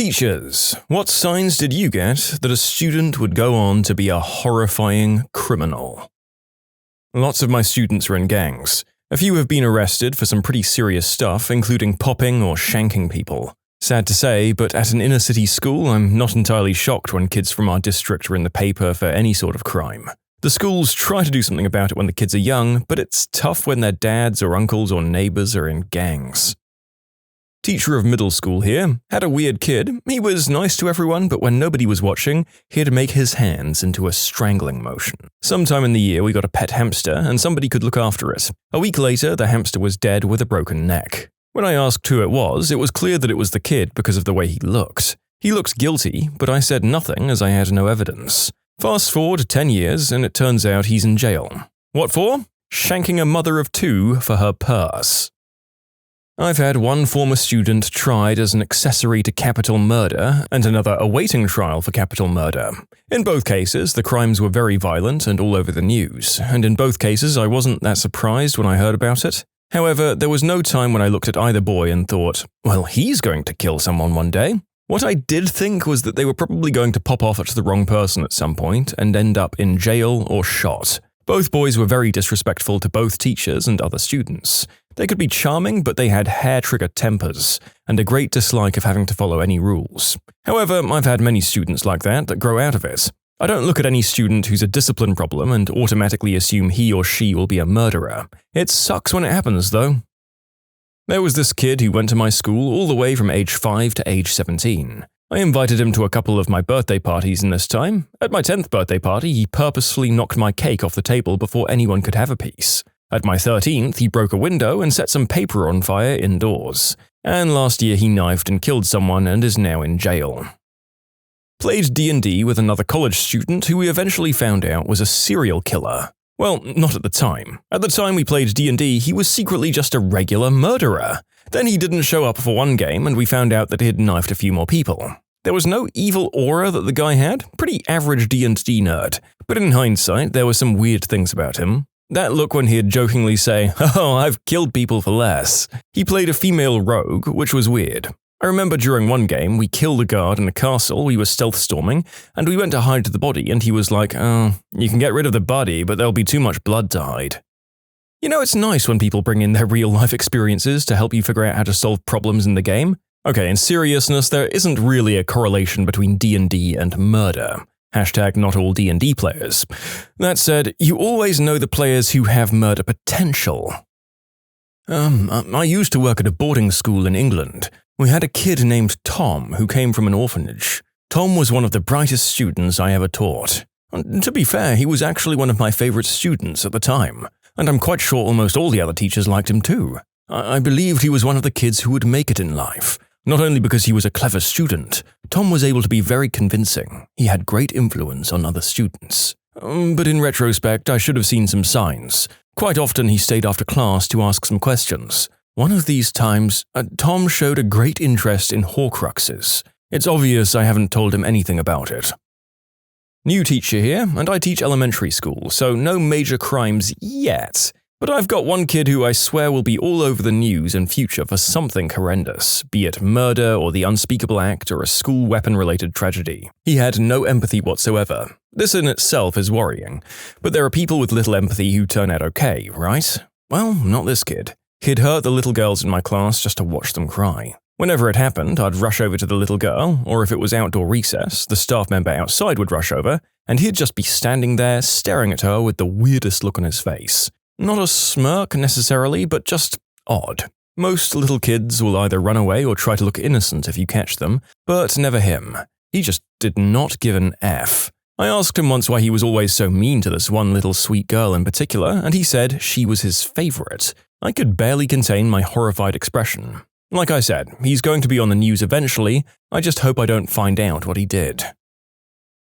Teachers, what signs did you get that a student would go on to be a horrifying criminal? Lots of my students are in gangs. A few have been arrested for some pretty serious stuff, including popping or shanking people. Sad to say, but at an inner-city school, I'm not entirely shocked when kids from our district are in the paper for any sort of crime. The schools try to do something about it when the kids are young, but it's tough when their dads or uncles or neighbors are in gangs. Teacher of middle school here, had a weird kid. He was nice to everyone, but when nobody was watching, he'd make his hands into a strangling motion. Sometime in the year we got a pet hamster, and somebody could look after it. A week later, the hamster was dead with a broken neck. When I asked who it was clear that it was the kid because of the way he looked. He looked guilty, but I said nothing as I had no evidence. Fast forward 10 years, and it turns out he's in jail. What for? Shanking a mother of two for her purse. I've had one former student tried as an accessory to capital murder and another awaiting trial for capital murder. In both cases, the crimes were very violent and all over the news, and in both cases I wasn't that surprised when I heard about it. However, there was no time when I looked at either boy and thought, well, he's going to kill someone one day. What I did think was that they were probably going to pop off at the wrong person at some point and end up in jail or shot. Both boys were very disrespectful to both teachers and other students. They could be charming, but they had hair-trigger tempers and a great dislike of having to follow any rules. However, I've had many students like that grow out of it. I don't look at any student who's a discipline problem and automatically assume he or she will be a murderer. It sucks when it happens, though. There was this kid who went to my school all the way from age 5 to age 17. I invited him to a couple of my birthday parties in this time. At my 10th birthday party, he purposefully knocked my cake off the table before anyone could have a piece. At my 13th, he broke a window and set some paper on fire indoors. And last year he knifed and killed someone and is now in jail. Played D&D with another college student who we eventually found out was a serial killer. Well, not at the time. At the time we played D&D, he was secretly just a regular murderer. Then he didn't show up for one game and we found out that he had knifed a few more people. There was no evil aura that the guy had, pretty average D&D nerd. But in hindsight, there were some weird things about him. That look when he'd jokingly say, "Oh, I've killed people for less." He played a female rogue, which was weird. I remember during one game, we killed a guard in a castle we were stealth storming, and we went to hide the body, and he was like, "Oh, you can get rid of the body, but there'll be too much blood to hide." You know, it's nice when people bring in their real-life experiences to help you figure out how to solve problems in the game. Okay, in seriousness, there isn't really a correlation between D&D and murder. Hashtag not all D&D players. That said, you always know the players who have murder potential. I used to work at a boarding school in England. We had a kid named Tom who came from an orphanage. Tom was one of the brightest students I ever taught. To be fair, he was actually one of my favorite students at the time, and I'm quite sure almost all the other teachers liked him too. I believed he was one of the kids who would make it in life. Not only because he was a clever student, Tom was able to be very convincing. He had great influence on other students. But in retrospect, I should have seen some signs. Quite often he stayed after class to ask some questions. One of these times, Tom showed a great interest in Horcruxes. It's obvious I haven't told him anything about it. New teacher here, and I teach elementary school, so no major crimes yet. But I've got one kid who I swear will be all over the news in future for something horrendous, be it murder or the unspeakable act or a school weapon-related tragedy. He had no empathy whatsoever. This in itself is worrying. But there are people with little empathy who turn out okay, right? Well, not this kid. He'd hurt the little girls in my class just to watch them cry. Whenever it happened, I'd rush over to the little girl, or if it was outdoor recess, the staff member outside would rush over, and he'd just be standing there staring at her with the weirdest look on his face. Not a smirk necessarily, but just odd. Most little kids will either run away or try to look innocent if you catch them, but never him. He just did not give an F. I asked him once why he was always so mean to this one little sweet girl in particular, and he said she was his favorite. I could barely contain my horrified expression. Like I said, he's going to be on the news eventually. I just hope I don't find out what he did.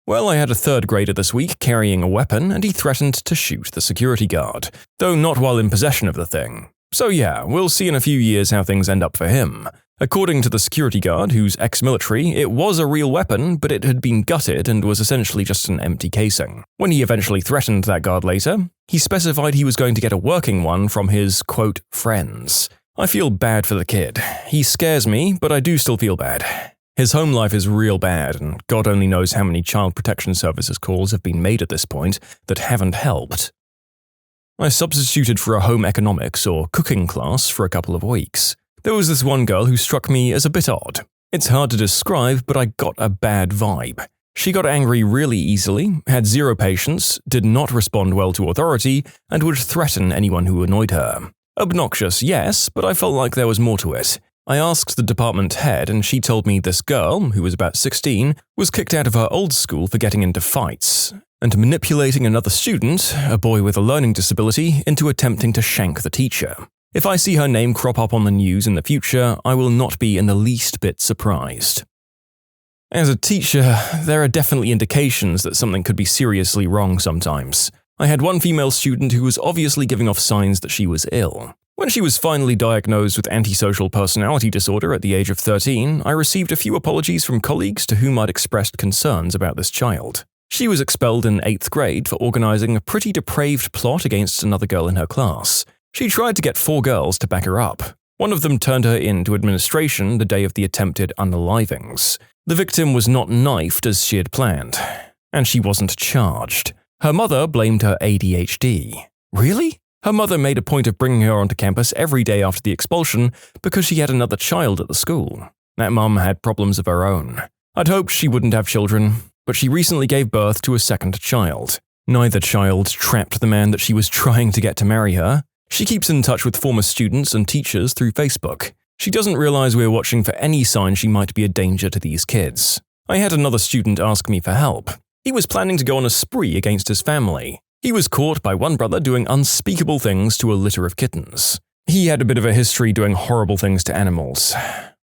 Well, I had a third grader this week carrying a weapon, and he threatened to shoot the security guard, though not while in possession of the thing. So yeah, we'll see in a few years how things end up for him. According to the security guard, who's ex-military, it was a real weapon, but it had been gutted and was essentially just an empty casing. When he eventually threatened that guard later, he specified he was going to get a working one from his, quote, friends. I feel bad for the kid. He scares me, but I do still feel bad. His home life is real bad, and God only knows how many child protection services calls have been made at this point that haven't helped. I substituted for a home economics or cooking class for a couple of weeks. There was this one girl who struck me as a bit odd. It's hard to describe, but I got a bad vibe. She got angry really easily, had zero patience, did not respond well to authority, and would threaten anyone who annoyed her. Obnoxious, yes, but I felt like there was more to it. I asked the department head, and she told me this girl, who was about 16, was kicked out of her old school for getting into fights and manipulating another student, a boy with a learning disability, into attempting to shank the teacher. If I see her name crop up on the news in the future, I will not be in the least bit surprised. As a teacher, there are definitely indications that something could be seriously wrong sometimes. I had one female student who was obviously giving off signs that she was ill. When she was finally diagnosed with antisocial personality disorder at the age of 13, I received a few apologies from colleagues to whom I'd expressed concerns about this child. She was expelled in 8th grade for organizing a pretty depraved plot against another girl in her class. She tried to get 4 girls to back her up. One of them turned her in to administration the day of the attempted unalivings. The victim was not knifed as she had planned, and she wasn't charged. Her mother blamed her ADHD. Really? Her mother made a point of bringing her onto campus every day after the expulsion because she had another child at the school. That mum had problems of her own. I'd hoped she wouldn't have children, but she recently gave birth to a second child. Neither child trapped the man that she was trying to get to marry her. She keeps in touch with former students and teachers through Facebook. She doesn't realize we're watching for any sign she might be a danger to these kids. I had another student ask me for help. He was planning to go on a spree against his family. He was caught by one brother doing unspeakable things to a litter of kittens. He had a bit of a history doing horrible things to animals.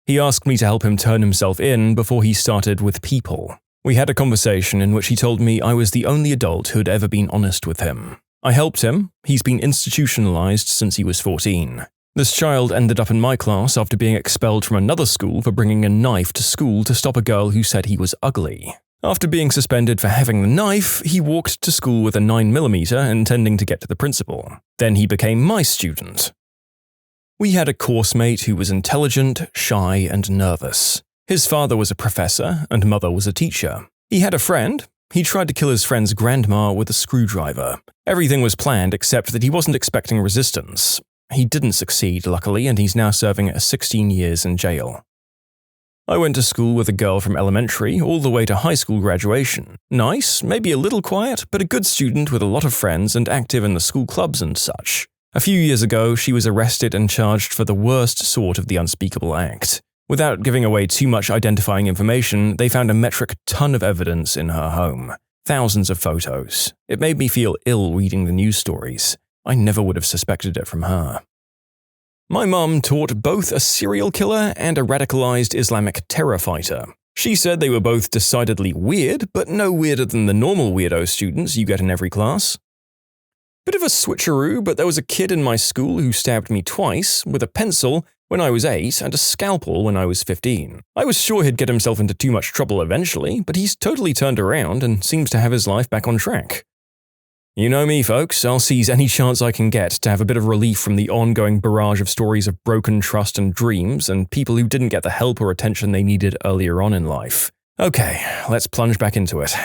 He asked me to help him turn himself in before he started with people. We had a conversation in which he told me I was the only adult who had ever been honest with him. I helped him. He's been institutionalized since he was 14. This child ended up in my class after being expelled from another school for bringing a knife to school to stop a girl who said he was ugly. After being suspended for having the knife, he walked to school with a 9mm intending to get to the principal. Then he became my student. We had a course mate who was intelligent, shy, and nervous. His father was a professor and mother was a teacher. He had a friend. He tried to kill his friend's grandma with a screwdriver. Everything was planned except that he wasn't expecting resistance. He didn't succeed, luckily, and he's now serving 16 years in jail. I went to school with a girl from elementary all the way to high school graduation. Nice, maybe a little quiet, but a good student with a lot of friends and active in the school clubs and such. A few years ago, she was arrested and charged for the worst sort of the unspeakable act. Without giving away too much identifying information, they found a metric ton of evidence in her home. Thousands of photos. It made me feel ill reading the news stories. I never would have suspected it from her. My mum taught both a serial killer and a radicalized Islamic terror fighter. She said they were both decidedly weird, but no weirder than the normal weirdo students you get in every class. Bit of a switcheroo, but there was a kid in my school who stabbed me twice with a pencil when I was 8 and a scalpel when I was 15. I was sure he'd get himself into too much trouble eventually, but he's totally turned around and seems to have his life back on track. You know me, folks, I'll seize any chance I can get to have a bit of relief from the ongoing barrage of stories of broken trust and dreams and people who didn't get the help or attention they needed earlier on in life. Okay, let's plunge back into it.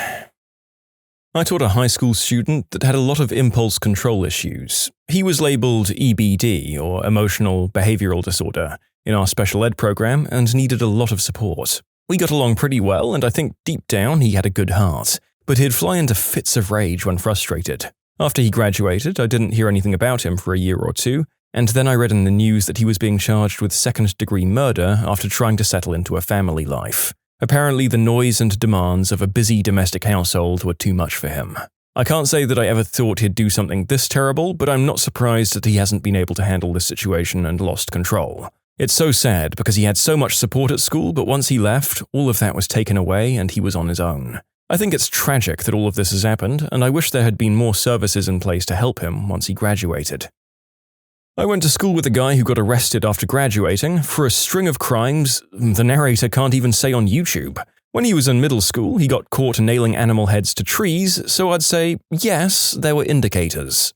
I taught a high school student that had a lot of impulse control issues. He was labeled EBD, or Emotional Behavioral Disorder, in our special ed program and needed a lot of support. We got along pretty well, and I think deep down he had a good heart. But he'd fly into fits of rage when frustrated. After he graduated, I didn't hear anything about him for a year or two, and then I read in the news that he was being charged with second-degree murder after trying to settle into a family life. Apparently, the noise and demands of a busy domestic household were too much for him. I can't say that I ever thought he'd do something this terrible, but I'm not surprised that he hasn't been able to handle this situation and lost control. It's so sad because he had so much support at school, but once he left, all of that was taken away and he was on his own. I think it's tragic that all of this has happened, and I wish there had been more services in place to help him once he graduated. I went to school with a guy who got arrested after graduating for a string of crimes the narrator can't even say on YouTube. When he was in middle school, he got caught nailing animal heads to trees, so I'd say, yes, there were indicators.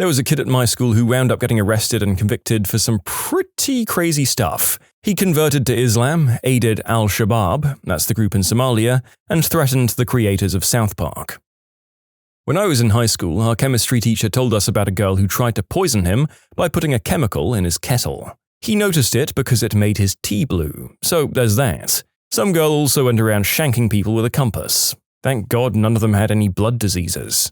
There was a kid at my school who wound up getting arrested and convicted for some pretty crazy stuff. He converted to Islam, aided al-Shabaab, that's the group in Somalia, and threatened the creators of South Park. When I was in high school, our chemistry teacher told us about a girl who tried to poison him by putting a chemical in his kettle. He noticed it because it made his tea blue, so there's that. Some girl also went around shanking people with a compass. Thank God none of them had any blood diseases.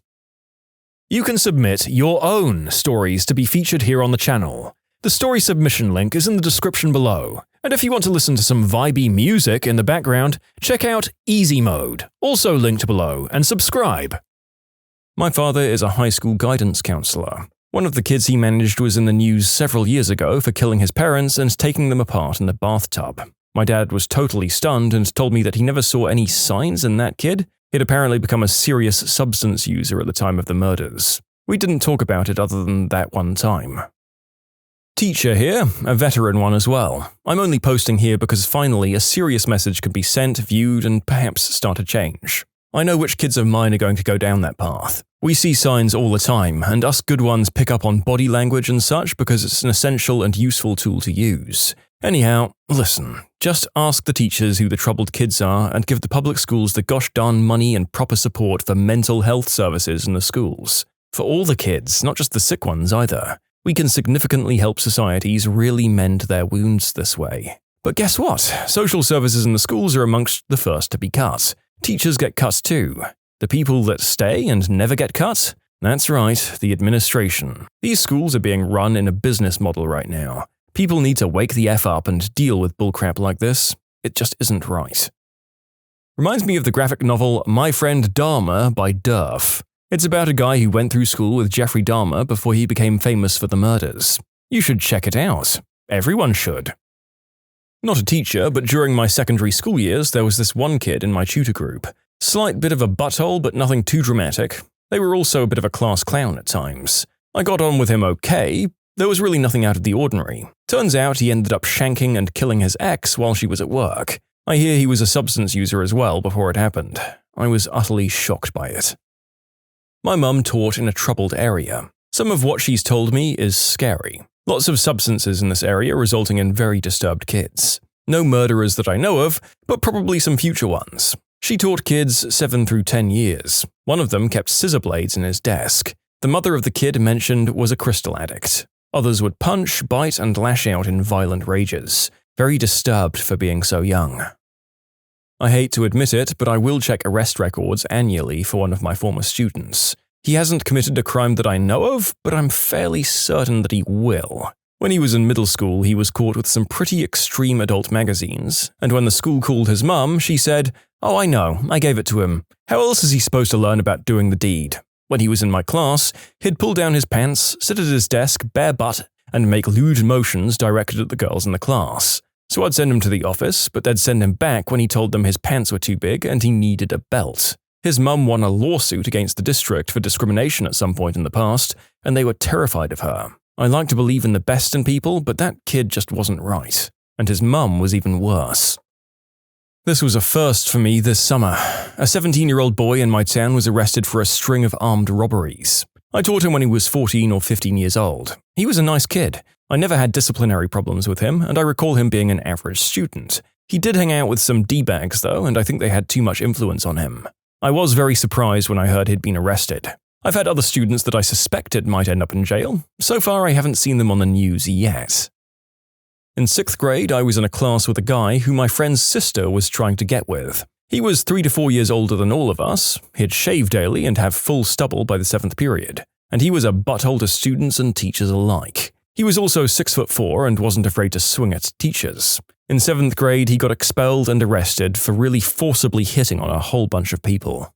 You can submit your own stories to be featured here on the channel. The story submission link is in the description below, and if you want to listen to some vibey music in the background, check out easymode, also linked below, and subscribe. My father is a high school guidance counselor. One of the kids he managed was in the news several years ago for killing his parents and taking them apart in the bathtub. My dad was totally stunned and told me that he never saw any signs in that kid. He'd apparently become a serious substance user at the time of the murders. We didn't talk about it other than that one time. Teacher here, a veteran one as well. I'm only posting here because finally a serious message can be sent, viewed, and perhaps start a change. I know which kids of mine are going to go down that path. We see signs all the time, and us good ones pick up on body language and such because it's an essential and useful tool to use. Anyhow, listen, just ask the teachers who the troubled kids are and give the public schools the gosh darn money and proper support for mental health services in the schools. For all the kids, not just the sick ones either. We can significantly help societies really mend their wounds this way. But guess what? Social services in the schools are amongst the first to be cut. Teachers get cut too. The people that stay and never get cut? That's right, the administration. These schools are being run in a business model right now. People need to wake the F up and deal with bullcrap like this. It just isn't right. Reminds me of the graphic novel My Friend Dahmer by Durf. It's about a guy who went through school with Jeffrey Dahmer before he became famous for the murders. You should check it out. Everyone should. Not a teacher, but during my secondary school years, there was this one kid in my tutor group. Slight bit of a butthole, but nothing too dramatic. They were also a bit of a class clown at times. I got on with him okay. There was really nothing out of the ordinary. Turns out he ended up shanking and killing his ex while she was at work. I hear he was a substance user as well before it happened. I was utterly shocked by it. My mum taught in a troubled area. Some of what she's told me is scary. Lots of substances in this area resulting in very disturbed kids. No murderers that I know of, but probably some future ones. She taught kids 7 through 10 years. One of them kept scissor blades in his desk. The mother of the kid mentioned was a crystal addict. Others would punch, bite, and lash out in violent rages. Very disturbed for being so young. I hate to admit it, but I will check arrest records annually for one of my former students. He hasn't committed a crime that I know of, but I'm fairly certain that he will. When he was in middle school, he was caught with some pretty extreme adult magazines, and when the school called his mum, she said, "Oh, I know, I gave it to him. How else is he supposed to learn about doing the deed?" When he was in my class, he'd pull down his pants, sit at his desk bare butt, and make lewd motions directed at the girls in the class. So I'd send him to the office, but they'd send him back when he told them his pants were too big and he needed a belt. His mum won a lawsuit against the district for discrimination at some point in the past, and they were terrified of her. I like to believe in the best in people, but that kid just wasn't right. And his mum was even worse. This was a first for me this summer. A 17-year-old boy in my town was arrested for a string of armed robberies. I taught him when he was 14 or 15 years old. He was a nice kid. I never had disciplinary problems with him, and I recall him being an average student. He did hang out with some D-bags though, and I think they had too much influence on him. I was very surprised when I heard he'd been arrested. I've had other students that I suspected might end up in jail. So far, I haven't seen them on the news yet. In 6th grade, I was in a class with a guy who my friend's sister was trying to get with. He was 3 to 4 years older than all of us, he'd shave daily and have full stubble by the 7th period, and he was a butthole to students and teachers alike. He was also 6'4" and wasn't afraid to swing at teachers. In 7th grade, he got expelled and arrested for really forcibly hitting on a whole bunch of people.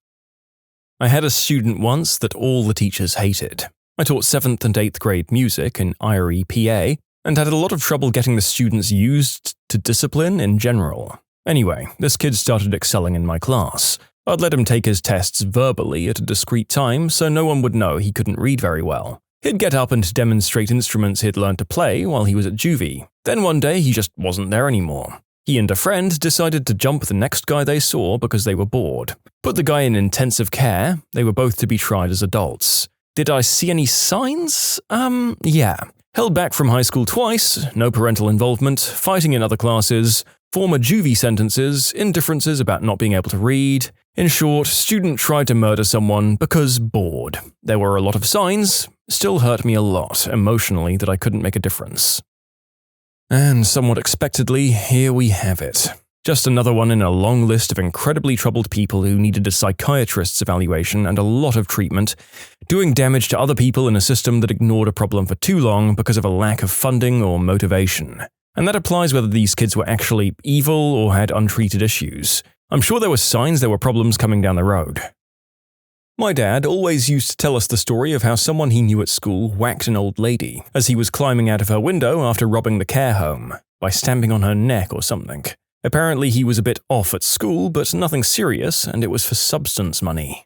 I had a student once that all the teachers hated. I taught 7th and 8th grade music in IDOWorkHereLady, and had a lot of trouble getting the students used to discipline in general. Anyway, this kid started excelling in my class. I'd let him take his tests verbally at a discrete time so no one would know he couldn't read very well. He'd get up and demonstrate instruments he'd learned to play while he was at juvie. Then one day he just wasn't there anymore. He and a friend decided to jump the next guy they saw because they were bored. Put the guy in intensive care. They were both to be tried as adults. Did I see any signs? Yeah. Held back from high school twice, no parental involvement, fighting in other classes, former juvie sentences, indifferences about not being able to read. In short, student tried to murder someone because bored. There were a lot of signs, still hurt me a lot emotionally that I couldn't make a difference. And somewhat expectedly, here we have it. Just another one in a long list of incredibly troubled people who needed a psychiatrist's evaluation and a lot of treatment, doing damage to other people in a system that ignored a problem for too long because of a lack of funding or motivation. And that applies whether these kids were actually evil or had untreated issues. I'm sure there were signs there were problems coming down the road. My dad always used to tell us the story of how someone he knew at school whacked an old lady as he was climbing out of her window after robbing the care home, by stamping on her neck or something. Apparently he was a bit off at school, but nothing serious, and it was for substance money.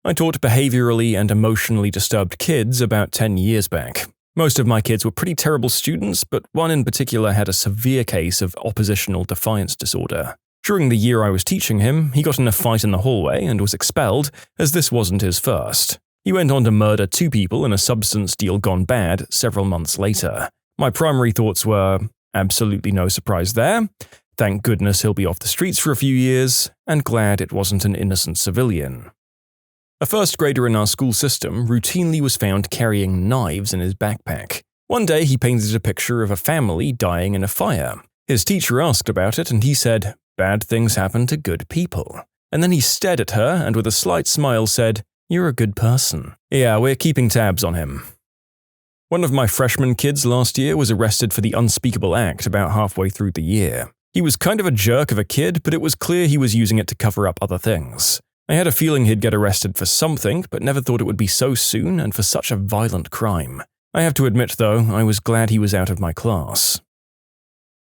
I taught behaviorally and emotionally disturbed kids about 10 years back. Most of my kids were pretty terrible students, but one in particular had a severe case of oppositional defiance disorder. During the year I was teaching him, he got in a fight in the hallway and was expelled, as this wasn't his first. He went on to murder 2 people in a substance deal gone bad several months later. My primary thoughts were, absolutely no surprise there, thank goodness he'll be off the streets for a few years, and glad it wasn't an innocent civilian. A first grader in our school system routinely was found carrying knives in his backpack. One day he painted a picture of a family dying in a fire. His teacher asked about it and he said, "Bad things happen to good people." And then he stared at her and with a slight smile said, "You're a good person." Yeah, we're keeping tabs on him. One of my freshman kids last year was arrested for the unspeakable act about halfway through the year. He was kind of a jerk of a kid, but it was clear he was using it to cover up other things. I had a feeling he'd get arrested for something, but never thought it would be so soon and for such a violent crime. I have to admit, though, I was glad he was out of my class.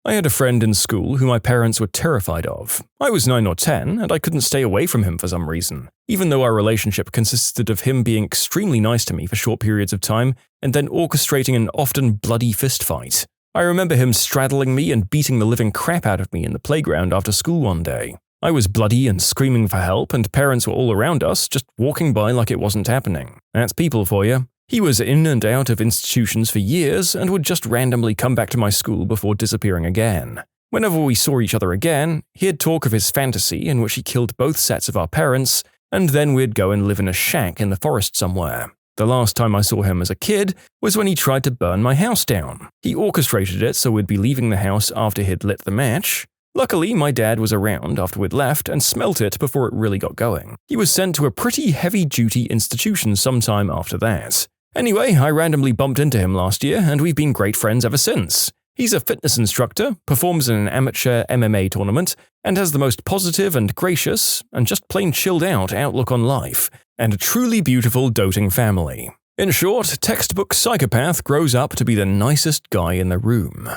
I had a friend in school who my parents were terrified of. I was 9 or 10, and I couldn't stay away from him for some reason, even though our relationship consisted of him being extremely nice to me for short periods of time and then orchestrating an often bloody fistfight. I remember him straddling me and beating the living crap out of me in the playground after school one day. I was bloody and screaming for help, and parents were all around us, just walking by like it wasn't happening. That's people for you. He was in and out of institutions for years and would just randomly come back to my school before disappearing again. Whenever we saw each other again, he'd talk of his fantasy in which he killed both sets of our parents, and then we'd go and live in a shack in the forest somewhere. The last time I saw him as a kid was when he tried to burn my house down. He orchestrated it so we'd be leaving the house after he'd lit the match. Luckily, my dad was around after we'd left and smelt it before it really got going. He was sent to a pretty heavy-duty institution sometime after that. Anyway, I randomly bumped into him last year, and we've been great friends ever since. He's a fitness instructor, performs in an amateur MMA tournament, and has the most positive and gracious, and just plain chilled out outlook on life, and a truly beautiful doting family. In short, textbook psychopath grows up to be the nicest guy in the room.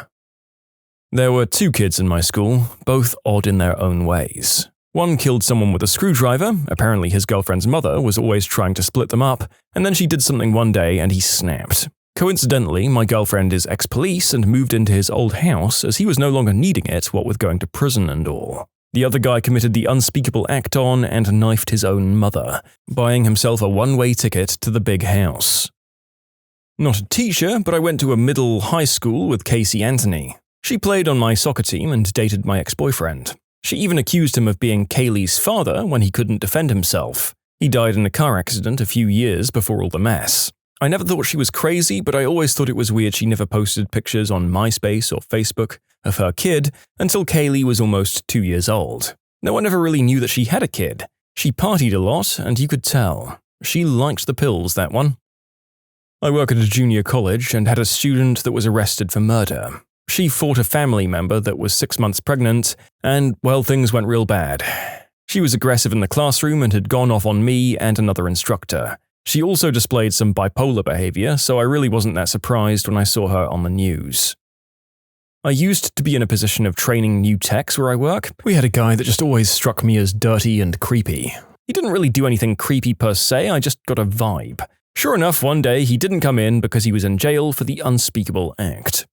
There were 2 kids in my school, both odd in their own ways. One killed someone with a screwdriver, apparently his girlfriend's mother was always trying to split them up, and then she did something one day and he snapped. Coincidentally, my girlfriend is ex-police and moved into his old house as he was no longer needing it, what with going to prison and all. The other guy committed the unspeakable act on and knifed his own mother, buying himself a one-way ticket to the big house. Not a teacher, but I went to a middle high school with Casey Anthony. She played on my soccer team and dated my ex-boyfriend. She even accused him of being Kaylee's father when he couldn't defend himself. He died in a car accident a few years before all the mess. I never thought she was crazy, but I always thought it was weird she never posted pictures on MySpace or Facebook of her kid until Kaylee was almost 2 years old. No one ever really knew that she had a kid. She partied a lot, and you could tell. She liked the pills, that one. I work at a junior college and had a student that was arrested for murder. She fought a family member that was 6 months pregnant, and, well, things went real bad. She was aggressive in the classroom and had gone off on me and another instructor. She also displayed some bipolar behavior, so I really wasn't that surprised when I saw her on the news. I used to be in a position of training new techs where I work. We had a guy that just always struck me as dirty and creepy. He didn't really do anything creepy per se, I just got a vibe. Sure enough, one day he didn't come in because he was in jail for the unspeakable act.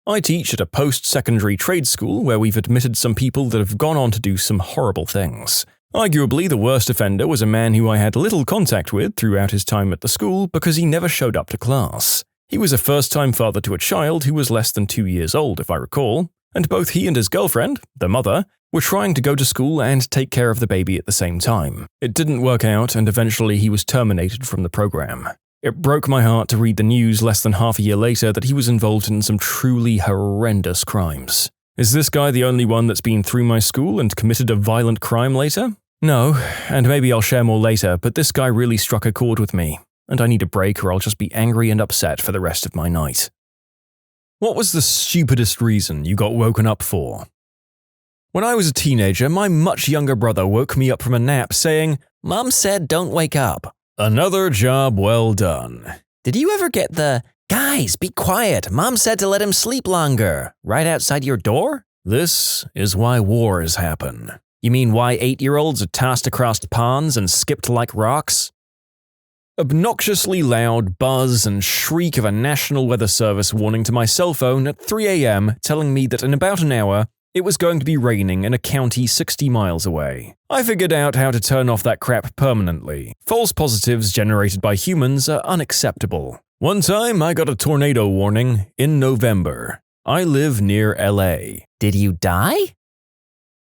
I teach at a post-secondary trade school where we've admitted some people that have gone on to do some horrible things. Arguably, the worst offender was a man who I had little contact with throughout his time at the school because he never showed up to class. He was a first-time father to a child who was less than 2 years old, if I recall, and both he and his girlfriend, the mother, were trying to go to school and take care of the baby at the same time. It didn't work out, and eventually he was terminated from the program. It broke my heart to read the news less than half a year later that he was involved in some truly horrendous crimes. Is this guy the only one that's been through my school and committed a violent crime later? No, and maybe I'll share more later, but this guy really struck a chord with me, and I need a break or I'll just be angry and upset for the rest of my night. What was the stupidest reason you got woken up for? When I was a teenager, my much younger brother woke me up from a nap saying, "Mom said don't wake up." Another job well done. Did you ever get the, "Guys, be quiet, Mom said to let him sleep longer," right outside your door? This is why wars happen. You mean why 8-year-olds are tossed across ponds and skipped like rocks? Obnoxiously loud buzz and shriek of a National Weather Service warning to my cell phone at 3 a.m. telling me that in about an hour, it was going to be raining in a county 60 miles away. I figured out how to turn off that crap permanently. False positives generated by humans are unacceptable. One time, I got a tornado warning in November. I live near LA. Did you die?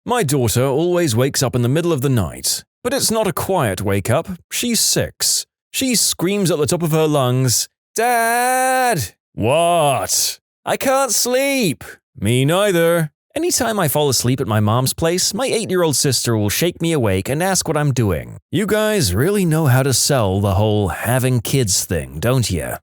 My daughter always wakes up in the middle of the night, but it's not a quiet wake up. She's 6. She screams at the top of her lungs, "Dad!" "What?" "I can't sleep." "Me neither." Anytime I fall asleep at my mom's place, my 8-year-old sister will shake me awake and ask what I'm doing. You guys really know how to sell the whole having kids thing, don't you?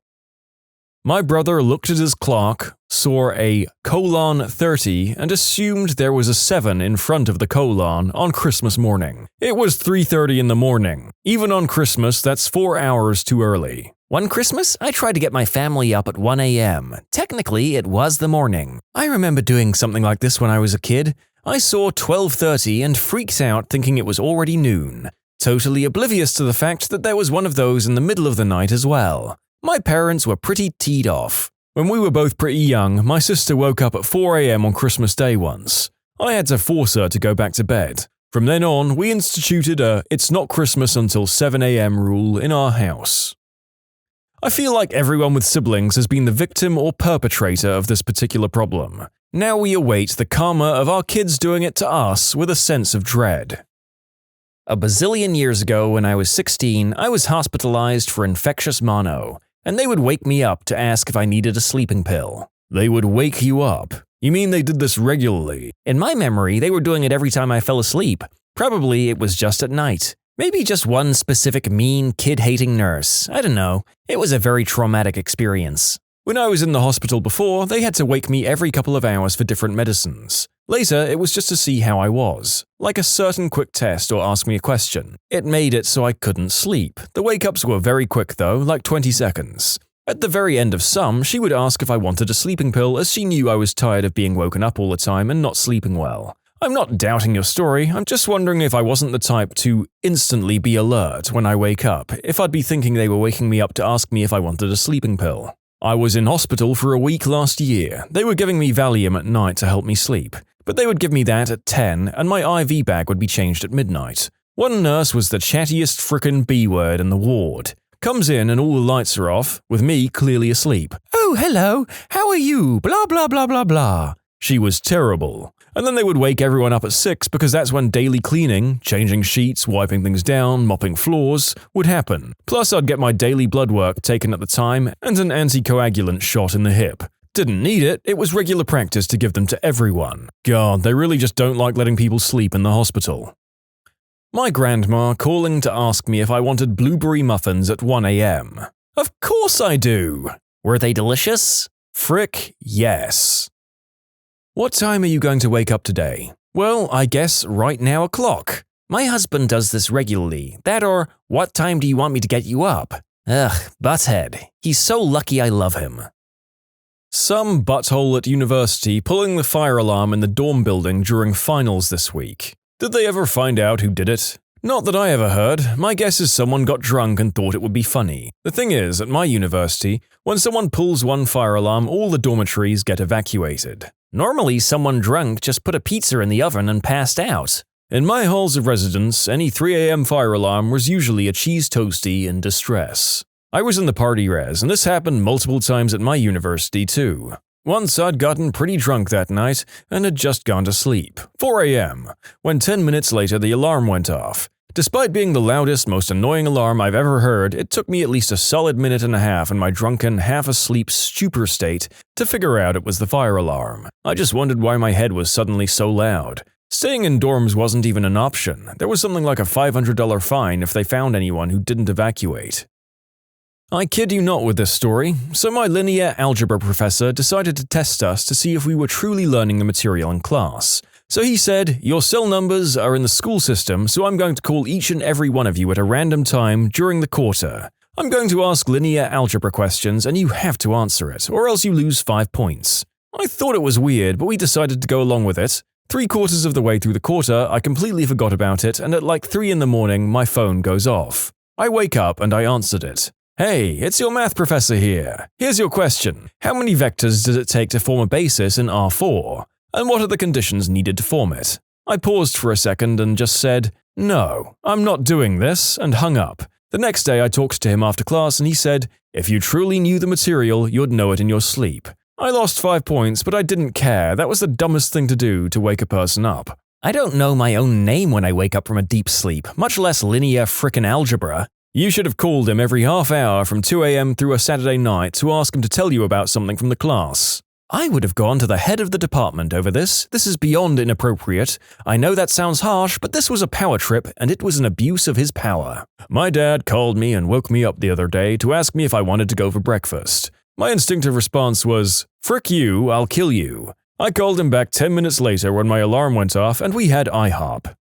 My brother looked at his clock, saw a :30 and assumed there was a 7 in front of the colon on Christmas morning. It was 3:30 in the morning. Even on Christmas, that's 4 hours too early. One Christmas, I tried to get my family up at 1 a.m. Technically, it was the morning. I remember doing something like this when I was a kid. I saw 12:30 and freaked out thinking it was already noon, totally oblivious to the fact that there was one of those in the middle of the night as well. My parents were pretty teed off. When we were both pretty young, my sister woke up at 4 a.m. on Christmas Day once. I had to force her to go back to bed. From then on, we instituted a "it's not Christmas until 7 a.m. rule in our house. I feel like everyone with siblings has been the victim or perpetrator of this particular problem. Now we await the karma of our kids doing it to us with a sense of dread. A bazillion years ago, when I was 16, I was hospitalized for infectious mono, and they would wake me up to ask if I needed a sleeping pill. They would wake you up? You mean they did this regularly? In my memory, they were doing it every time I fell asleep. Probably it was just at night. Maybe just one specific mean, kid-hating nurse. I don't know. It was a very traumatic experience. When I was in the hospital before, they had to wake me every couple of hours for different medicines. Later, it was just to see how I was, like a certain quick test or ask me a question. It made it so I couldn't sleep. The wake-ups were very quick though, like 20 seconds. At the very end of some, she would ask if I wanted a sleeping pill as she knew I was tired of being woken up all the time and not sleeping well. I'm not doubting your story, I'm just wondering if I wasn't the type to instantly be alert when I wake up, if I'd be thinking they were waking me up to ask me if I wanted a sleeping pill. I was in hospital for a week last year. They were giving me Valium at night to help me sleep, but they would give me that at 10 and my IV bag would be changed at midnight. One nurse was the chattiest frickin' B-word in the ward. Comes in and all the lights are off, with me clearly asleep. "Oh, hello, how are you? Blah blah blah blah blah." She was terrible. And then they would wake everyone up at 6 because that's when daily cleaning, changing sheets, wiping things down, mopping floors, would happen. Plus I'd get my daily blood work taken at the time and an anticoagulant shot in the hip. Didn't need it, it was regular practice to give them to everyone. God, they really just don't like letting people sleep in the hospital. My grandma calling to ask me if I wanted blueberry muffins at 1 a.m. Of course I do! Were they delicious? Frick, yes. What time are you going to wake up today? Well, I guess right now o'clock. My husband does this regularly. That or, what time do you want me to get you up? Ugh, butthead. He's so lucky I love him. Some butthole at university pulling the fire alarm in the dorm building during finals this week. Did they ever find out who did it? Not that I ever heard. My guess is someone got drunk and thought it would be funny. The thing is, at my university, when someone pulls one fire alarm, all the dormitories get evacuated. Normally, someone drunk just put a pizza in the oven and passed out. In my halls of residence, any 3 a.m. fire alarm was usually a cheese toastie in distress. I was in the party res, and this happened multiple times at my university too. Once I'd gotten pretty drunk that night and had just gone to sleep, 4 a.m., when 10 minutes later the alarm went off. Despite being the loudest, most annoying alarm I've ever heard, it took me at least a solid minute and a half in my drunken, half-asleep stupor state to figure out it was the fire alarm. I just wondered why my head was suddenly so loud. Staying in dorms wasn't even an option. There was something like a $500 fine if they found anyone who didn't evacuate. I kid you not with this story. So my linear algebra professor decided to test us to see if we were truly learning the material in class. So he said, "Your cell numbers are in the school system, so I'm going to call each and every one of you at a random time during the quarter. I'm going to ask linear algebra questions and you have to answer it, or else you lose 5 points." I thought it was weird, but we decided to go along with it. 3/4 of the way through the quarter, I completely forgot about it, and at like 3 in the morning, my phone goes off. I wake up and I answered it. "Hey, it's your math professor here. Here's your question. How many vectors does it take to form a basis in R4? And what are the conditions needed to form it?" I paused for a second and just said, "No, I'm not doing this," and hung up. The next day I talked to him after class and he said, "If you truly knew the material, you'd know it in your sleep." I lost 5 points, but I didn't care. That was the dumbest thing to do to wake a person up. I don't know my own name when I wake up from a deep sleep, much less linear frickin' algebra. You should have called him every half hour from 2 a.m. through a Saturday night to ask him to tell you about something from the class. I would have gone to the head of the department over this. This is beyond inappropriate. I know that sounds harsh, but this was a power trip, and it was an abuse of his power. My dad called me and woke me up the other day to ask me if I wanted to go for breakfast. My instinctive response was, "Frick you, I'll kill you." I called him back 10 minutes later when my alarm went off and we had IHOP.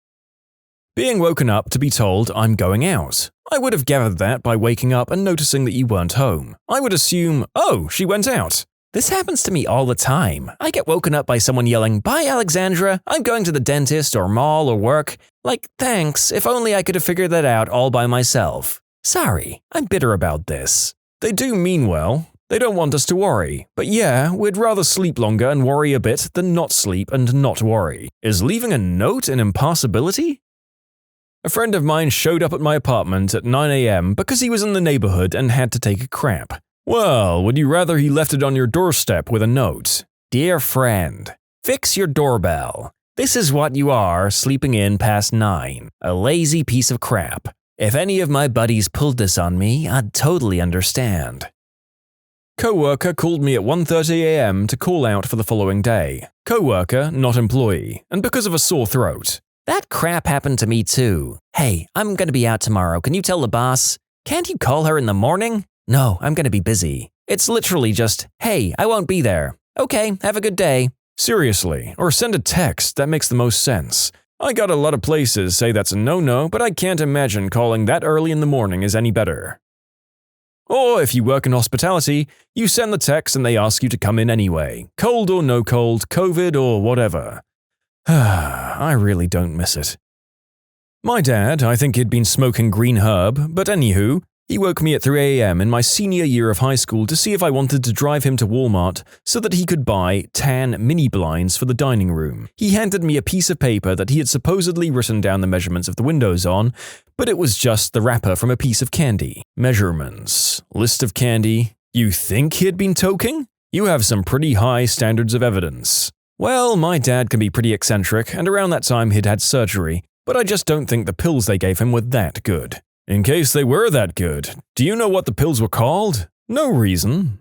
Being woken up to be told I'm going out. I would have gathered that by waking up and noticing that you weren't home. I would assume, oh, she went out. This happens to me all the time. I get woken up by someone yelling, "Bye, Alexandra, I'm going to the dentist or mall or work." Like, thanks, if only I could have figured that out all by myself. Sorry, I'm bitter about this. They do mean well. They don't want us to worry. But yeah, we'd rather sleep longer and worry a bit than not sleep and not worry. Is leaving a note an impossibility? A friend of mine showed up at my apartment at 9 a.m. because he was in the neighborhood and had to take a crap. Well, would you rather he left it on your doorstep with a note? "Dear friend, fix your doorbell. This is what you are sleeping in past 9. A lazy piece of crap. If any of my buddies pulled this on me, I'd totally understand." Coworker called me at 1:30 a.m. to call out for the following day. Coworker, not employee, and because of a sore throat. "That crap happened to me too. Hey, I'm gonna be out tomorrow. Can you tell the boss? Can't you call her in the morning? No, I'm gonna be busy. It's literally just, hey, I won't be there. Okay, have a good day." Seriously, or send a text, that makes the most sense. I got a lot of places say that's a no-no, but I can't imagine calling that early in the morning is any better. Or if you work in hospitality, you send the text and they ask you to come in anyway, cold or no cold, COVID or whatever. I really don't miss it. My dad, I think he'd been smoking green herb, but anywho, he woke me at 3 a.m. in my senior year of high school to see if I wanted to drive him to Walmart so that he could buy tan mini blinds for the dining room. He handed me a piece of paper that he had supposedly written down the measurements of the windows on, but it was just the wrapper from a piece of candy. Measurements. List of candy. You think he had been toking? You have some pretty high standards of evidence. Well, my dad can be pretty eccentric, and around that time he'd had surgery, but I just don't think the pills they gave him were that good. In case they were that good, do you know what the pills were called? No reason.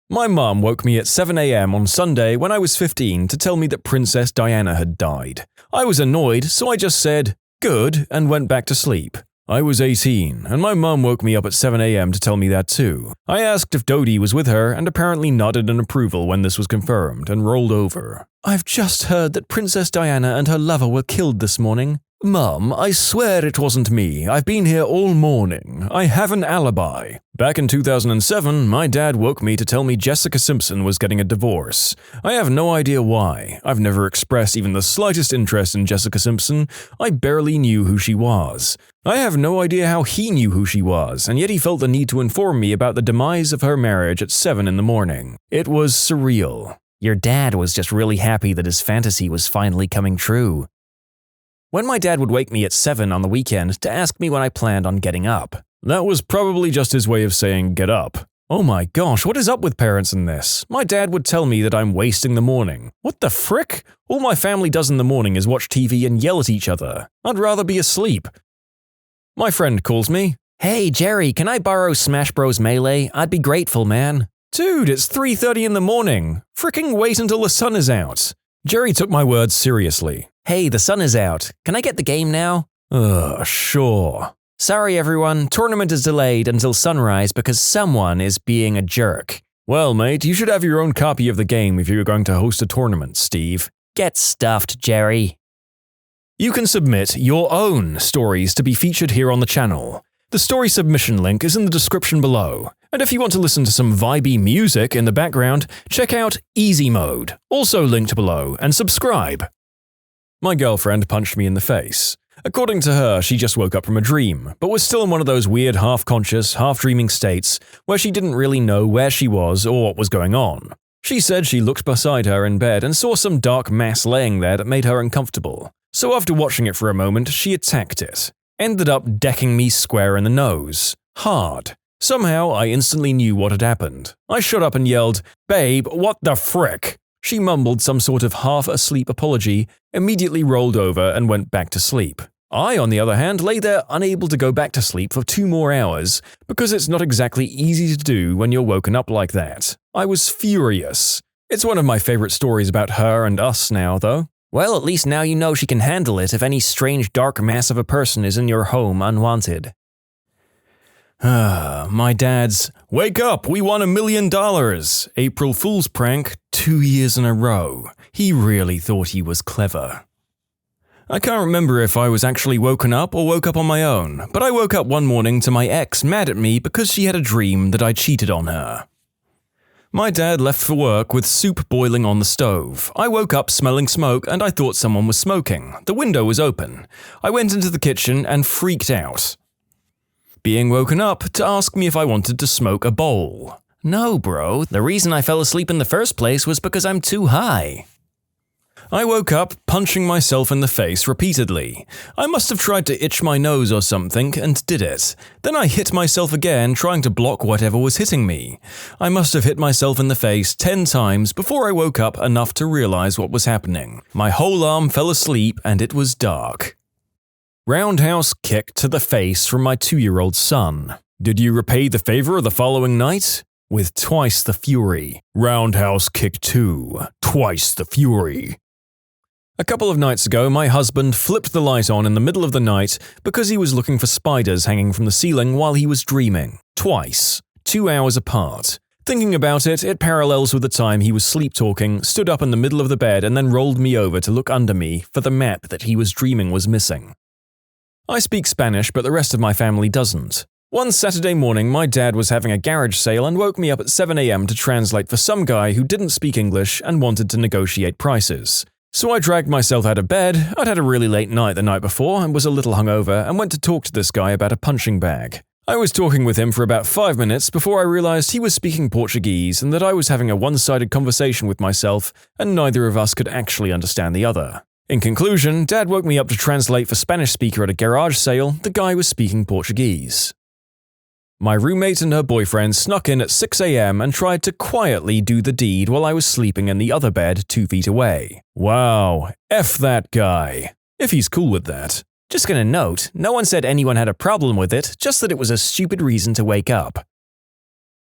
My mom woke me at 7 a.m. on Sunday when I was 15 to tell me that Princess Diana had died. I was annoyed, so I just said, "Good," and went back to sleep. I was 18, and my mom woke me up at 7 a.m. to tell me that too. I asked if Dodie was with her and apparently nodded in approval when this was confirmed and rolled over. "I've just heard that Princess Diana and her lover were killed this morning." "Mum, I swear it wasn't me. I've been here all morning. I have an alibi." Back in 2007, my dad woke me to tell me Jessica Simpson was getting a divorce. I have no idea why. I've never expressed even the slightest interest in Jessica Simpson. I barely knew who she was. I have no idea how he knew who she was, and yet he felt the need to inform me about the demise of her marriage at 7 in the morning. It was surreal. Your dad was just really happy that his fantasy was finally coming true. When my dad would wake me at 7 on the weekend to ask me when I planned on getting up, That was probably just his way of saying get up. Oh my gosh, what is up with parents in this? My dad would tell me that I'm wasting the morning. What the frick? All my family does in the morning is watch TV and yell at each other. I'd rather be asleep. My friend calls me. Hey Jerry, can I borrow Smash Bros. Melee? I'd be grateful, man. Dude, it's 3:30 in the morning. Fricking wait until the sun is out. Jerry took my words seriously. Hey, the sun is out. Can I get the game now? Sure. Sorry everyone, tournament is delayed until sunrise because someone is being a jerk. Well mate, you should have your own copy of the game if you're going to host a tournament, Steve. Get stuffed, Jerry. You can submit your own stories to be featured here on the channel. The story submission link is in the description below. And if you want to listen to some vibey music in the background, check out easymode, also linked below, and subscribe. My girlfriend punched me in the face. According to her, she just woke up from a dream, but was still in one of those weird half-conscious, half-dreaming states where she didn't really know where she was or what was going on. She said she looked beside her in bed and saw some dark mass laying there that made her uncomfortable. So after watching it for a moment, she attacked it. Ended up decking me square in the nose. Hard. Somehow, I instantly knew what had happened. I shot up and yelled, "Babe, what the frick?" She mumbled some sort of half-asleep apology, immediately rolled over and went back to sleep. I, on the other hand, lay there unable to go back to sleep for 2 more hours, because it's not exactly easy to do when you're woken up like that. I was furious. It's one of my favorite stories about her and us now, though. Well, at least now you know she can handle it if any strange dark mass of a person is in your home unwanted. My dad's, "Wake up, we won $1 million! April Fool's prank 2 years in a row. He really thought he was clever." I can't remember if I was actually woken up or woke up on my own, but I woke up one morning to my ex mad at me because she had a dream that I cheated on her. My dad left for work with soup boiling on the stove. I woke up smelling smoke and I thought someone was smoking. The window was open. I went into the kitchen and freaked out. Being woken up to ask me if I wanted to smoke a bowl. No, bro, the reason I fell asleep in the first place was because I'm too high. I woke up punching myself in the face repeatedly. I must have tried to itch my nose or something and did it. Then I hit myself again trying to block whatever was hitting me. I must have hit myself in the face 10 times before I woke up enough to realize what was happening. My whole arm fell asleep and it was dark. Roundhouse kick to the face from my 2-year-old son. Did you repay the favor the following night? With twice the fury. Roundhouse kick 2. Twice the fury. A couple of nights ago, my husband flipped the light on in the middle of the night because he was looking for spiders hanging from the ceiling while he was dreaming. Twice. 2 hours apart. Thinking about it, it parallels with the time he was sleep-talking, stood up in the middle of the bed and then rolled me over to look under me for the map that he was dreaming was missing. I speak Spanish, but the rest of my family doesn't. One Saturday morning, my dad was having a garage sale and woke me up at 7 a.m. to translate for some guy who didn't speak English and wanted to negotiate prices. So I dragged myself out of bed. I'd had a really late night the night before and was a little hungover and went to talk to this guy about a punching bag. I was talking with him for about 5 minutes before I realized he was speaking Portuguese and that I was having a one-sided conversation with myself and neither of us could actually understand the other. In conclusion, Dad woke me up to translate for Spanish speaker at a garage sale. The guy was speaking Portuguese. My roommate and her boyfriend snuck in at 6 a.m. and tried to quietly do the deed while I was sleeping in the other bed 2 feet away. Wow, F that guy. If he's cool with that. Just gonna note, no one said anyone had a problem with it, just that it was a stupid reason to wake up.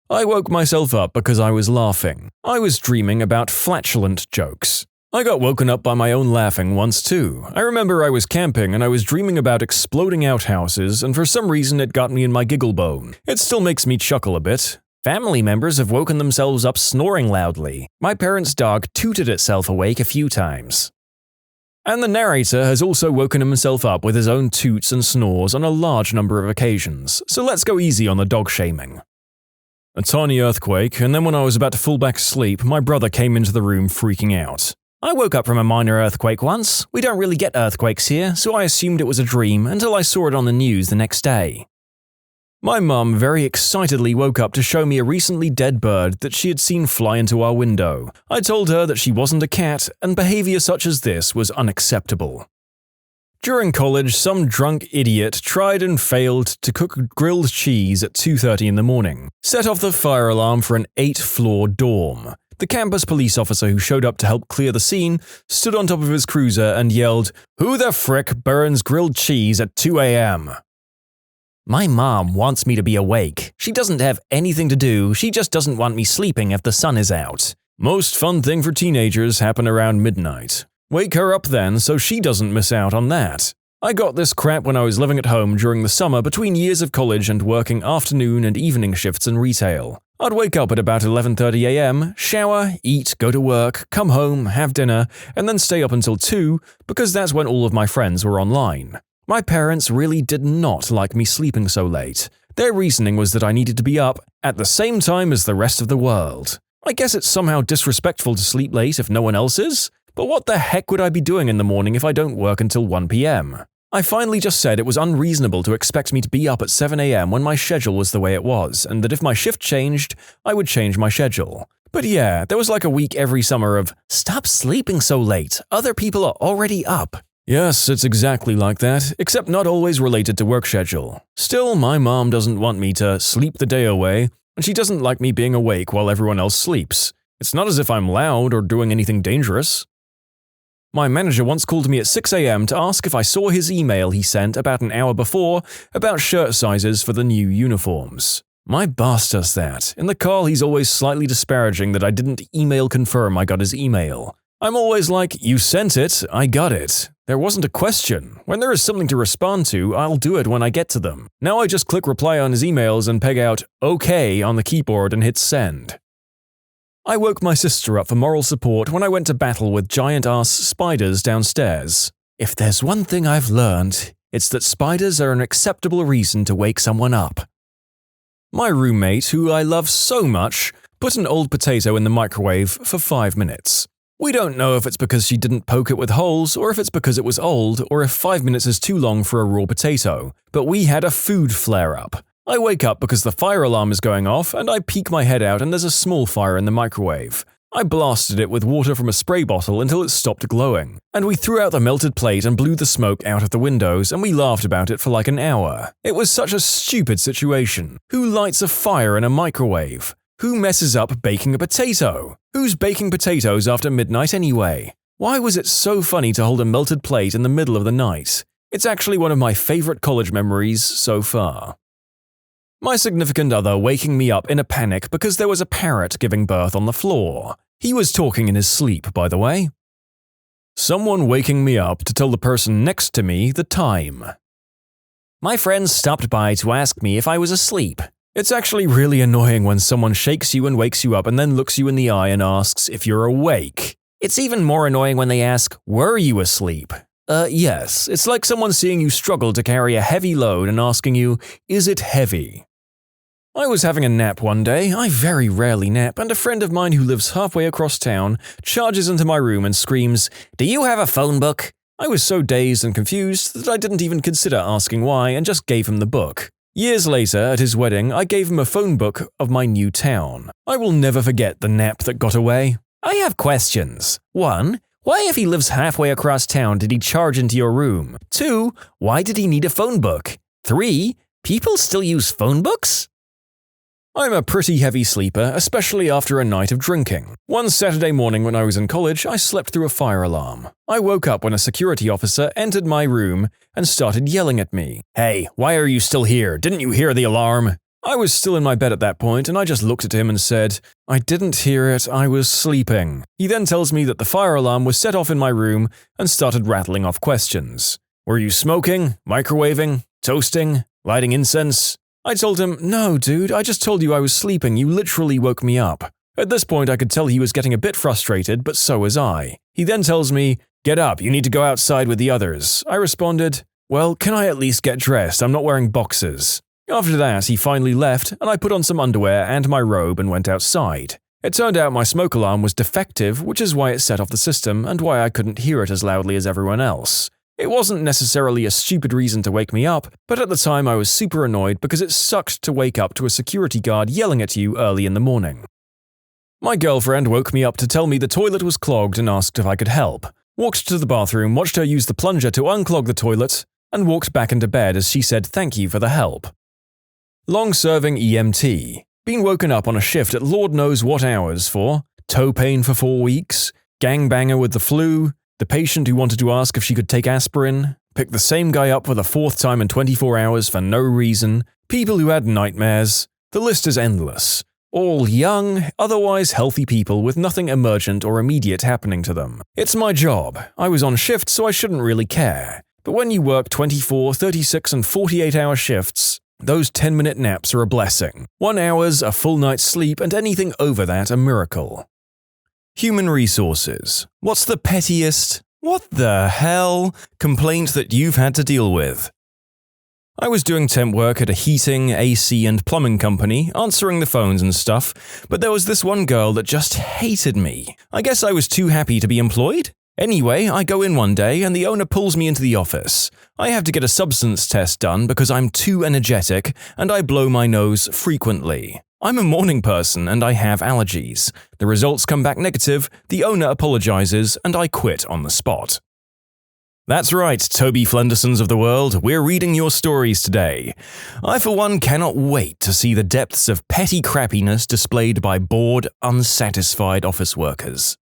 I woke myself up because I was laughing. I was dreaming about flatulent jokes. I got woken up by my own laughing once too. I remember I was camping and I was dreaming about exploding outhouses and for some reason it got me in my giggle bone. It still makes me chuckle a bit. Family members have woken themselves up snoring loudly. My parents' dog tooted itself awake a few times. And the narrator has also woken himself up with his own toots and snores on a large number of occasions, so let's go easy on the dog shaming. A tiny earthquake, and then when I was about to fall back asleep, my brother came into the room freaking out. I woke up from a minor earthquake once. We don't really get earthquakes here, so I assumed it was a dream until I saw it on the news the next day. My mum very excitedly woke up to show me a recently dead bird that she had seen fly into our window. I told her that she wasn't a cat and behavior such as this was unacceptable. During college, some drunk idiot tried and failed to cook grilled cheese at 2:30 in the morning, set off the fire alarm for an 8-floor dorm. The campus police officer who showed up to help clear the scene stood on top of his cruiser and yelled, "Who the frick burns grilled cheese at 2 a.m.? My mom wants me to be awake. She doesn't have anything to do, she just doesn't want me sleeping if the sun is out." Most fun thing for teenagers happen around midnight. Wake her up then so she doesn't miss out on that. I got this crap when I was living at home during the summer between years of college and working afternoon and evening shifts in retail. I'd wake up at about 11:30 a.m., shower, eat, go to work, come home, have dinner, and then stay up until 2 because that's when all of my friends were online. My parents really did not like me sleeping so late. Their reasoning was that I needed to be up at the same time as the rest of the world. I guess it's somehow disrespectful to sleep late if no one else is, but what the heck would I be doing in the morning if I don't work until 1 p.m.? I finally just said it was unreasonable to expect me to be up at 7 a.m. when my schedule was the way it was, and that if my shift changed, I would change my schedule. But yeah, there was like a week every summer of, "Stop sleeping so late, other people are already up." Yes, it's exactly like that, except not always related to work schedule. Still, my mom doesn't want me to sleep the day away, and she doesn't like me being awake while everyone else sleeps. It's not as if I'm loud or doing anything dangerous. My manager once called me at 6 a.m. to ask if I saw his email he sent about an hour before about shirt sizes for the new uniforms. My boss does that. In the call, he's always slightly disparaging that I didn't email confirm I got his email. I'm always like, "You sent it, I got it. There wasn't a question. When there is something to respond to, I'll do it when I get to them." Now I just click reply on his emails and peg out "OK" on the keyboard and hit send. I woke my sister up for moral support when I went to battle with giant-ass spiders downstairs. If there's one thing I've learned, it's that spiders are an acceptable reason to wake someone up. My roommate, who I love so much, put an old potato in the microwave for 5 minutes. We don't know if it's because she didn't poke it with holes, or if it's because it was old, or if 5 minutes is too long for a raw potato, but we had a food flare-up. I wake up because the fire alarm is going off, and I peek my head out and there's a small fire in the microwave. I blasted it with water from a spray bottle until it stopped glowing, and we threw out the melted plate and blew the smoke out of the windows, and we laughed about it for like an hour. It was such a stupid situation. Who lights a fire in a microwave? Who messes up baking a potato? Who's baking potatoes after midnight anyway? Why was it so funny to hold a melted plate in the middle of the night? It's actually one of my favorite college memories so far. My significant other waking me up in a panic because there was a parrot giving birth on the floor. He was talking in his sleep, by the way. Someone waking me up to tell the person next to me the time. My friends stopped by to ask me if I was asleep. It's actually really annoying when someone shakes you and wakes you up and then looks you in the eye and asks if you're awake. It's even more annoying when they ask, "Were you asleep?" Yes, it's like someone seeing you struggle to carry a heavy load and asking you, "Is it heavy?" I was having a nap one day. I very rarely nap, and a friend of mine who lives halfway across town charges into my room and screams, "Do you have a phone book?" I was so dazed and confused that I didn't even consider asking why and just gave him the book. Years later, at his wedding, I gave him a phone book of my new town. I will never forget the nap that got away. I have questions. 1. Why, if he lives halfway across town, did he charge into your room? 2. Why did he need a phone book? 3. People still use phone books? I'm a pretty heavy sleeper, especially after a night of drinking. One Saturday morning when I was in college, I slept through a fire alarm. I woke up when a security officer entered my room and started yelling at me. "Hey, why are you still here? Didn't you hear the alarm?" I was still in my bed at that point, and I just looked at him and said, "I didn't hear it, I was sleeping." He then tells me that the fire alarm was set off in my room and started rattling off questions. "Were you smoking, microwaving, toasting, lighting incense?" I told him, "No, dude, I just told you I was sleeping, you literally woke me up." At this point, I could tell he was getting a bit frustrated, but so was I. He then tells me, "Get up, you need to go outside with the others." I responded, "Well, can I at least get dressed? I'm not wearing boxers." After that, he finally left, and I put on some underwear and my robe and went outside. It turned out my smoke alarm was defective, which is why it set off the system and why I couldn't hear it as loudly as everyone else. It wasn't necessarily a stupid reason to wake me up, but at the time I was super annoyed because it sucked to wake up to a security guard yelling at you early in the morning. My girlfriend woke me up to tell me the toilet was clogged and asked if I could help. walked to the bathroom, watched her use the plunger to unclog the toilet, and walked back into bed as she said thank you for the help. Long-serving EMT. Been woken up on a shift at Lord knows what hours for toe pain for 4 weeks, gangbanger with the flu, the patient who wanted to ask if she could take aspirin, picked the same guy up for the 4th time in 24 hours for no reason, people who had nightmares. The list is endless. All young, otherwise healthy people with nothing emergent or immediate happening to them. It's my job. I was on shift, so I shouldn't really care. But when you work 24, 36, and 48-hour shifts, those 10-minute naps are a blessing. 1 hour's a full night's sleep, and anything over that a miracle. Human resources. What's the pettiest, what the hell, complaint that you've had to deal with? I was doing temp work at a heating, AC, and plumbing company, answering the phones and stuff, but there was this one girl that just hated me. I guess I was too happy to be employed? Anyway, I go in one day and the owner pulls me into the office. I have to get a substance test done because I'm too energetic and I blow my nose frequently. I'm a morning person and I have allergies. The results come back negative, the owner apologizes, and I quit on the spot. That's right, Toby Flendersons of the world, we're reading your stories today. I for one cannot wait to see the depths of petty crappiness displayed by bored, unsatisfied office workers.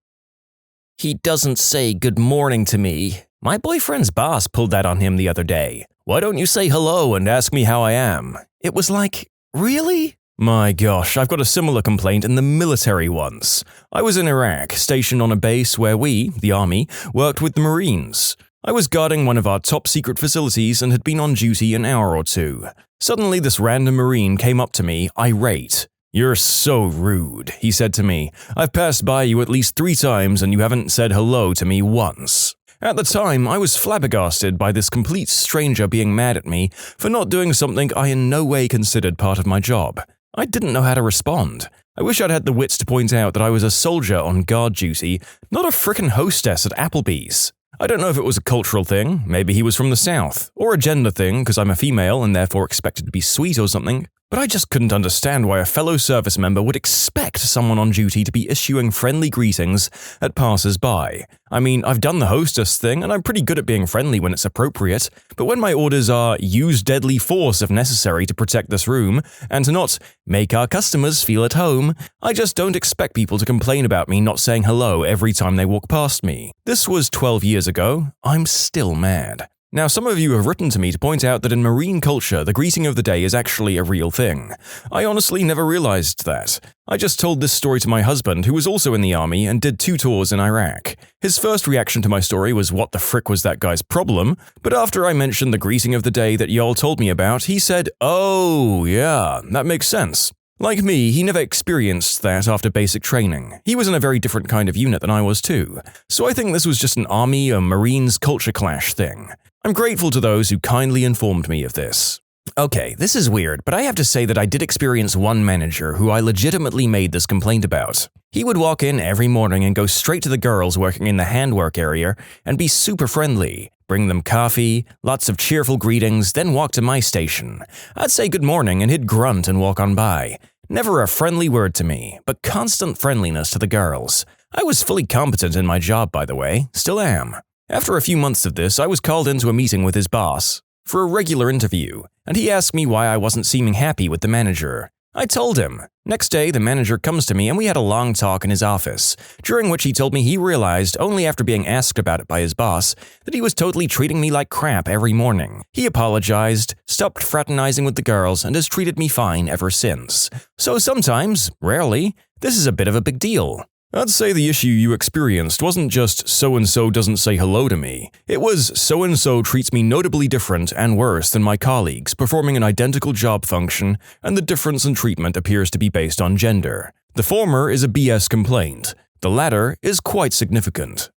He doesn't say good morning to me. My boyfriend's boss pulled that on him the other day. Why don't you say hello and ask me how I am? It was like, really? My gosh, I've got a similar complaint in the military once. I was in Iraq, stationed on a base where we, the army, worked with the Marines. I was guarding one of our top-secret facilities and had been on duty an hour or two. Suddenly, this random Marine came up to me, irate. "You're so rude," he said to me. "I've passed by you at least 3 times and you haven't said hello to me once." At the time, I was flabbergasted by this complete stranger being mad at me for not doing something I in no way considered part of my job. I didn't know how to respond. I wish I'd had the wits to point out that I was a soldier on guard duty, not a frickin' hostess at Applebee's. I don't know if it was a cultural thing, maybe he was from the South, or a gender thing because I'm a female and therefore expected to be sweet or something, but I just couldn't understand why a fellow service member would expect someone on duty to be issuing friendly greetings at passers-by. I mean, I've done the hostess thing and I'm pretty good at being friendly when it's appropriate, but when my orders are use deadly force if necessary to protect this room, and to not make our customers feel at home, I just don't expect people to complain about me not saying hello every time they walk past me. This was 12 years ago. I'm still mad. Now, some of you have written to me to point out that in Marine culture, the greeting of the day is actually a real thing. I honestly never realized that. I just told this story to my husband, who was also in the army and did 2 tours in Iraq. His first reaction to my story was, "What the frick was that guy's problem?" But after I mentioned the greeting of the day that y'all told me about, he said, "Oh, yeah, that makes sense." Like me, he never experienced that after basic training. He was in a very different kind of unit than I was too. So I think this was just an Army or Marines culture clash thing. I'm grateful to those who kindly informed me of this. Okay, this is weird, but I have to say that I did experience one manager who I legitimately made this complaint about. He would walk in every morning and go straight to the girls working in the handwork area and be super friendly. Bring them coffee, lots of cheerful greetings, then walk to my station. I'd say good morning and he'd grunt and walk on by. Never a friendly word to me, but constant friendliness to the girls. I was fully competent in my job, by the way, still am. After a few months of this, I was called into a meeting with his boss for a regular interview, and he asked me why I wasn't seeming happy with the manager. I told him. Next day, the manager comes to me and we had a long talk in his office, during which he told me he realized, only after being asked about it by his boss, that he was totally treating me like crap every morning. He apologized, stopped fraternizing with the girls, and has treated me fine ever since. So sometimes, rarely, this is a bit of a big deal. I'd say the issue you experienced wasn't just so-and-so doesn't say hello to me. It was so-and-so treats me notably different and worse than my colleagues performing an identical job function, and the difference in treatment appears to be based on gender. The former is a BS complaint. The latter is quite significant.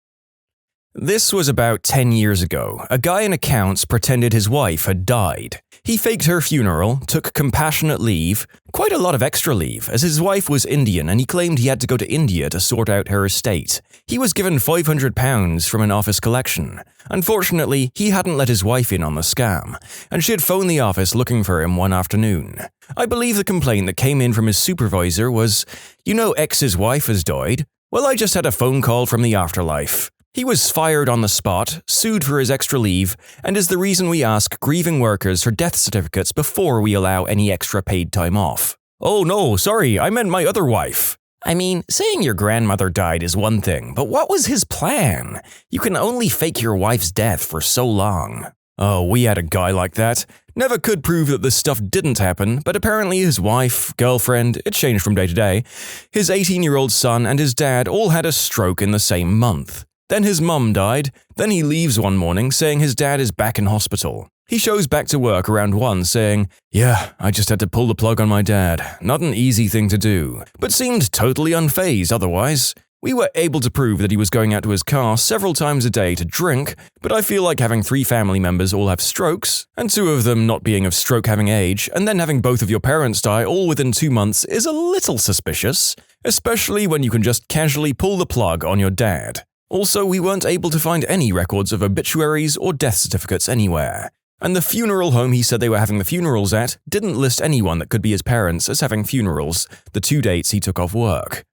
This was about 10 years ago. A guy in accounts pretended his wife had died. He faked her funeral, took compassionate leave, quite a lot of extra leave, as his wife was Indian and he claimed he had to go to India to sort out her estate. He was given £500 from an office collection. Unfortunately, he hadn't let his wife in on the scam, and she had phoned the office looking for him one afternoon. I believe the complaint that came in from his supervisor was, "You know X's wife has died? Well, I just had a phone call from the afterlife." He was fired on the spot, sued for his extra leave, and is the reason we ask grieving workers for death certificates before we allow any extra paid time off. Oh no, sorry, I meant my other wife. I mean, saying your grandmother died is one thing, but what was his plan? You can only fake your wife's death for so long. Oh, we had a guy like that. Never could prove that this stuff didn't happen, but apparently his wife, girlfriend, it changed from day to day, his 18-year-old son and his dad all had a stroke in the same month. Then his mum died, then he leaves one morning saying his dad is back in hospital. He shows back to work around 1 saying, "Yeah, I just had to pull the plug on my dad. Not an easy thing to do," but seemed totally unfazed otherwise. We were able to prove that he was going out to his car several times a day to drink, but I feel like having 3 family members all have strokes, and 2 of them not being of stroke-having age, and then having both of your parents die all within 2 months is a little suspicious, especially when you can just casually pull the plug on your dad. Also, we weren't able to find any records of obituaries or death certificates anywhere. And the funeral home he said they were having the funerals at didn't list anyone that could be his parents as having funerals the 2 dates he took off work.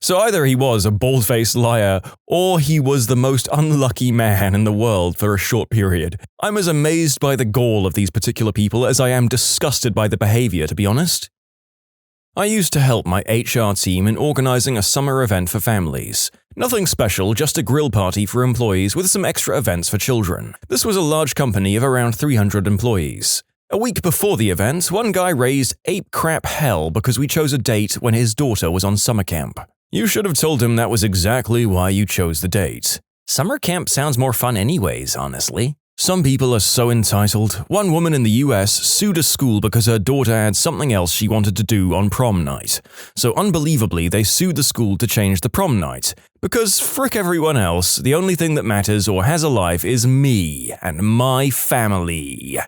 So either he was a bald-faced liar, or he was the most unlucky man in the world for a short period. I'm as amazed by the gall of these particular people as I am disgusted by the behavior, to be honest. I used to help my HR team in organizing a summer event for families. Nothing special, just a grill party for employees with some extra events for children. This was a large company of around 300 employees. A week before the event, one guy raised ape crap hell because we chose a date when his daughter was on summer camp. You should have told him that was exactly why you chose the date. Summer camp sounds more fun anyways, honestly. Some people are so entitled. One woman in the US sued a school because her daughter had something else she wanted to do on prom night. So unbelievably, they sued the school to change the prom night. Because frick everyone else, the only thing that matters or has a life is me and my family.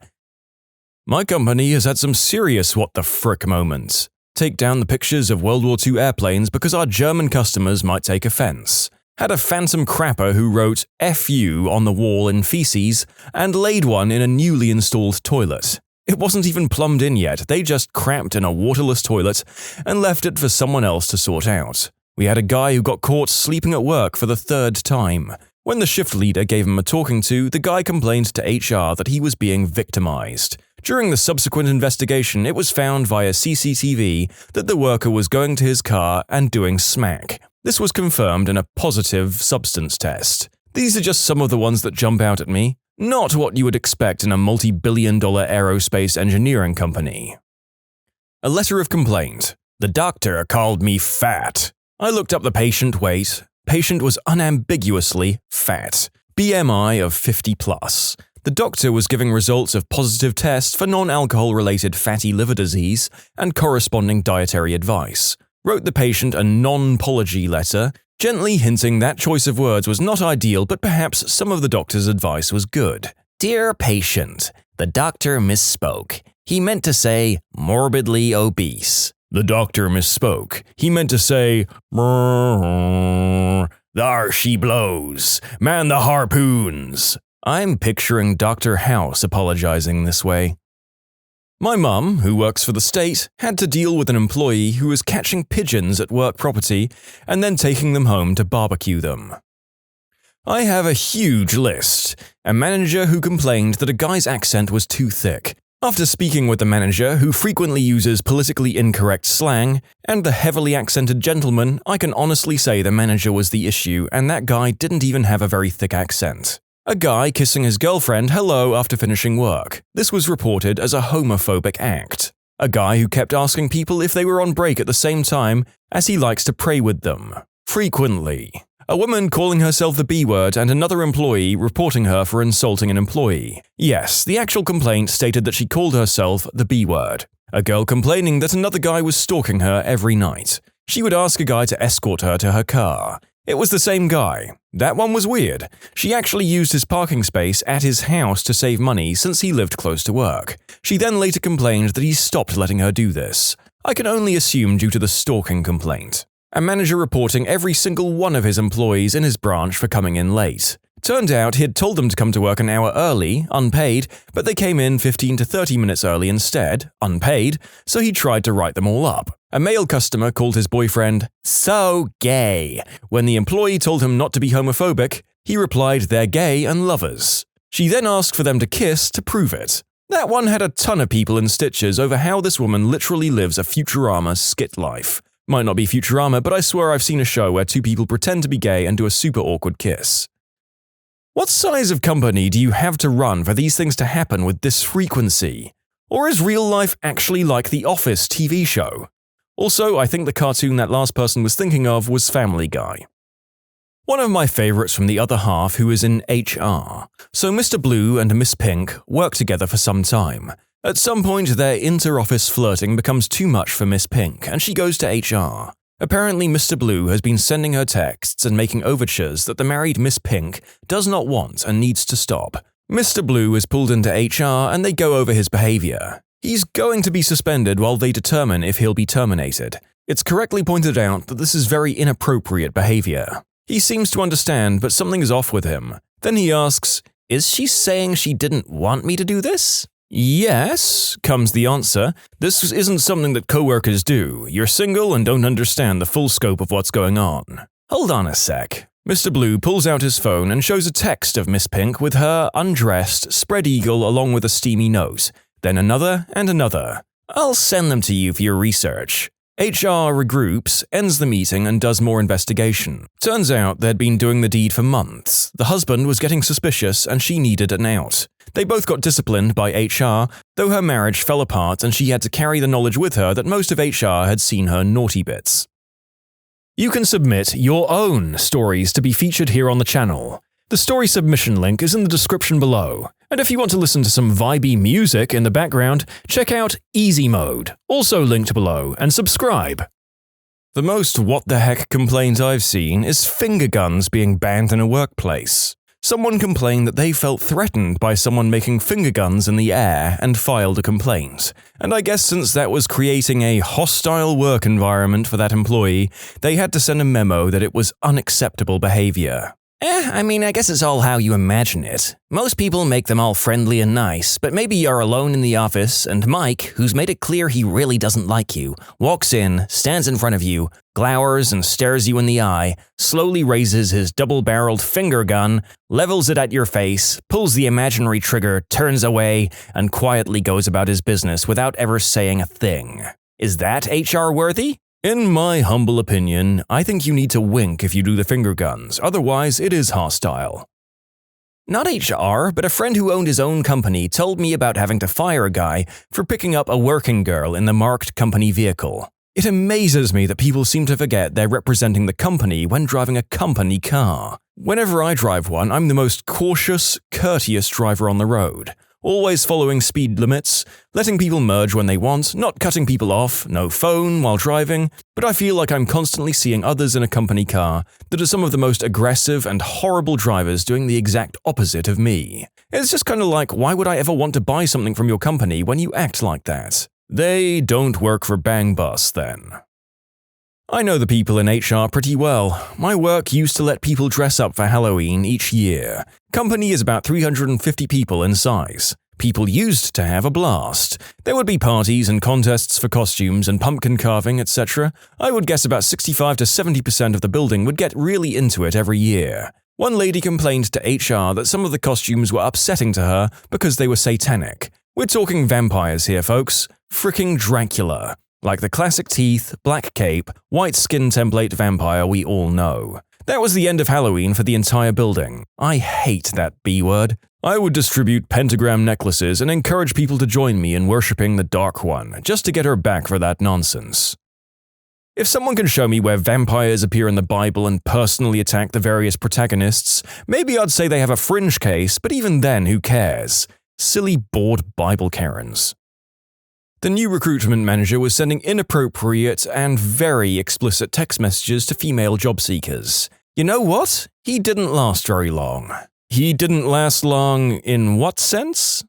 My company has had some serious what the frick moments. Take down the pictures of World War II airplanes because our German customers might take offense. Had a phantom crapper who wrote "F you" on the wall in feces and laid one in a newly installed toilet. It wasn't even plumbed in yet, they just crapped in a waterless toilet and left it for someone else to sort out. We had a guy who got caught sleeping at work for the 3rd time. When the shift leader gave him a talking to, the guy complained to HR that he was being victimized. During the subsequent investigation, it was found via CCTV that the worker was going to his car and doing smack. This was confirmed in a positive substance test. These are just some of the ones that jump out at me. Not what you would expect in a multi-billion-dollar aerospace engineering company. A letter of complaint. The doctor called me fat. I looked up the patient weight. Patient was unambiguously fat. BMI of 50+. The doctor was giving results of positive tests for non-alcohol-related fatty liver disease and corresponding dietary advice. Wrote the patient a non-apology letter, gently hinting that choice of words was not ideal but perhaps some of the doctor's advice was good. Dear patient, the doctor misspoke. He meant to say morbidly obese. The doctor misspoke. He meant to say there she blows. Man the harpoons. I'm picturing Dr. House apologizing this way. My mum, who works for the state, had to deal with an employee who was catching pigeons at work property and then taking them home to barbecue them. I have a huge list. A manager who complained that a guy's accent was too thick. After speaking with the manager, who frequently uses politically incorrect slang, and the heavily accented gentleman, I can honestly say the manager was the issue and that guy didn't even have a very thick accent. A guy kissing his girlfriend hello after finishing work. This was reported as a homophobic act. A guy who kept asking people if they were on break at the same time, as he likes to pray with them. Frequently. A woman calling herself the B-word and another employee reporting her for insulting an employee. Yes, the actual complaint stated that she called herself the B-word. A girl complaining that another guy was stalking her every night. She would ask a guy to escort her to her car. It was the same guy. That one was weird. She actually used his parking space at his house to save money since he lived close to work. She then later complained that he stopped letting her do this. I can only assume due to the stalking complaint. A manager reporting every single one of his employees in his branch for coming in late. Turned out he had told them to come to work an hour early, unpaid, but they came in 15 to 30 minutes early instead, unpaid, so he tried to write them all up. A male customer called his boyfriend so gay. When the employee told him not to be homophobic, he replied they're gay and lovers. She then asked for them to kiss to prove it. That one had a ton of people in stitches over how this woman literally lives a Futurama skit life. Might not be Futurama, but I swear I've seen a show where two people pretend to be gay and do a super awkward kiss. What size of company do you have to run for these things to happen with this frequency? Or is real life actually like The Office TV show? Also, I think the cartoon that last person was thinking of was Family Guy. One of my favorites from the other half who is in HR. So Mr. Blue and Miss Pink work together for some time. At some point, their inter-office flirting becomes too much for Miss Pink, and she goes to HR. Apparently, Mr. Blue has been sending her texts and making overtures that the married Miss Pink does not want and needs to stop. Mr. Blue is pulled into HR and they go over his behavior. He's going to be suspended while they determine if he'll be terminated. It's correctly pointed out that this is very inappropriate behavior. He seems to understand, but something is off with him. Then he asks, "Is she saying she didn't want me to do this?" "Yes," comes the answer. "This isn't something that coworkers do. You're single and don't understand the full scope of what's going on." Hold on a sec. Mr. Blue pulls out his phone and shows a text of Miss Pink with her, undressed, spread eagle along with a steamy note. Then another and another. "I'll send them to you for your research." HR regroups, ends the meeting and does more investigation. Turns out they'd been doing the deed for months. The husband was getting suspicious and she needed an out. They both got disciplined by HR, though her marriage fell apart and she had to carry the knowledge with her that most of HR had seen her naughty bits. You can submit your own stories to be featured here on the channel. The story submission link is in the description below. And if you want to listen to some vibey music in the background, check out easymode, also linked below, and subscribe. The most what the heck complaint I've seen is finger guns being banned in a workplace. Someone complained that they felt threatened by someone making finger guns in the air and filed a complaint. And I guess since that was creating a hostile work environment for that employee, they had to send a memo that it was unacceptable behavior. I guess it's all how you imagine it. Most people make them all friendly and nice, but maybe you're alone in the office and Mike, who's made it clear he really doesn't like you, walks in, stands in front of you, glowers and stares you in the eye, slowly raises his double-barreled finger gun, levels it at your face, pulls the imaginary trigger, turns away, and quietly goes about his business without ever saying a thing. Is that HR worthy? In my humble opinion, I think you need to wink if you do the finger guns, otherwise it is hostile. Not HR, but a friend who owned his own company told me about having to fire a guy for picking up a working girl in the marked company vehicle. It amazes me that people seem to forget they're representing the company when driving a company car. Whenever I drive one, I'm the most cautious, courteous driver on the road. Always following speed limits, letting people merge when they want, not cutting people off, no phone while driving, but I feel like I'm constantly seeing others in a company car that are some of the most aggressive and horrible drivers doing the exact opposite of me. It's just kind of like, why would I ever want to buy something from your company when you act like that? They don't work for Bang Bus then. I know the people in HR pretty well. My work used to let people dress up for Halloween each year. Company is about 350 people in size. People used to have a blast. There would be parties and contests for costumes and pumpkin carving, etc. I would guess about 65 to 70% of the building would get really into it every year. One lady complained to HR that some of the costumes were upsetting to her because they were satanic. We're talking vampires here, folks. Fricking Dracula. Like the classic teeth, black cape, white skin template vampire we all know. That was the end of Halloween for the entire building. I hate that B word. I would distribute pentagram necklaces and encourage people to join me in worshipping the Dark One, just to get her back for that nonsense. If someone can show me where vampires appear in the Bible and personally attack the various protagonists, maybe I'd say they have a fringe case, but even then, who cares? Silly, bored Bible Karens. The new recruitment manager was sending inappropriate and very explicit text messages to female job seekers. You know what? He didn't last very long. He didn't last long in what sense?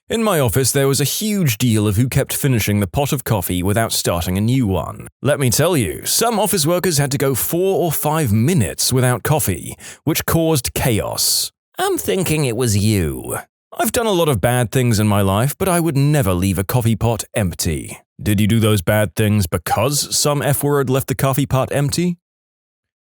In my office, there was a huge deal of who kept finishing the pot of coffee without starting a new one. Let me tell you, some office workers had to go 4 or 5 minutes without coffee, which caused chaos. I'm thinking it was you. I've done a lot of bad things in my life, but I would never leave a coffee pot empty. Did you do those bad things because some F-word left the coffee pot empty?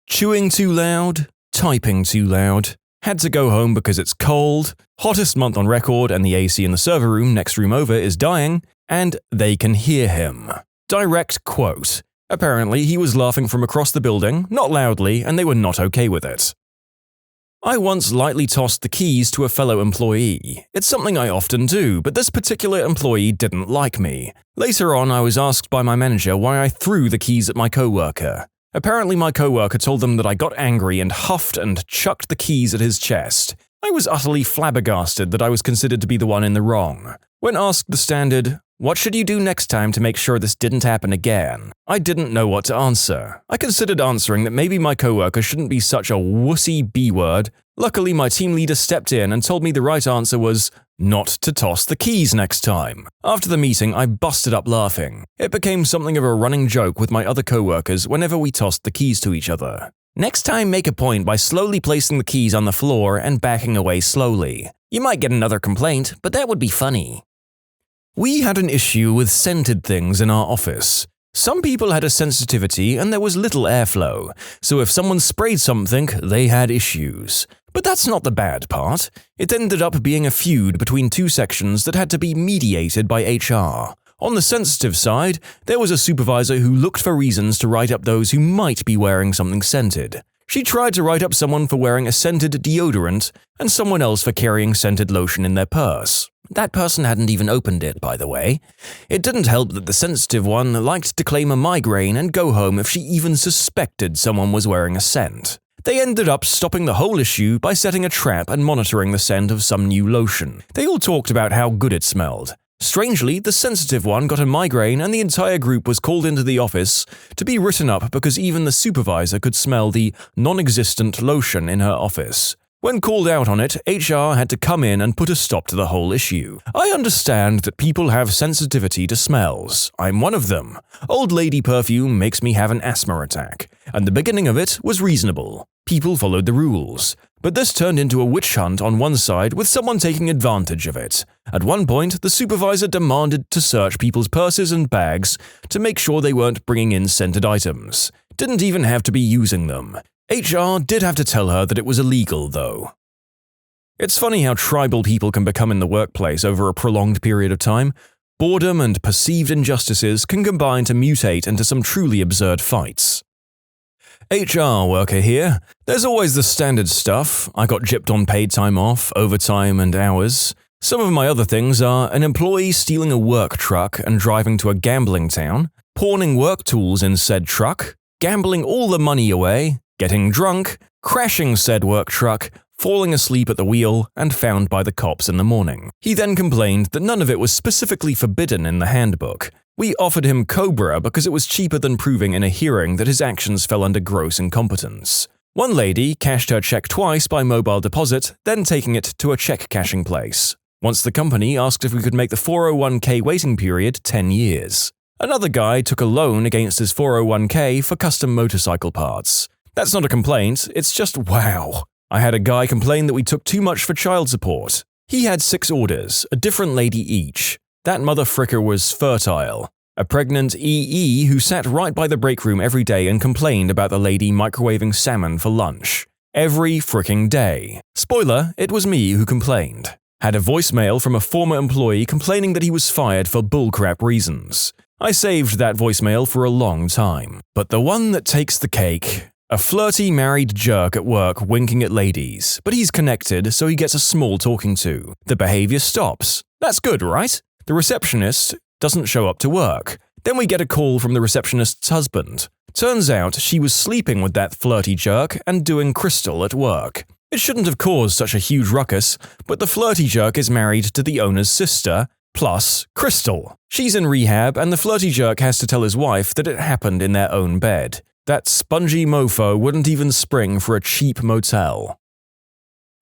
Chewing too loud, typing too loud, had to go home because it's cold, hottest month on record and the AC in the server room next room over is dying, and they can hear him. Direct quote. Apparently, he was laughing from across the building, not loudly, and they were not okay with it. I once lightly tossed the keys to a fellow employee. It's something I often do, but this particular employee didn't like me. Later on, I was asked by my manager why I threw the keys at my coworker. Apparently, my coworker told them that I got angry and huffed and chucked the keys at his chest. I was utterly flabbergasted that I was considered to be the one in the wrong. When asked the standard, "What should you do next time to make sure this didn't happen again?" I didn't know what to answer. I considered answering that maybe my coworker shouldn't be such a wussy B-word. Luckily, my team leader stepped in and told me the right answer was not to toss the keys next time. After the meeting, I busted up laughing. It became something of a running joke with my other coworkers whenever we tossed the keys to each other. Next time, make a point by slowly placing the keys on the floor and backing away slowly. You might get another complaint, but that would be funny. We had an issue with scented things in our office. Some people had a sensitivity and there was little airflow, so if someone sprayed something, they had issues. But that's not the bad part. It ended up being a feud between two sections that had to be mediated by HR. On the sensitive side, there was a supervisor who looked for reasons to write up those who might be wearing something scented. She tried to write up someone for wearing a scented deodorant and someone else for carrying scented lotion in their purse. That person hadn't even opened it, by the way. It didn't help that the sensitive one liked to claim a migraine and go home if she even suspected someone was wearing a scent. They ended up stopping the whole issue by setting a trap and monitoring the scent of some new lotion. They all talked about how good it smelled. Strangely, the sensitive one got a migraine and the entire group was called into the office to be written up because even the supervisor could smell the non-existent lotion in her office. When called out on it, HR had to come in and put a stop to the whole issue. I understand that people have sensitivity to smells. I'm one of them. Old lady perfume makes me have an asthma attack, and the beginning of it was reasonable. People followed the rules. But this turned into a witch hunt on one side with someone taking advantage of it. At one point, the supervisor demanded to search people's purses and bags to make sure they weren't bringing in scented items. Didn't even have to be using them. HR did have to tell her that it was illegal, though. It's funny how tribal people can become in the workplace over a prolonged period of time. Boredom and perceived injustices can combine to mutate into some truly absurd fights. HR worker here. There's always the standard stuff. I got gypped on paid time off, overtime, and hours. Some of my other things are an employee stealing a work truck and driving to a gambling town, pawning work tools in said truck, gambling all the money away, getting drunk, crashing said work truck, falling asleep at the wheel, and found by the cops in the morning. He then complained that none of it was specifically forbidden in the handbook. We offered him Cobra because it was cheaper than proving in a hearing that his actions fell under gross incompetence. One lady cashed her check twice by mobile deposit, then taking it to a check cashing place. Once the company asked if we could make the 401k waiting period 10 years. Another guy took a loan against his 401k for custom motorcycle parts. That's not a complaint, it's just wow. I had a guy complain that we took too much for child support. He had 6 orders, a different lady each. That mother fricker was fertile. A pregnant EE who sat right by the break room every day and complained about the lady microwaving salmon for lunch. Every fricking day. Spoiler, it was me who complained. Had a voicemail from a former employee complaining that he was fired for bullcrap reasons. I saved that voicemail for a long time. But the one that takes the cake. A flirty married jerk at work winking at ladies, but he's connected so he gets a small talking to. The behavior stops. That's good, right? The receptionist doesn't show up to work. Then we get a call from the receptionist's husband. Turns out she was sleeping with that flirty jerk and doing crystal at work. It shouldn't have caused such a huge ruckus, but the flirty jerk is married to the owner's sister, plus Crystal. She's in rehab and the flirty jerk has to tell his wife that it happened in their own bed. That spongy mofo wouldn't even spring for a cheap motel.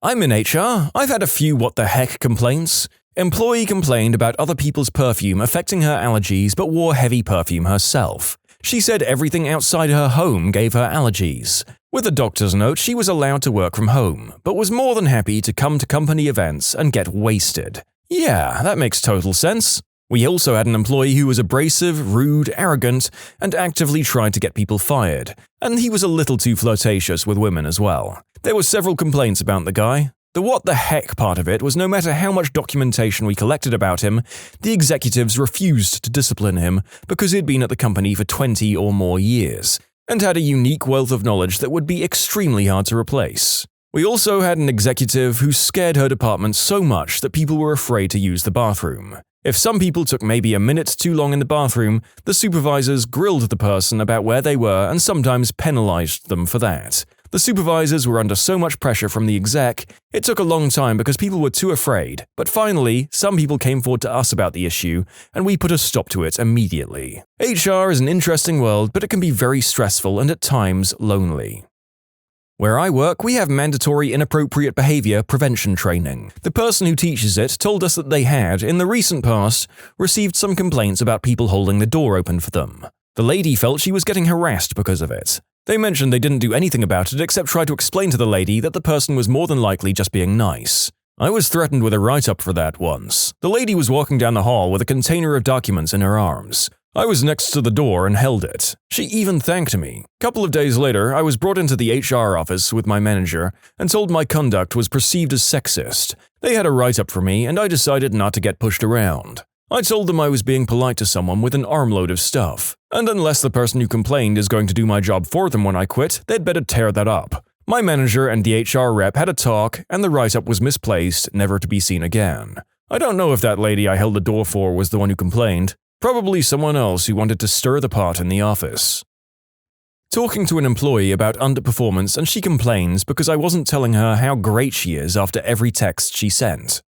I'm in HR. I've had a few what the heck complaints. Employee complained about other people's perfume affecting her allergies but wore heavy perfume herself. She said everything outside her home gave her allergies. With a doctor's note, she was allowed to work from home, but was more than happy to come to company events and get wasted. Yeah, that makes total sense. We also had an employee who was abrasive, rude, arrogant, and actively tried to get people fired, and he was a little too flirtatious with women as well. There were several complaints about the guy. The what the heck part of it was no matter how much documentation we collected about him, the executives refused to discipline him because he'd been at the company for 20 or more years, and had a unique wealth of knowledge that would be extremely hard to replace. We also had an executive who scared her department so much that people were afraid to use the bathroom. If some people took maybe a minute too long in the bathroom, the supervisors grilled the person about where they were and sometimes penalized them for that. The supervisors were under so much pressure from the exec, it took a long time because people were too afraid, but finally, some people came forward to us about the issue, and we put a stop to it immediately. HR is an interesting world, but it can be very stressful and at times lonely. Where I work, we have mandatory inappropriate behavior prevention training. The person who teaches it told us that they had, in the recent past, received some complaints about people holding the door open for them. The lady felt she was getting harassed because of it. They mentioned they didn't do anything about it except try to explain to the lady that the person was more than likely just being nice. I was threatened with a write-up for that once. The lady was walking down the hall with a container of documents in her arms. I was next to the door and held it. She even thanked me. A couple of days later, I was brought into the HR office with my manager and told my conduct was perceived as sexist. They had a write-up for me, and I decided not to get pushed around. I told them I was being polite to someone with an armload of stuff, and unless the person who complained is going to do my job for them when I quit, they'd better tear that up. My manager and the HR rep had a talk, and the write-up was misplaced, never to be seen again. I don't know if that lady I held the door for was the one who complained. Probably someone else who wanted to stir the pot in the office. Talking to an employee about underperformance, and she complains because I wasn't telling her how great she is after every text she sent.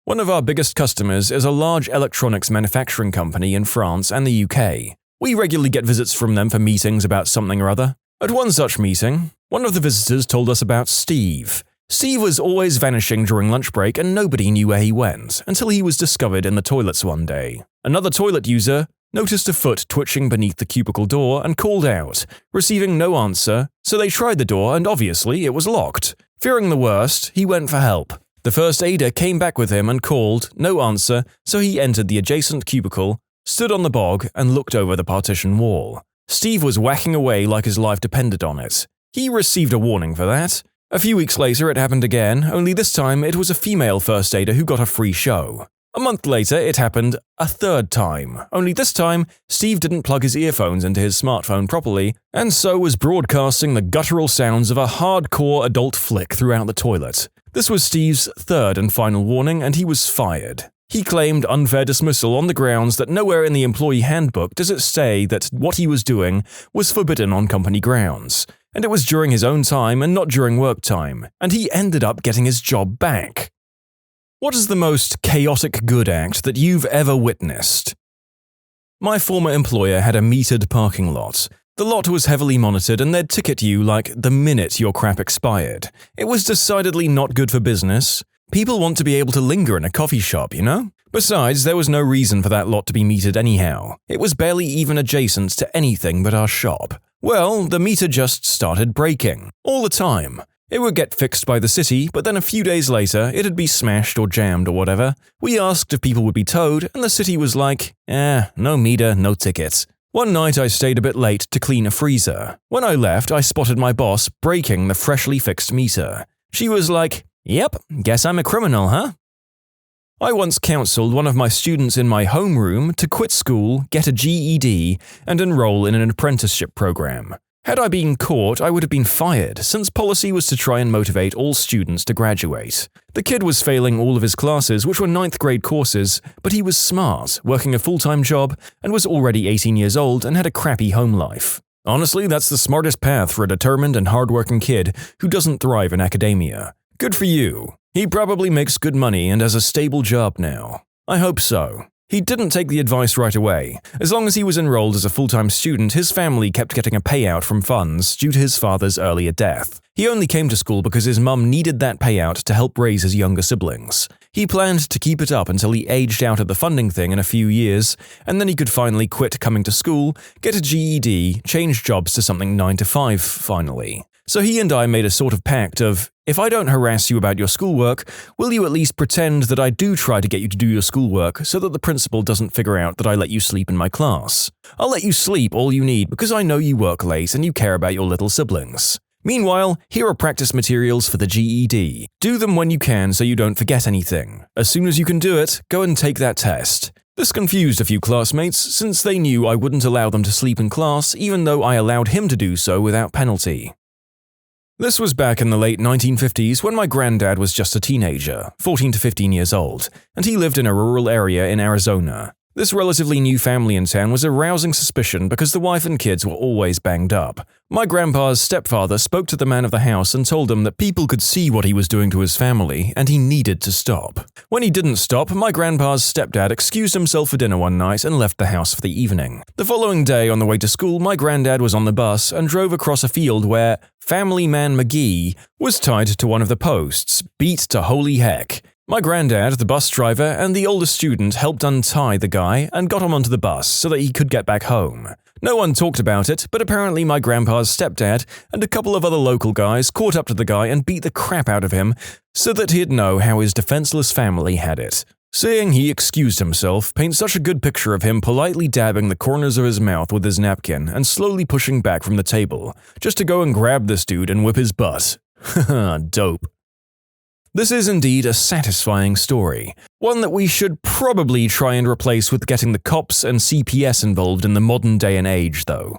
One of our biggest customers is a large electronics manufacturing company in France and the UK. We regularly get visits from them for meetings about something or other. At one such meeting, one of the visitors told us about Steve. Steve was always vanishing during lunch break and nobody knew where he went until he was discovered in the toilets one day. Another toilet user noticed a foot twitching beneath the cubicle door and called out, receiving no answer, so they tried the door and obviously it was locked. Fearing the worst, he went for help. The first aider came back with him and called, no answer, so he entered the adjacent cubicle, stood on the bog, and looked over the partition wall. Steve was whacking away like his life depended on it. He received a warning for that. A few weeks later it happened again, only this time it was a female first aider who got a free show. A month later it happened a third time, only this time Steve didn't plug his earphones into his smartphone properly, and so was broadcasting the guttural sounds of a hardcore adult flick throughout the toilet. This was Steve's third and final warning, and he was fired. He claimed unfair dismissal on the grounds that nowhere in the employee handbook does it say that what he was doing was forbidden on company grounds, and it was during his own time and not during work time, and he ended up getting his job back. What is the most chaotic good act that you've ever witnessed? My former employer had a metered parking lot. The lot was heavily monitored and they'd ticket you like the minute your crap expired. It was decidedly not good for business. People want to be able to linger in a coffee shop, you know? Besides, there was no reason for that lot to be metered anyhow. It was barely even adjacent to anything but our shop. Well, the meter just started breaking. All the time. It would get fixed by the city, but then a few days later, it'd be smashed or jammed or whatever. We asked if people would be towed, and the city was like, no meter, no ticket. One night I stayed a bit late to clean a freezer. When I left, I spotted my boss breaking the freshly fixed meter. She was like, "Yep, guess I'm a criminal, huh?" I once counseled one of my students in my homeroom to quit school, get a GED, and enroll in an apprenticeship program. Had I been caught, I would have been fired, since policy was to try and motivate all students to graduate. The kid was failing all of his classes, which were 9th grade courses, but he was smart, working a full-time job, and was already 18 years old and had a crappy home life. Honestly, that's the smartest path for a determined and hardworking kid who doesn't thrive in academia. Good for you. He probably makes good money and has a stable job now. I hope so. He didn't take the advice right away. As long as he was enrolled as a full-time student, his family kept getting a payout from funds due to his father's earlier death. He only came to school because his mum needed that payout to help raise his younger siblings. He planned to keep it up until he aged out of the funding thing in a few years, and then he could finally quit coming to school, get a GED, change jobs to something 9 to 5 finally. So he and I made a sort of pact of, if I don't harass you about your schoolwork, will you at least pretend that I do try to get you to do your schoolwork so that the principal doesn't figure out that I let you sleep in my class? I'll let you sleep all you need because I know you work late and you care about your little siblings. Meanwhile, here are practice materials for the GED. Do them when you can so you don't forget anything. As soon as you can do it, go and take that test. This confused a few classmates since they knew I wouldn't allow them to sleep in class even though I allowed him to do so without penalty. This was back in the late 1950s when my granddad was just a teenager, 14 to 15 years old, and he lived in a rural area in Arizona. This relatively new family in town was arousing suspicion because the wife and kids were always banged up. My grandpa's stepfather spoke to the man of the house and told him that people could see what he was doing to his family and he needed to stop. When he didn't stop, my grandpa's stepdad excused himself for dinner one night and left the house for the evening. The following day on the way to school, my granddad was on the bus and drove across a field where Family Man McGee was tied to one of the posts, beat to holy heck. My granddad, the bus driver, and the older student helped untie the guy and got him onto the bus so that he could get back home. No one talked about it, but apparently my grandpa's stepdad and a couple of other local guys caught up to the guy and beat the crap out of him so that he'd know how his defenseless family had it. Saying he excused himself paints such a good picture of him politely dabbing the corners of his mouth with his napkin and slowly pushing back from the table, just to go and grab this dude and whip his butt. Haha, dope. This is indeed a satisfying story, one that we should probably try and replace with getting the cops and CPS involved in the modern day and age, though.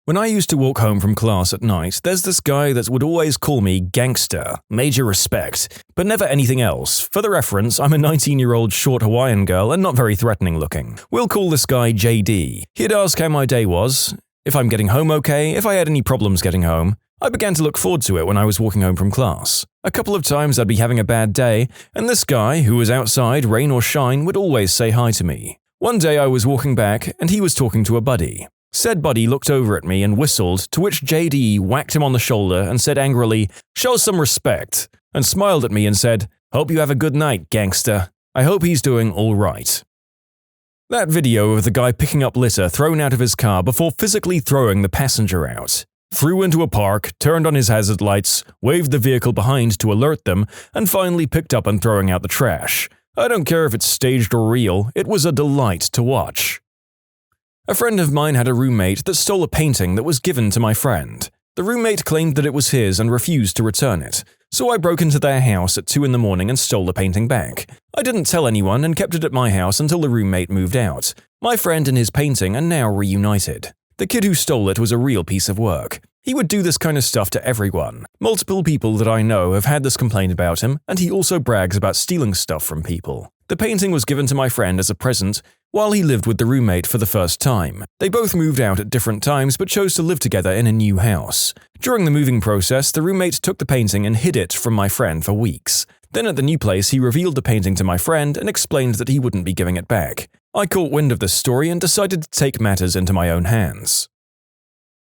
When I used to walk home from class at night, there's this guy that would always call me gangster, major respect, but never anything else. For the reference, I'm a 19-year-old short Hawaiian girl and not very threatening looking. We'll call this guy JD. He'd ask how my day was, if I'm getting home okay, if I had any problems getting home. I began to look forward to it when I was walking home from class. A couple of times I'd be having a bad day, and this guy, who was outside, rain or shine, would always say hi to me. One day I was walking back, and he was talking to a buddy. Said buddy looked over at me and whistled, to which JD whacked him on the shoulder and said angrily, "Show some respect," and smiled at me and said, "Hope you have a good night, gangster. I hope he's doing all right." That video of the guy picking up litter thrown out of his car before physically throwing the passenger out. Threw into a park, turned on his hazard lights, waved the vehicle behind to alert them, and finally picked up and throwing out the trash. I don't care if it's staged or real, it was a delight to watch. A friend of mine had a roommate that stole a painting that was given to my friend. The roommate claimed that it was his and refused to return it, so I broke into their house at 2 in the morning and stole the painting back. I didn't tell anyone and kept it at my house until the roommate moved out. My friend and his painting are now reunited. The kid who stole it was a real piece of work. He would do this kind of stuff to everyone. Multiple people that I know have had this complaint about him, and he also brags about stealing stuff from people. The painting was given to my friend as a present while he lived with the roommate for the first time. They both moved out at different times but chose to live together in a new house. During the moving process, the roommate took the painting and hid it from my friend for weeks. Then at the new place, he revealed the painting to my friend and explained that he wouldn't be giving it back. I caught wind of this story and decided to take matters into my own hands.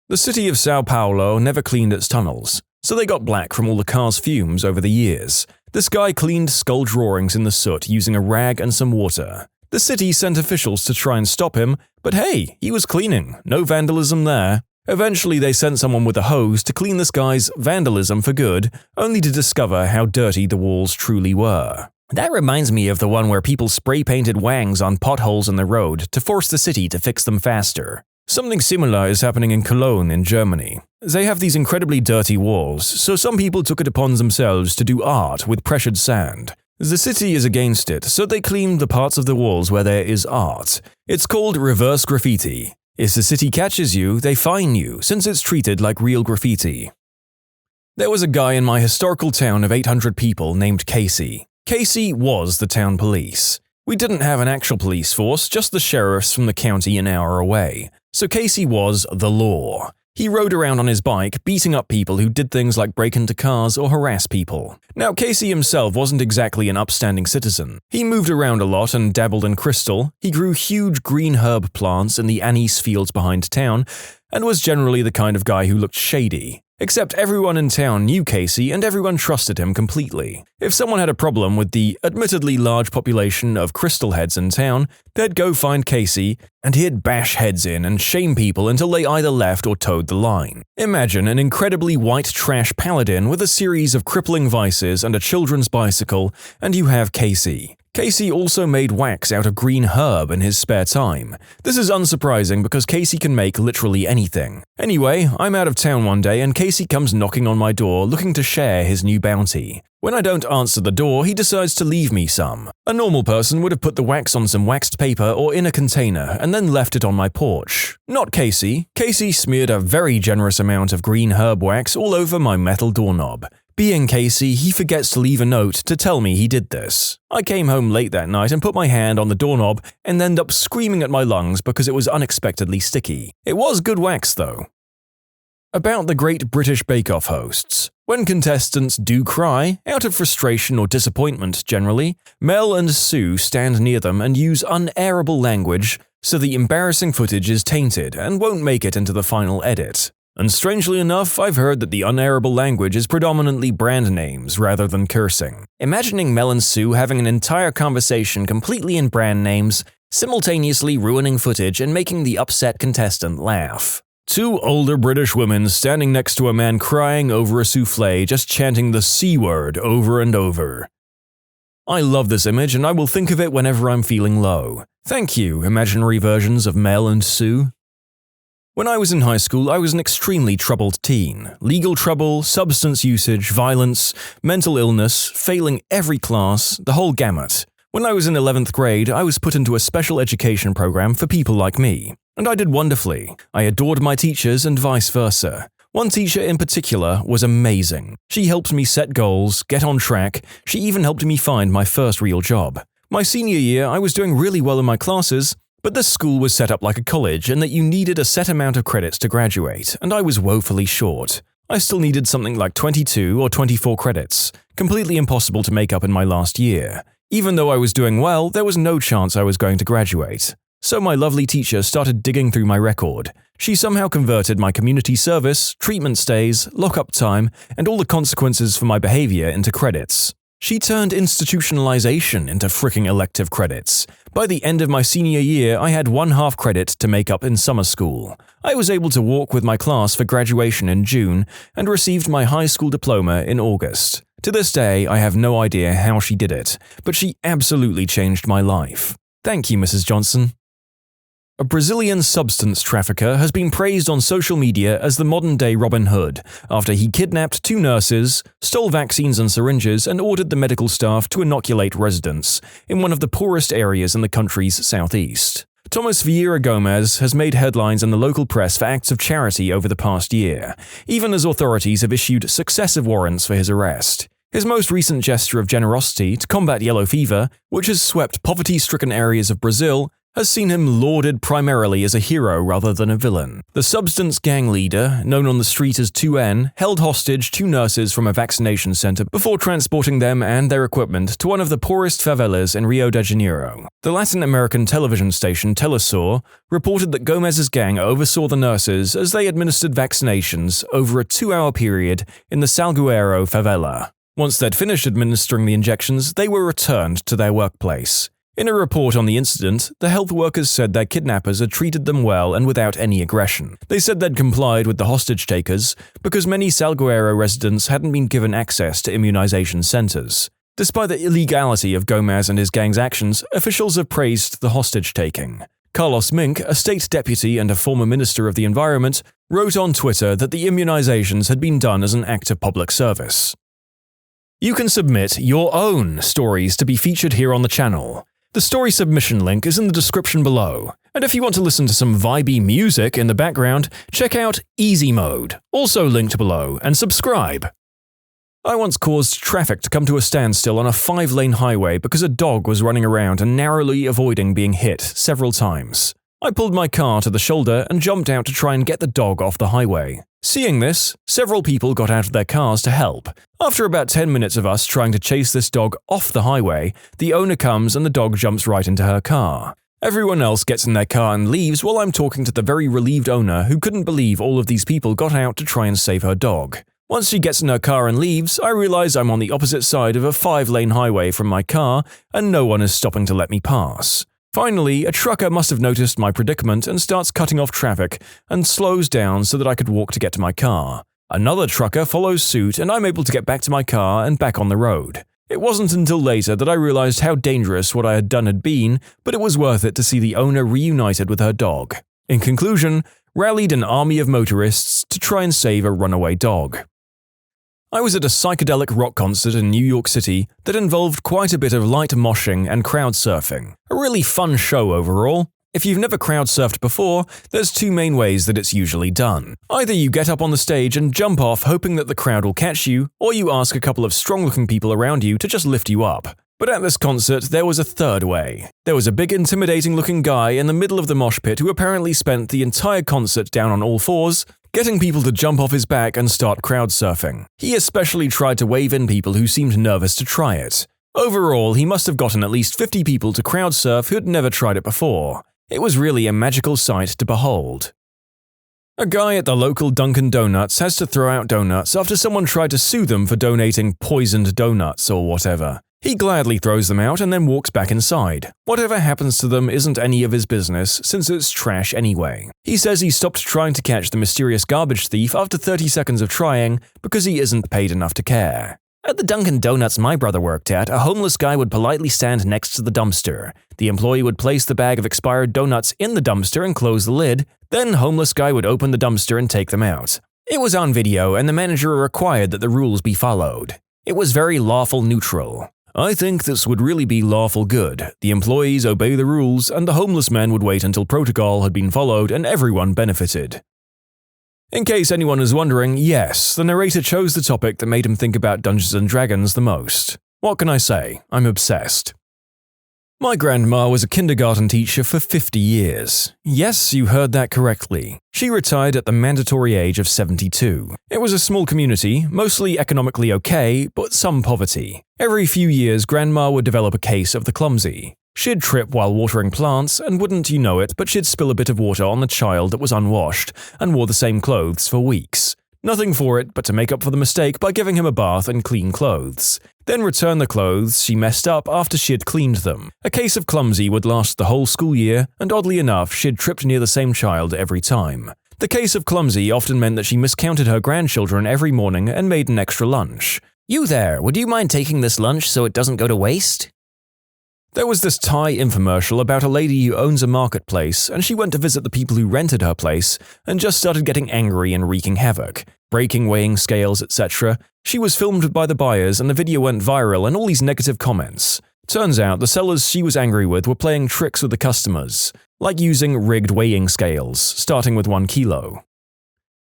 The city of Sao Paulo never cleaned its tunnels, so they got black from all the car's fumes over the years. This guy cleaned skull drawings in the soot using a rag and some water. The city sent officials to try and stop him, but hey, he was cleaning, no vandalism there. Eventually they sent someone with a hose to clean this guy's vandalism for good, only to discover how dirty the walls truly were. That reminds me of the one where people spray-painted wangs on potholes in the road to force the city to fix them faster. Something similar is happening in Cologne in Germany. They have these incredibly dirty walls, so some people took it upon themselves to do art with pressured sand. The city is against it, so they clean the parts of the walls where there is art. It's called reverse graffiti. If the city catches you, they fine you, since it's treated like real graffiti. There was a guy in my historical town of 800 people named Casey. Casey was the town police. We didn't have an actual police force, just the sheriffs from the county an hour away. So Casey was the law. He rode around on his bike, beating up people who did things like break into cars or harass people. Now, Casey himself wasn't exactly an upstanding citizen. He moved around a lot and dabbled in crystal, he grew huge green herb plants in the anise fields behind town, and was generally the kind of guy who looked shady. Except everyone in town knew Casey and everyone trusted him completely. If someone had a problem with the admittedly large population of crystal heads in town, they'd go find Casey and he'd bash heads in and shame people until they either left or towed the line. Imagine an incredibly white trash paladin with a series of crippling vices and a children's bicycle, and you have Casey. Casey also made wax out of green herb in his spare time. This is unsurprising because Casey can make literally anything. Anyway, I'm out of town one day and Casey comes knocking on my door looking to share his new bounty. When I don't answer the door, he decides to leave me some. A normal person would have put the wax on some waxed paper or in a container and then left it on my porch. Not Casey. Casey smeared a very generous amount of green herb wax all over my metal doorknob. Being Casey, he forgets to leave a note to tell me he did this. I came home late that night and put my hand on the doorknob and ended up screaming at my lungs because it was unexpectedly sticky. It was good wax though. About the Great British Bake Off hosts. When contestants do cry, out of frustration or disappointment generally, Mel and Sue stand near them and use unairable language so the embarrassing footage is tainted and won't make it into the final edit. And strangely enough, I've heard that the unairable language is predominantly brand names rather than cursing. Imagining Mel and Sue having an entire conversation completely in brand names, simultaneously ruining footage and making the upset contestant laugh. Two older British women standing next to a man crying over a soufflé just chanting the C word over and over. I love this image and I will think of it whenever I'm feeling low. Thank you, imaginary versions of Mel and Sue. When I was in high school, I was an extremely troubled teen. Legal trouble, substance usage, violence, mental illness, failing every class, the whole gamut. When I was in 11th grade, I was put into a special education program for people like me. And I did wonderfully. I adored my teachers and vice versa. One teacher in particular was amazing. She helped me set goals, get on track. She even helped me find my first real job. My senior year, I was doing really well in my classes, but this school was set up like a college in that you needed a set amount of credits to graduate, and I was woefully short. I still needed something like 22 or 24 credits, completely impossible to make up in my last year. Even though I was doing well, there was no chance I was going to graduate. So my lovely teacher started digging through my record. She somehow converted my community service, treatment stays, lockup time, and all the consequences for my behavior into credits. She turned institutionalization into fricking elective credits. By the end of my senior year, I had 1/2 credit to make up in summer school. I was able to walk with my class for graduation in June and received my high school diploma in August. To this day, I have no idea how she did it, but she absolutely changed my life. Thank you, Mrs. Johnson. A Brazilian substance trafficker has been praised on social media as the modern-day Robin Hood after he kidnapped 2 nurses, stole vaccines and syringes, and ordered the medical staff to inoculate residents in one of the poorest areas in the country's southeast. Thomas Vieira Gomes has made headlines in the local press for acts of charity over the past year, even as authorities have issued successive warrants for his arrest. His most recent gesture of generosity to combat yellow fever, which has swept poverty-stricken areas of Brazil, has seen him lauded primarily as a hero rather than a villain. The substance gang leader, known on the street as 2N, held hostage 2 nurses from a vaccination center before transporting them and their equipment to one of the poorest favelas in Rio de Janeiro. The Latin American television station Telesur reported that Gomez's gang oversaw the nurses as they administered vaccinations over a 2-hour period in the Salgueiro favela. Once they'd finished administering the injections, they were returned to their workplace. In a report on the incident, the health workers said their kidnappers had treated them well and without any aggression. They said they'd complied with the hostage takers because many Salgueiro residents hadn't been given access to immunization centers. Despite the illegality of Gomez and his gang's actions, officials have praised the hostage-taking. Carlos Mink, a state deputy and a former minister of the environment, wrote on Twitter that the immunizations had been done as an act of public service. You can submit your own stories to be featured here on the channel. The story submission link is in the description below, and if you want to listen to some vibey music in the background, check out easymode, also linked below, and subscribe. I once caused traffic to come to a standstill on a 5-lane highway because a dog was running around and narrowly avoiding being hit several times. I pulled my car to the shoulder and jumped out to try and get the dog off the highway. Seeing this, several people got out of their cars to help. After about 10 minutes of us trying to chase this dog off the highway, the owner comes and the dog jumps right into her car. Everyone else gets in their car and leaves while I'm talking to the very relieved owner who couldn't believe all of these people got out to try and save her dog. Once she gets in her car and leaves, I realize I'm on the opposite side of a 5-lane highway from my car and no one is stopping to let me pass. Finally, a trucker must have noticed my predicament and starts cutting off traffic and slows down so that I could walk to get to my car. Another trucker follows suit and I'm able to get back to my car and back on the road. It wasn't until later that I realized how dangerous what I had done had been, but it was worth it to see the owner reunited with her dog. In conclusion, rallied an army of motorists to try and save a runaway dog. I was at a psychedelic rock concert in New York City that involved quite a bit of light moshing and crowd surfing. A really fun show overall. If you've never crowd surfed before, there's 2 main ways that it's usually done. Either you get up on the stage and jump off hoping that the crowd will catch you, or you ask a couple of strong-looking people around you to just lift you up. But at this concert, there was a third way. There was a big intimidating-looking guy in the middle of the mosh pit who apparently spent the entire concert down on all fours, getting people to jump off his back and start crowd surfing. He especially tried to wave in people who seemed nervous to try it. Overall, he must have gotten at least 50 people to crowd surf who had never tried it before. It was really a magical sight to behold. A guy at the local Dunkin' Donuts has to throw out donuts after someone tried to sue them for donating poisoned donuts or whatever. He gladly throws them out and then walks back inside. Whatever happens to them isn't any of his business, since it's trash anyway. He says he stopped trying to catch the mysterious garbage thief after 30 seconds of trying because he isn't paid enough to care. At the Dunkin' Donuts my brother worked at, a homeless guy would politely stand next to the dumpster. The employee would place the bag of expired donuts in the dumpster and close the lid, then homeless guy would open the dumpster and take them out. It was on video and the manager required that the rules be followed. It was very lawful neutral. I think this would really be lawful good. The employees obey the rules and the homeless man would wait until protocol had been followed and everyone benefited. In case anyone is wondering, yes, the narrator chose the topic that made him think about Dungeons & Dragons the most. What can I say? I'm obsessed. My grandma was a kindergarten teacher for 50 years. Yes, you heard that correctly. She retired at the mandatory age of 72. It was a small community, mostly economically okay, but some poverty. Every few years, Grandma would develop a case of the clumsy. She'd trip while watering plants, and wouldn't you know it, but she'd spill a bit of water on the child that was unwashed and wore the same clothes for weeks. Nothing for it but to make up for the mistake by giving him a bath and clean clothes. Then return the clothes she messed up after she had cleaned them. A case of clumsy would last the whole school year, and oddly enough, she'd tripped near the same child every time. The case of clumsy often meant that she miscounted her grandchildren every morning and made an extra lunch. "You there, would you mind taking this lunch so it doesn't go to waste?" There was this Thai infomercial about a lady who owns a marketplace, and she went to visit the people who rented her place and just started getting angry and wreaking havoc, breaking weighing scales, etc. She was filmed by the buyers and the video went viral and all these negative comments. Turns out the sellers she was angry with were playing tricks with the customers, like using rigged weighing scales, starting with 1 kilo.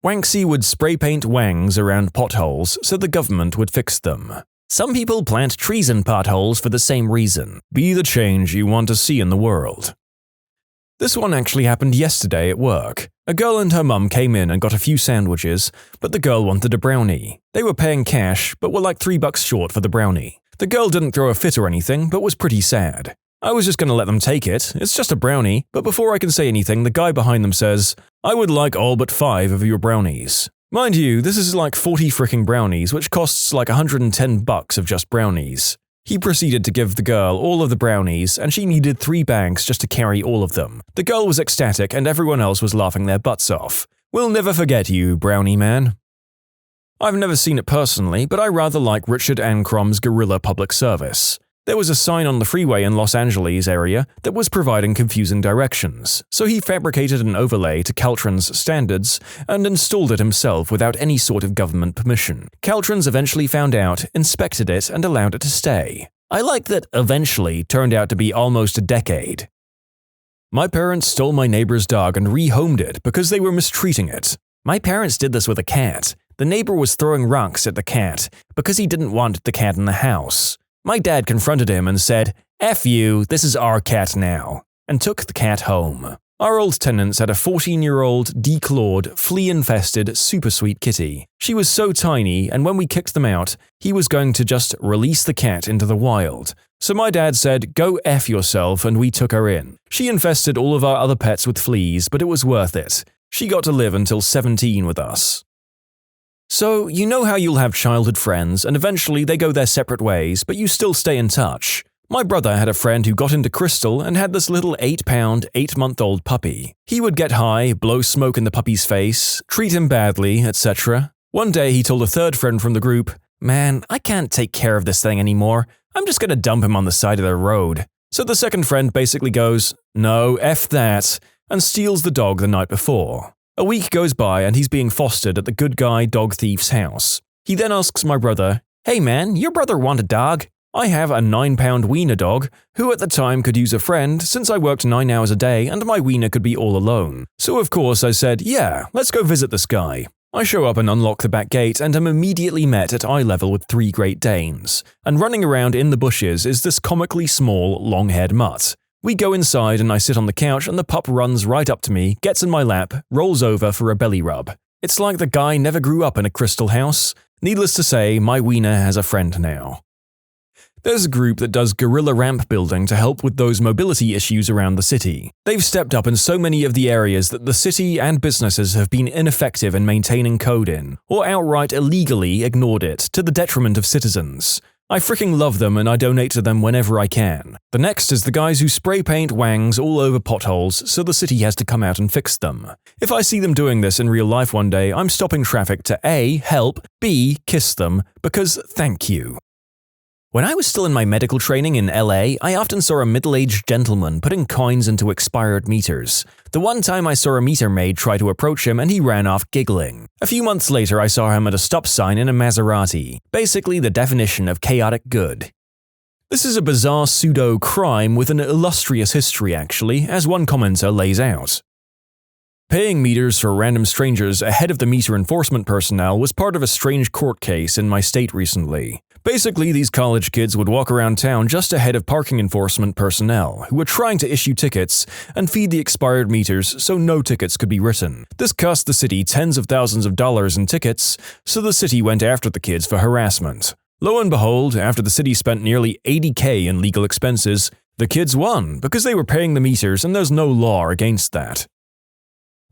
Wanksy would spray paint wangs around potholes so the government would fix them. Some people plant trees in potholes for the same reason. Be the change you want to see in the world. This one actually happened yesterday at work. A girl and her mum came in and got a few sandwiches, but the girl wanted a brownie. They were paying cash, but were like $3 short for the brownie. The girl didn't throw a fit or anything, but was pretty sad. I was just gonna let them take it, it's just a brownie, but before I can say anything, the guy behind them says, "I would like all but 5 of your brownies." Mind you, this is like 40 fricking brownies, which costs like $110 of just brownies. He proceeded to give the girl all of the brownies, and she needed 3 bags just to carry all of them. The girl was ecstatic, and everyone else was laughing their butts off. We'll never forget you, brownie man. I've never seen it personally, but I rather like Richard Ancrom's guerrilla public service. There was a sign on the freeway in Los Angeles area that was providing confusing directions, so he fabricated an overlay to Caltrans standards and installed it himself without any sort of government permission. Caltrans eventually found out, inspected it, and allowed it to stay. I like that eventually turned out to be almost a decade. My parents stole my neighbor's dog and rehomed it because they were mistreating it. My parents did this with a cat. The neighbor was throwing rocks at the cat because he didn't want the cat in the house. My dad confronted him and said, "F you, this is our cat now," and took the cat home. Our old tenants had a 14-year-old, declawed, flea-infested, super sweet kitty. She was so tiny, and when we kicked them out, he was going to just release the cat into the wild. So my dad said, "Go F yourself," and we took her in. She infested all of our other pets with fleas, but it was worth it. She got to live until 17 with us. So, you know how you'll have childhood friends, and eventually they go their separate ways, but you still stay in touch. My brother had a friend who got into crystal and had this little 8-pound, 8-month-old puppy. He would get high, blow smoke in the puppy's face, treat him badly, etc. One day he told a third friend from the group, "Man, I can't take care of this thing anymore. I'm just gonna dump him on the side of the road." So the second friend basically goes, "No, F that," and steals the dog the night before. A week goes by and he's being fostered at the good guy dog thief's house. He then asks my brother, "Hey man, your brother want a dog? I have a 9-pound wiener dog, who at the time could use a friend since I worked 9 hours a day and my wiener could be all alone." So of course I said, "Yeah, let's go visit this guy." I show up and unlock the back gate and am immediately met at eye level with 3 Great Danes. And running around in the bushes is this comically small, long-haired mutt. We go inside and I sit on the couch and the pup runs right up to me, gets in my lap, rolls over for a belly rub. It's like the guy never grew up in a crystal house. Needless to say, my wiener has a friend now. There's a group that does guerrilla ramp building to help with those mobility issues around the city. They've stepped up in so many of the areas that the city and businesses have been ineffective in maintaining code in, or outright illegally ignored it, to the detriment of citizens. I freaking love them and I donate to them whenever I can. The next is the guys who spray paint wangs all over potholes so the city has to come out and fix them. If I see them doing this in real life one day, I'm stopping traffic to A, help, B, kiss them, because thank you. When I was still in my medical training in LA, I often saw a middle-aged gentleman putting coins into expired meters. The one time I saw a meter maid try to approach him and he ran off giggling. A few months later I saw him at a stop sign in a Maserati, basically the definition of chaotic good. This is a bizarre pseudo-crime with an illustrious history actually, as one commenter lays out. Paying meters for random strangers ahead of the meter enforcement personnel was part of a strange court case in my state recently. Basically, these college kids would walk around town just ahead of parking enforcement personnel, who were trying to issue tickets and feed the expired meters so no tickets could be written. This cost the city tens of thousands of dollars in tickets, so the city went after the kids for harassment. Lo and behold, after the city spent nearly $80,000 in legal expenses, the kids won because they were paying the meters and there's no law against that.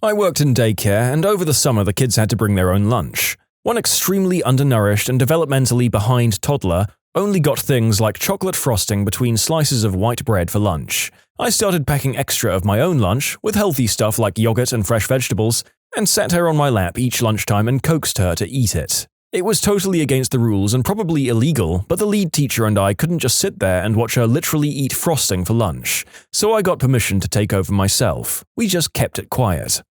I worked in daycare, and over the summer the kids had to bring their own lunch. One extremely undernourished and developmentally behind toddler only got things like chocolate frosting between slices of white bread for lunch. I started packing extra of my own lunch, with healthy stuff like yogurt and fresh vegetables, and sat her on my lap each lunchtime and coaxed her to eat it. It was totally against the rules and probably illegal, but the lead teacher and I couldn't just sit there and watch her literally eat frosting for lunch, so I got permission to take over myself. We just kept it quiet.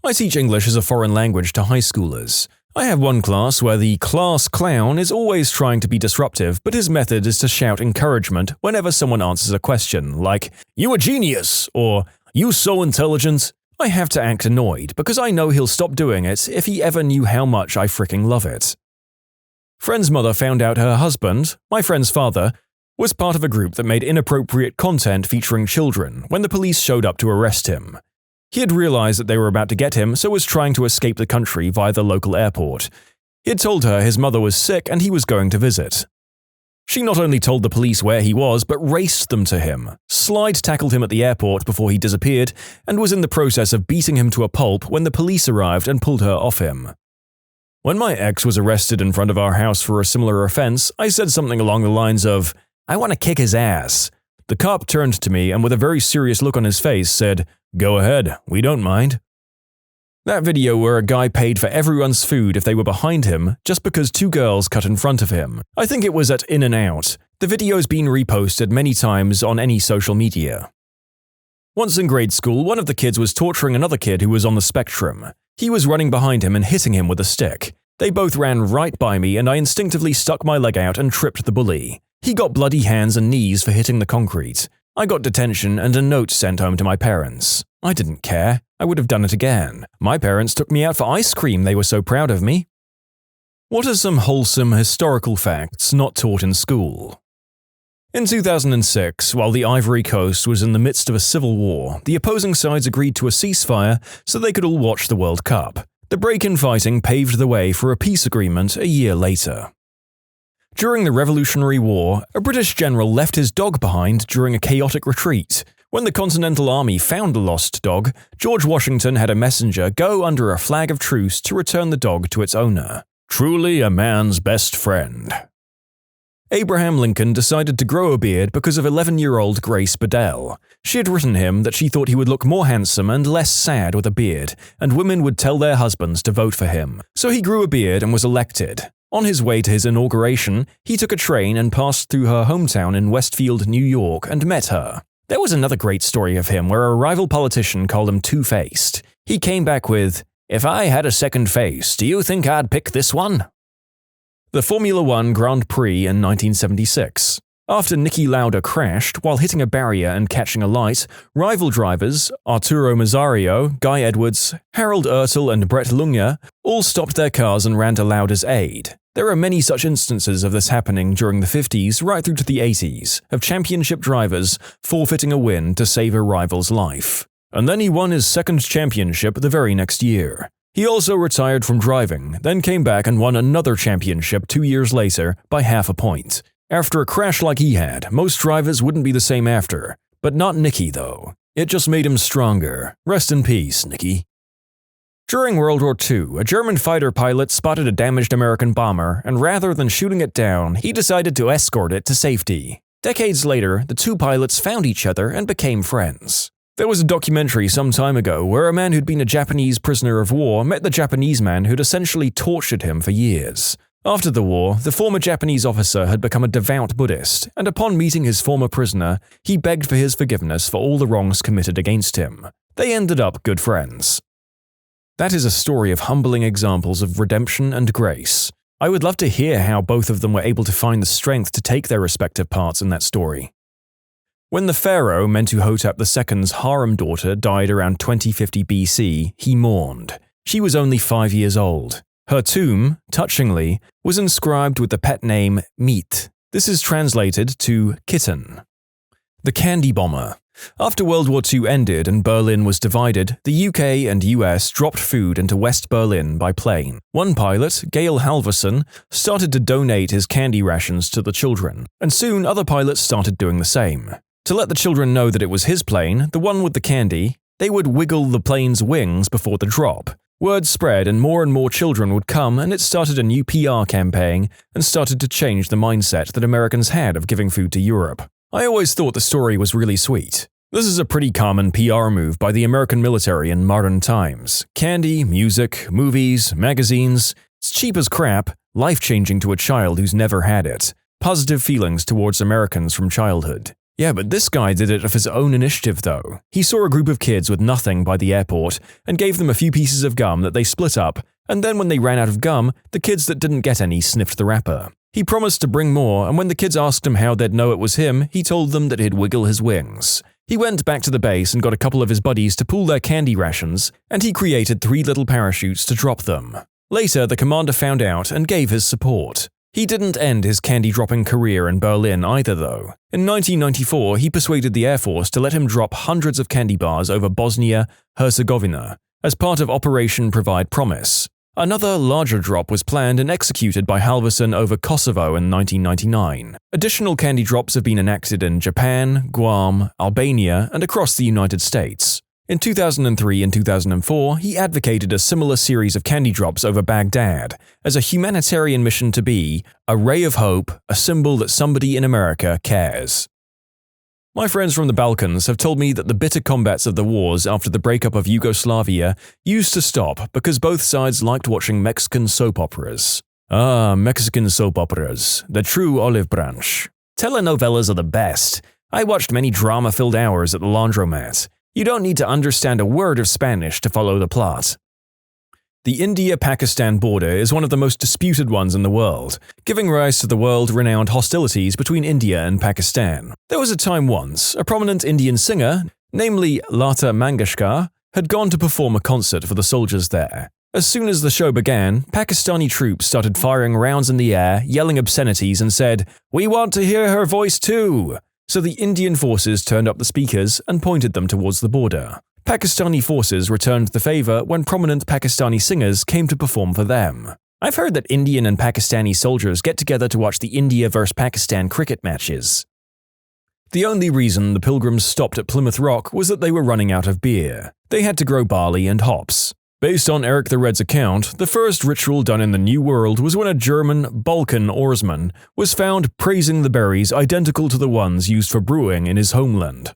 I teach English as a foreign language to high schoolers. I have one class where the class clown is always trying to be disruptive, but his method is to shout encouragement whenever someone answers a question, like, "You a genius," or "You so intelligent." I have to act annoyed, because I know he'll stop doing it if he ever knew how much I freaking love it. Friend's mother found out her husband, my friend's father, was part of a group that made inappropriate content featuring children when the police showed up to arrest him. He had realized that they were about to get him, so was trying to escape the country via the local airport. He had told her his mother was sick and he was going to visit. She not only told the police where he was, but raced them to him, slide-tackled him at the airport before he disappeared, and was in the process of beating him to a pulp when the police arrived and pulled her off him. When my ex was arrested in front of our house for a similar offense, I said something along the lines of, "I want to kick his ass." The cop turned to me and with a very serious look on his face said, "Go ahead, we don't mind." That video where a guy paid for everyone's food if they were behind him just because 2 girls cut in front of him. I think it was at In-N-Out. The video's been reposted many times on any social media. Once in grade school, one of the kids was torturing another kid who was on the spectrum. He was running behind him and hitting him with a stick. They both ran right by me and I instinctively stuck my leg out and tripped the bully. He got bloody hands and knees for hitting the concrete. I got detention and a note sent home to my parents. I didn't care. I would have done it again. My parents took me out for ice cream, they were so proud of me. What are some wholesome historical facts not taught in school? In 2006, while the Ivory Coast was in the midst of a civil war, the opposing sides agreed to a ceasefire so they could all watch the World Cup. The break in fighting paved the way for a peace agreement a year later. During the Revolutionary War, a British general left his dog behind during a chaotic retreat. When the Continental Army found the lost dog, George Washington had a messenger go under a flag of truce to return the dog to its owner. Truly a man's best friend. Abraham Lincoln decided to grow a beard because of 11-year-old Grace Bedell. She had written him that she thought he would look more handsome and less sad with a beard, and women would tell their husbands to vote for him. So he grew a beard and was elected. On his way to his inauguration, he took a train and passed through her hometown in Westfield, New York, and met her. There was another great story of him where a rival politician called him two-faced. He came back with, "If I had a second face, do you think I'd pick this one?" The Formula One Grand Prix in 1976. After Niki Lauda crashed while hitting a barrier and catching a light, rival drivers Arturo Mazzario, Guy Edwards, Harold Ertel, and Brett Lunger all stopped their cars and ran to Lauda's aid. There are many such instances of this happening during the 50s right through to the 80s, of championship drivers forfeiting a win to save a rival's life. And then he won his second championship the very next year. He also retired from driving, then came back and won another championship 2 years later by half a point. After a crash like he had, most drivers wouldn't be the same after. But not Niki, though. It just made him stronger. Rest in peace, Niki. During World War II, a German fighter pilot spotted a damaged American bomber, and rather than shooting it down, he decided to escort it to safety. Decades later, the two pilots found each other and became friends. There was a documentary some time ago where a man who'd been a Japanese prisoner of war met the Japanese man who'd essentially tortured him for years. After the war, the former Japanese officer had become a devout Buddhist, and upon meeting his former prisoner, he begged for his forgiveness for all the wrongs committed against him. They ended up good friends. That is a story of humbling examples of redemption and grace. I would love to hear how both of them were able to find the strength to take their respective parts in that story. When the pharaoh Mentuhotep II's harem daughter died around 2050 BC, he mourned. She was only 5 years old. Her tomb, touchingly, was inscribed with the pet name Meat. This is translated to kitten. The Candy Bomber. After World War II ended and Berlin was divided, the UK and US dropped food into West Berlin by plane. One pilot, Gail Halvorson, started to donate his candy rations to the children, and soon other pilots started doing the same. To let the children know that it was his plane, the one with the candy, they would wiggle the plane's wings before the drop. Word spread and more children would come, and it started a new PR campaign and started to change the mindset that Americans had of giving food to Europe. I always thought the story was really sweet. This is a pretty common PR move by the American military in modern times. Candy, music, movies, magazines. It's cheap as crap, life-changing to a child who's never had it. Positive feelings towards Americans from childhood. Yeah, but this guy did it of his own initiative, though. He saw a group of kids with nothing by the airport and gave them a few pieces of gum that they split up, and then when they ran out of gum, the kids that didn't get any sniffed the wrapper. He promised to bring more, and when the kids asked him how they'd know it was him, he told them that he'd wiggle his wings. He went back to the base and got a couple of his buddies to pool their candy rations, and he created 3 little parachutes to drop them. Later, the commander found out and gave his support. He didn't end his candy-dropping career in Berlin either, though. In 1994, he persuaded the Air Force to let him drop hundreds of candy bars over Bosnia-Herzegovina as part of Operation Provide Promise. Another larger drop was planned and executed by Halvorson over Kosovo in 1999. Additional candy drops have been enacted in Japan, Guam, Albania, and across the United States. In 2003 and 2004, he advocated a similar series of candy drops over Baghdad as a humanitarian mission to be a ray of hope, a symbol that somebody in America cares. My friends from the Balkans have told me that the bitter combats of the wars after the breakup of Yugoslavia used to stop because both sides liked watching Mexican soap operas. Ah, Mexican soap operas, the true olive branch. Telenovelas are the best. I watched many drama-filled hours at the laundromat. You don't need to understand a word of Spanish to follow the plot. The India-Pakistan border is one of the most disputed ones in the world, giving rise to the world-renowned hostilities between India and Pakistan. There was a time once, a prominent Indian singer, namely Lata Mangeshkar, had gone to perform a concert for the soldiers there. As soon as the show began, Pakistani troops started firing rounds in the air, yelling obscenities and said, "We want to hear her voice too!" So the Indian forces turned up the speakers and pointed them towards the border. Pakistani forces returned the favor when prominent Pakistani singers came to perform for them. I've heard that Indian and Pakistani soldiers get together to watch the India vs. Pakistan cricket matches. The only reason the pilgrims stopped at Plymouth Rock was that they were running out of beer. They had to grow barley and hops. Based on Eric the Red's account, the first ritual done in the New World was when a German Balkan oarsman was found praising the berries identical to the ones used for brewing in his homeland.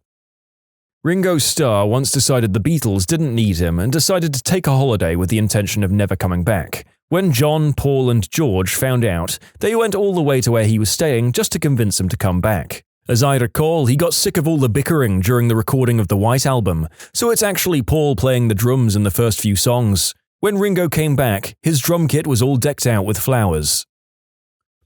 Ringo Starr once decided the Beatles didn't need him and decided to take a holiday with the intention of never coming back. When John, Paul, and George found out, they went all the way to where he was staying just to convince him to come back. As I recall, he got sick of all the bickering during the recording of the White Album, so it's actually Paul playing the drums in the first few songs. When Ringo came back, his drum kit was all decked out with flowers.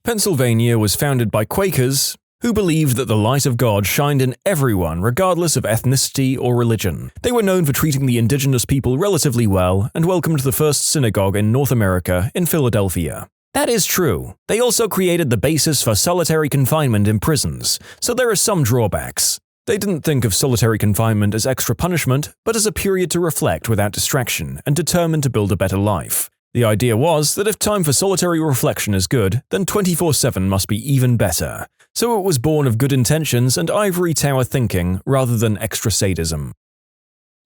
Pennsylvania was founded by Quakers, who believed that the light of God shined in everyone regardless of ethnicity or religion. They were known for treating the indigenous people relatively well and welcomed the first synagogue in North America in Philadelphia. That is true. They also created the basis for solitary confinement in prisons, so there are some drawbacks. They didn't think of solitary confinement as extra punishment, but as a period to reflect without distraction and determine to build a better life. The idea was that if time for solitary reflection is good, then 24/7 must be even better. So it was born of good intentions and ivory tower thinking rather than extra sadism.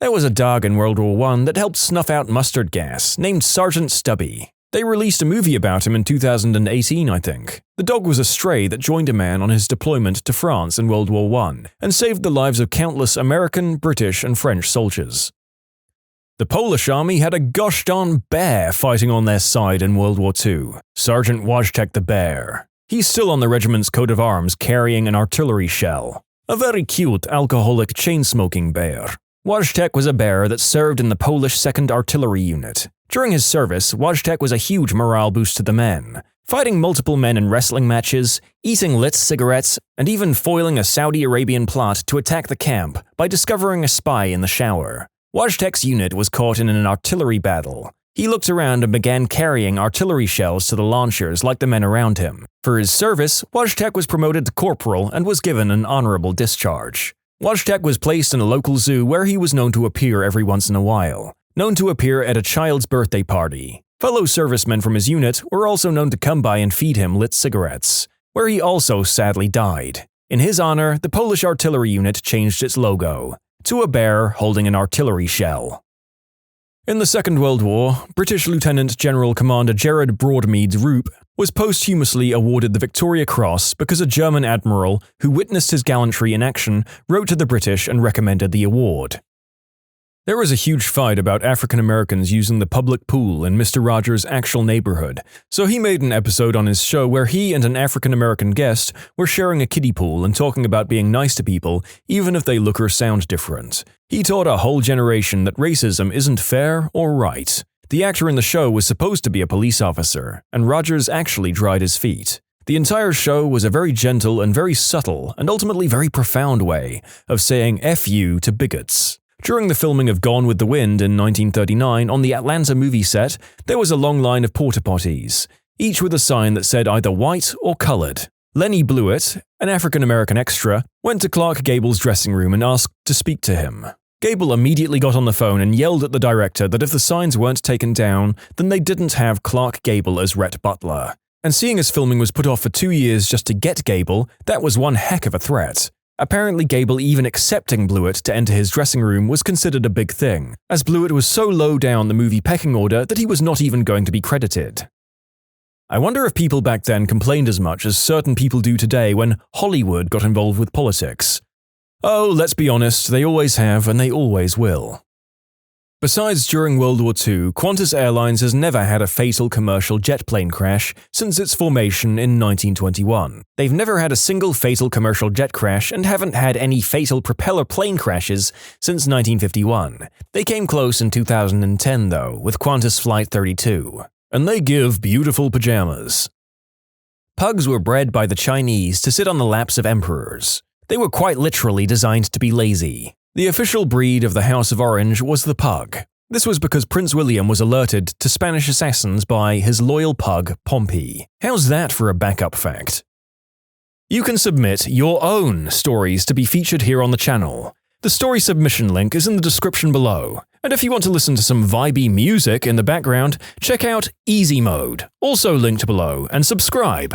There was a dog in World War I that helped snuff out mustard gas, named Sergeant Stubby. They released a movie about him in 2018, I think. The dog was a stray that joined a man on his deployment to France in World War I and saved the lives of countless American, British, and French soldiers. The Polish army had a gosh darn bear fighting on their side in World War II, Sergeant Wojtek the Bear. He's still on the regiment's coat of arms carrying an artillery shell. A very cute, alcoholic, chain-smoking bear. Wojtek was a bear that served in the Polish 2nd Artillery Unit. During his service, Wojtek was a huge morale boost to the men, fighting multiple men in wrestling matches, eating lit cigarettes, and even foiling a Saudi Arabian plot to attack the camp by discovering a spy in the shower. Wojtek's unit was caught in an artillery battle. He looked around and began carrying artillery shells to the launchers like the men around him. For his service, Wojtek was promoted to corporal and was given an honorable discharge. Wojtek was placed in a local zoo where he was known to appear every once in a while. Known to appear at a child's birthday party. Fellow servicemen from his unit were also known to come by and feed him lit cigarettes, where he also sadly died. In his honor, the Polish artillery unit changed its logo to a bear holding an artillery shell. In the Second World War, British Lieutenant General Commander Gerard Broadmead Roop was posthumously awarded the Victoria Cross because a German admiral who witnessed his gallantry in action wrote to the British and recommended the award. There was a huge fight about African Americans using the public pool in Mr. Rogers' actual neighborhood, so he made an episode on his show where he and an African American guest were sharing a kiddie pool and talking about being nice to people even if they look or sound different. He taught a whole generation that racism isn't fair or right. The actor in the show was supposed to be a police officer, and Rogers actually dried his feet. The entire show was a very gentle and very subtle and ultimately very profound way of saying F you to bigots. During the filming of Gone with the Wind in 1939 on the Atlanta movie set, there was a long line of porta potties, each with a sign that said either white or colored. Lenny Blewett, an African-American extra, went to Clark Gable's dressing room and asked to speak to him. Gable immediately got on the phone and yelled at the director that if the signs weren't taken down, then they didn't have Clark Gable as Rhett Butler. And seeing as filming was put off for 2 years just to get Gable, that was one heck of a threat. Apparently Gable even accepting Blewett to enter his dressing room was considered a big thing, as Blewett was so low down the movie pecking order that he was not even going to be credited. I wonder if people back then complained as much as certain people do today when Hollywood got involved with politics. Oh, let's be honest, they always have and they always will. Besides, during World War II, Qantas Airlines has never had a fatal commercial jet plane crash since its formation in 1921. They've never had a single fatal commercial jet crash and haven't had any fatal propeller plane crashes since 1951. They came close in 2010 though, with Qantas Flight 32. And they give beautiful pajamas. Pugs were bred by the Chinese to sit on the laps of emperors. They were quite literally designed to be lazy. The official breed of the House of Orange was the pug. This was because Prince William was alerted to Spanish assassins by his loyal pug, Pompey. How's that for a backup fact? You can submit your own stories to be featured here on the channel. The story submission link is in the description below. And if you want to listen to some vibey music in the background, check out easymode, also linked below, and subscribe.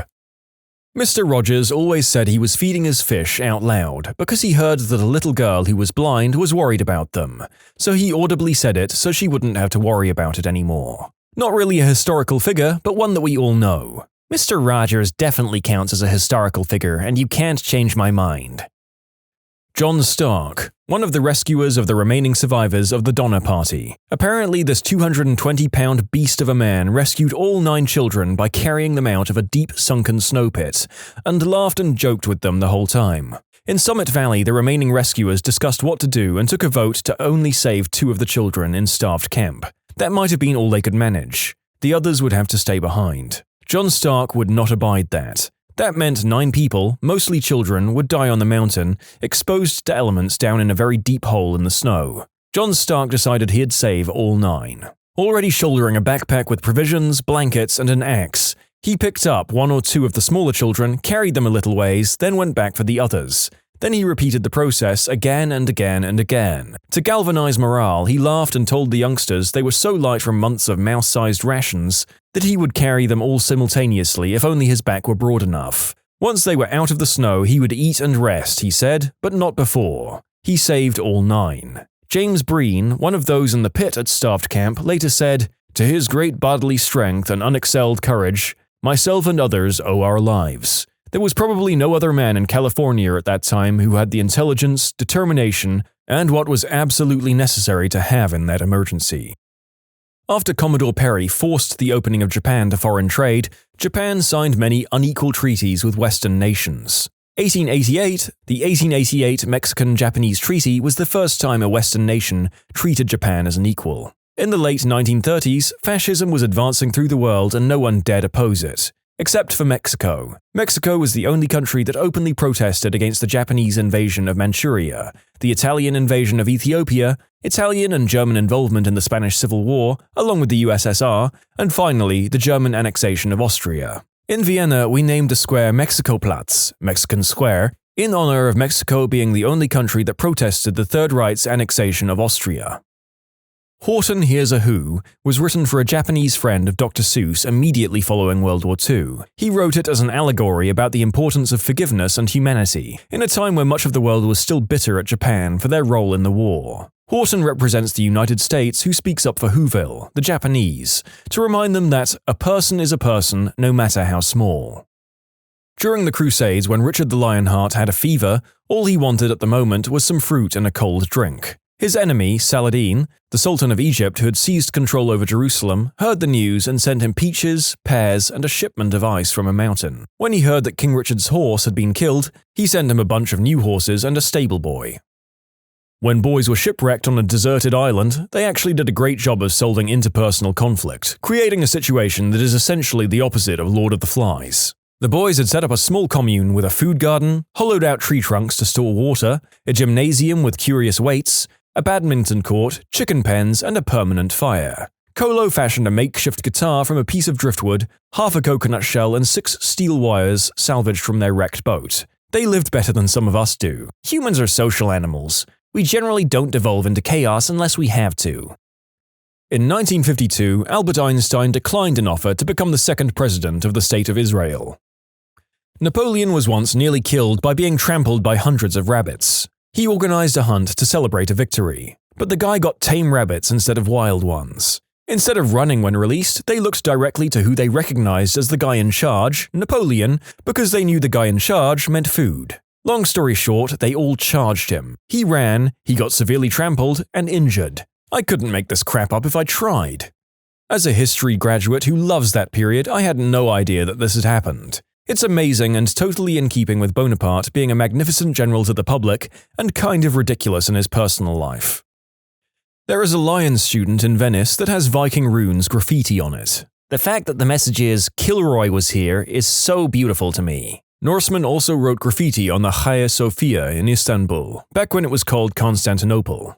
Mr. Rogers always said he was feeding his fish out loud because he heard that a little girl who was blind was worried about them, so he audibly said it so she wouldn't have to worry about it anymore. Not really a historical figure, but one that we all know. Mr. Rogers definitely counts as a historical figure, and you can't change my mind. John Stark, one of the rescuers of the remaining survivors of the Donner Party. Apparently, this 220-pound beast of a man rescued all 9 children by carrying them out of a deep sunken snow pit, and laughed and joked with them the whole time. In Summit Valley, the remaining rescuers discussed what to do and took a vote to only save 2 of the children in starved camp. That might have been all they could manage. The others would have to stay behind. John Stark would not abide that. That meant 9 people, mostly children, would die on the mountain, exposed to elements down in a very deep hole in the snow. John Stark decided he'd save all 9. Already shouldering a backpack with provisions, blankets, and an axe, he picked up 1 or 2 of the smaller children, carried them a little ways, then went back for the others. Then he repeated the process again and again and again. To galvanize morale, he laughed and told the youngsters they were so light from months of mouse-sized rations that he would carry them all simultaneously if only his back were broad enough. Once they were out of the snow, he would eat and rest, he said, but not before. He saved all 9. James Breen, one of those in the pit at Starved Camp, later said, "To his great bodily strength and unexcelled courage, myself and others owe our lives. There was probably no other man in California at that time who had the intelligence, determination, and what was absolutely necessary to have in that emergency." After Commodore Perry forced the opening of Japan to foreign trade, Japan signed many unequal treaties with Western nations. 1888, the 1888 Mexican-Japanese Treaty was the first time a Western nation treated Japan as an equal. In the late 1930s, fascism was advancing through the world and no one dared oppose it. Except for Mexico. Mexico was the only country that openly protested against the Japanese invasion of Manchuria, the Italian invasion of Ethiopia, Italian and German involvement in the Spanish Civil War, along with the USSR, and finally, the German annexation of Austria. In Vienna, we named the square Mexikoplatz, Mexican Square, in honor of Mexico being the only country that protested the Third Reich's annexation of Austria. Horton Hears a Who was written for a Japanese friend of Dr. Seuss immediately following World War II. He wrote it as an allegory about the importance of forgiveness and humanity, in a time when much of the world was still bitter at Japan for their role in the war. Horton represents the United States who speaks up for Whoville, the Japanese, to remind them that a person is a person no matter how small. During the Crusades, when Richard the Lionheart had a fever, all he wanted at the moment was some fruit and a cold drink. His enemy, Saladin, the Sultan of Egypt who had seized control over Jerusalem, heard the news and sent him peaches, pears, and a shipment of ice from a mountain. When he heard that King Richard's horse had been killed, he sent him a bunch of new horses and a stable boy. When boys were shipwrecked on a deserted island, they actually did a great job of solving interpersonal conflict, creating a situation that is essentially the opposite of Lord of the Flies. The boys had set up a small commune with a food garden, hollowed out tree trunks to store water, a gymnasium with curious weights, a badminton court, chicken pens, and a permanent fire. Kolo fashioned a makeshift guitar from a piece of driftwood, half a coconut shell, and 6 steel wires salvaged from their wrecked boat. They lived better than some of us do. Humans are social animals. We generally don't devolve into chaos unless we have to. In 1952, Albert Einstein declined an offer to become the 2nd president of the State of Israel. Napoleon was once nearly killed by being trampled by hundreds of rabbits. He organized a hunt to celebrate a victory, but the guy got tame rabbits instead of wild ones. Instead of running when released, they looked directly to who they recognized as the guy in charge, Napoleon, because they knew the guy in charge meant food. Long story short, they all charged him. He ran, he got severely trampled, and injured. I couldn't make this crap up if I tried. As a history graduate who loves that period, I had no idea that this had happened. It's amazing and totally in keeping with Bonaparte being a magnificent general to the public and kind of ridiculous in his personal life. There is a Lions student in Venice that has Viking runes graffiti on it. The fact that the message is "Kilroy was here" is so beautiful to me. Norsemen also wrote graffiti on the Hagia Sophia in Istanbul, back when it was called Constantinople.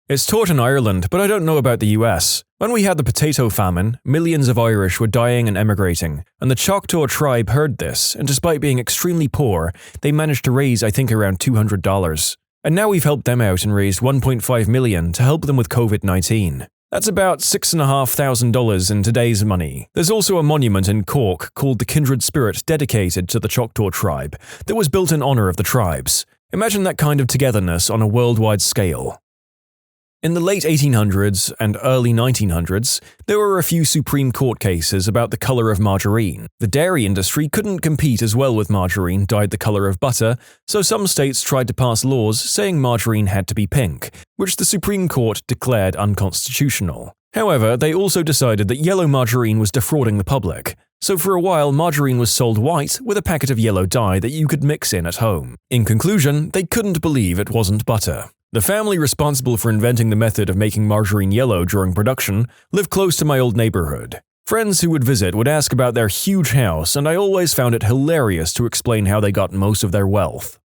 It's taught in Ireland, but I don't know about the US. When we had the potato famine, millions of Irish were dying and emigrating, and the Choctaw tribe heard this, and despite being extremely poor, they managed to raise I think around $200. And now we've helped them out and raised $1.5 million to help them with COVID-19. That's about $6,500 in today's money. There's also a monument in Cork called the Kindred Spirit dedicated to the Choctaw tribe that was built in honor of the tribes. Imagine that kind of togetherness on a worldwide scale. In the late 1800s and early 1900s, there were a few Supreme Court cases about the color of margarine. The dairy industry couldn't compete as well with margarine dyed the color of butter, so some states tried to pass laws saying margarine had to be pink, which the Supreme Court declared unconstitutional. However, they also decided that yellow margarine was defrauding the public, so for a while margarine was sold white with a packet of yellow dye that you could mix in at home. In conclusion, they couldn't believe it wasn't butter. The family responsible for inventing the method of making margarine yellow during production lived close to my old neighborhood. Friends who would visit would ask about their huge house, and I always found it hilarious to explain how they got most of their wealth.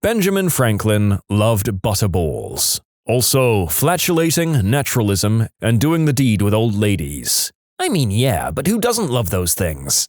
Benjamin Franklin loved butterballs. Also, flatulating, naturalism, and doing the deed with old ladies. I mean, yeah, but who doesn't love those things?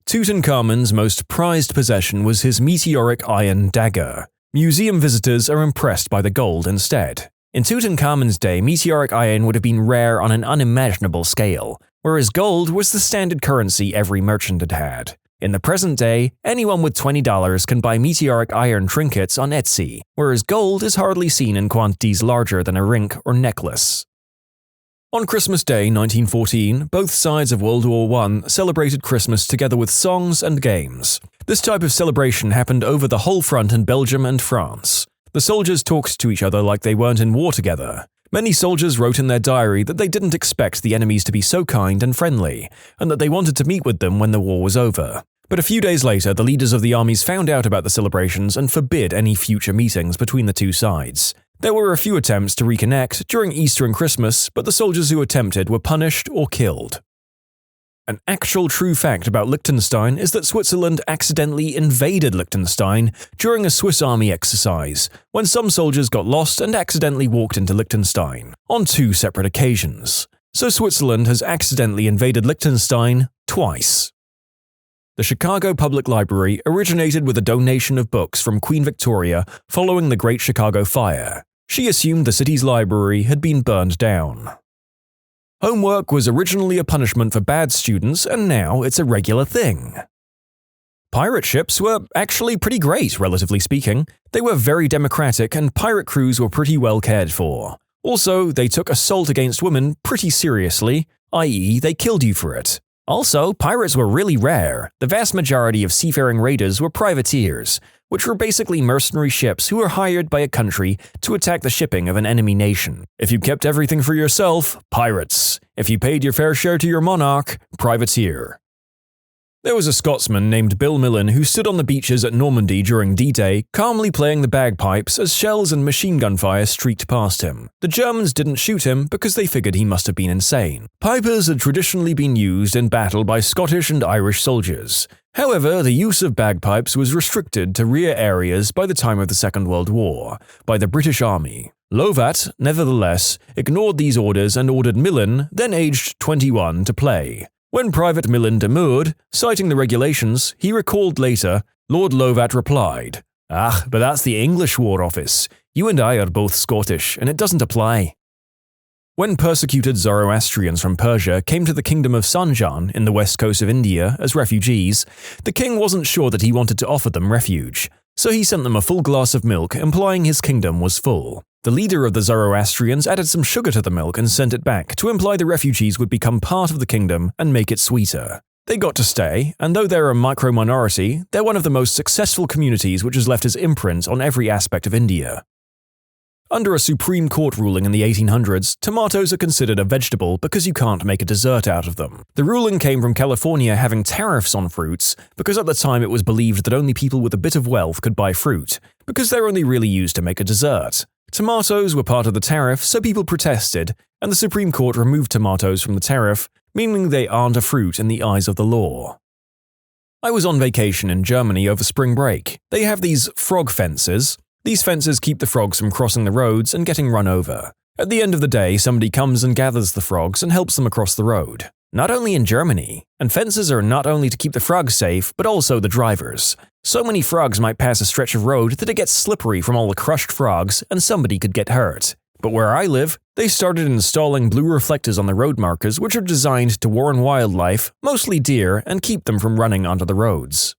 Tutankhamun's most prized possession was his meteoric iron dagger. Museum visitors are impressed by the gold instead. In Tutankhamun's day, meteoric iron would have been rare on an unimaginable scale, whereas gold was the standard currency every merchant had had. In the present day, anyone with $20 can buy meteoric iron trinkets on Etsy, whereas gold is hardly seen in quantities larger than a ring or necklace. On Christmas Day 1914, both sides of World War I celebrated Christmas together with songs and games. This type of celebration happened over the whole front in Belgium and France. The soldiers talked to each other like they weren't in war together. Many soldiers wrote in their diary that they didn't expect the enemies to be so kind and friendly, and that they wanted to meet with them when the war was over. But a few days later, the leaders of the armies found out about the celebrations and forbid any future meetings between the two sides. There were a few attempts to reconnect during Easter and Christmas, but the soldiers who attempted were punished or killed. An actual true fact about Liechtenstein is that Switzerland accidentally invaded Liechtenstein during a Swiss army exercise, when some soldiers got lost and accidentally walked into Liechtenstein, on 2 separate occasions. So Switzerland has accidentally invaded Liechtenstein twice. The Chicago Public Library originated with a donation of books from Queen Victoria following the Great Chicago Fire. She assumed the city's library had been burned down. Homework was originally a punishment for bad students, and now it's a regular thing. Pirate ships were actually pretty great, relatively speaking. They were very democratic, and pirate crews were pretty well cared for. Also, they took assault against women pretty seriously, i.e., they killed you for it. Also, pirates were really rare. The vast majority of seafaring raiders were privateers, which were basically mercenary ships who were hired by a country to attack the shipping of an enemy nation. If you kept everything for yourself, pirates. If you paid your fair share to your monarch, privateer. There was a Scotsman named Bill Millen who stood on the beaches at Normandy during D-Day, calmly playing the bagpipes as shells and machine gun fire streaked past him. The Germans didn't shoot him because they figured he must have been insane. Pipers had traditionally been used in battle by Scottish and Irish soldiers. However, the use of bagpipes was restricted to rear areas by the time of the Second World War, by the British Army. Lovat, nevertheless, ignored these orders and ordered Millen, then aged 21, to play. When Private Millen demurred, citing the regulations, he recalled later, Lord Lovat replied, "Ah, but that's the English War Office. You and I are both Scottish, and it doesn't apply." When persecuted Zoroastrians from Persia came to the kingdom of Sanjan in the west coast of India as refugees, the king wasn't sure that he wanted to offer them refuge, so he sent them a full glass of milk, implying his kingdom was full. The leader of the Zoroastrians added some sugar to the milk and sent it back to imply the refugees would become part of the kingdom and make it sweeter. They got to stay, and though they're a micro-minority, they're one of the most successful communities which has left its imprint on every aspect of India. Under a Supreme Court ruling in the 1800s, tomatoes are considered a vegetable because you can't make a dessert out of them. The ruling came from California having tariffs on fruits because at the time it was believed that only people with a bit of wealth could buy fruit, because they're only really used to make a dessert. Tomatoes were part of the tariff, so people protested, and the Supreme Court removed tomatoes from the tariff, meaning they aren't a fruit in the eyes of the law. I was on vacation in Germany over spring break. They have these frog fences. These fences keep the frogs from crossing the roads and getting run over. At the end of the day, somebody comes and gathers the frogs and helps them across the road. Not only in Germany, and fences are not only to keep the frogs safe, but also the drivers. So many frogs might pass a stretch of road that it gets slippery from all the crushed frogs and somebody could get hurt. But where I live, they started installing blue reflectors on the road markers which are designed to warn wildlife, mostly deer, and keep them from running onto the roads.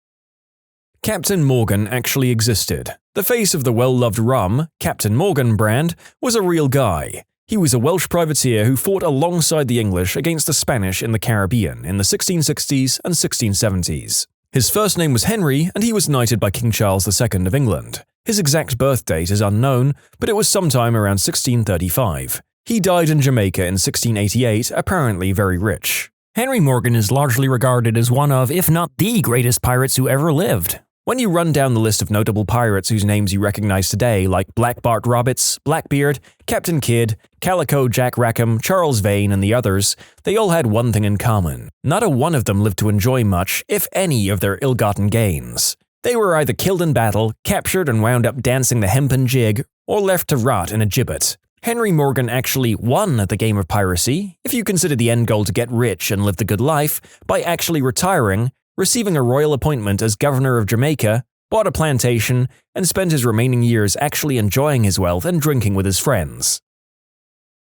Captain Morgan actually existed. The face of the well-loved rum, Captain Morgan brand, was a real guy. He was a Welsh privateer who fought alongside the English against the Spanish in the Caribbean in the 1660s and 1670s. His first name was Henry, and he was knighted by King Charles II of England. His exact birth date is unknown, but it was sometime around 1635. He died in Jamaica in 1688, apparently very rich. Henry Morgan is largely regarded as one of, if not the greatest pirates who ever lived. When you run down the list of notable pirates whose names you recognize today, like Black Bart Roberts, Blackbeard, Captain Kidd, Calico Jack Rackham, Charles Vane, and the others, they all had one thing in common. Not a one of them lived to enjoy much, if any, of their ill-gotten gains. They were either killed in battle, captured and wound up dancing the hempen jig, or left to rot in a gibbet. Henry Morgan actually won at the game of piracy, if you consider the end goal to get rich and live the good life, by actually retiring, receiving a royal appointment as governor of Jamaica, bought a plantation, and spent his remaining years actually enjoying his wealth and drinking with his friends.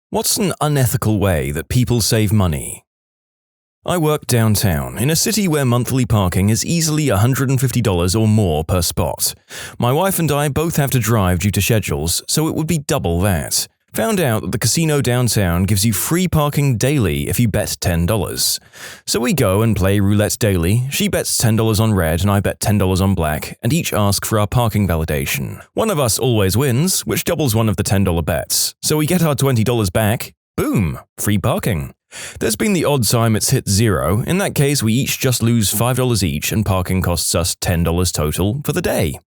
What's an unethical way that people save money? I work downtown, in a city where monthly parking is easily $150 or more per spot. My wife and I both have to drive due to schedules, so it would be double that. Found out that the casino downtown gives you free parking daily if you bet $10. So we go and play roulette daily. She bets $10 on red and I bet $10 on black, and each ask for our parking validation. One of us always wins, which doubles one of the $10 bets. So we get our $20 back. Boom! Free parking. There's been the odd time it's hit zero. In that case, we each just lose $5 each and parking costs us $10 total for the day.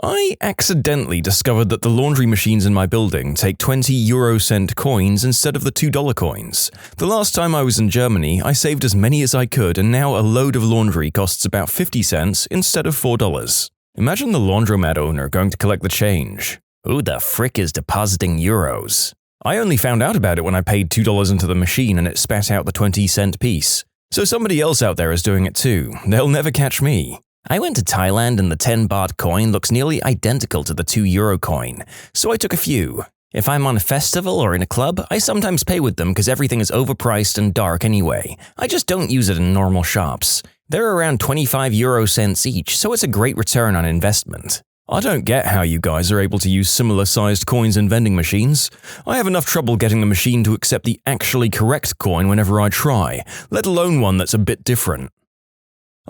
I accidentally discovered that the laundry machines in my building take 20 euro-cent coins instead of the $2 coins. The last time I was in Germany, I saved as many as I could, and now a load of laundry costs about 50 cents instead of $4. Imagine the laundromat owner going to collect the change. Who the frick is depositing euros? I only found out about it when I paid $2 into the machine and it spat out the 20-cent piece. So somebody else out there is doing it too. They'll never catch me. I went to Thailand and the 10 baht coin looks nearly identical to the 2 euro coin, so I took a few. If I'm on a festival or in a club, I sometimes pay with them because everything is overpriced and dark anyway. I just don't use it in normal shops. They're around 25 euro cents each, so it's a great return on investment. I don't get how you guys are able to use similar-sized coins in vending machines. I have enough trouble getting the machine to accept the actually correct coin whenever I try, let alone one that's a bit different.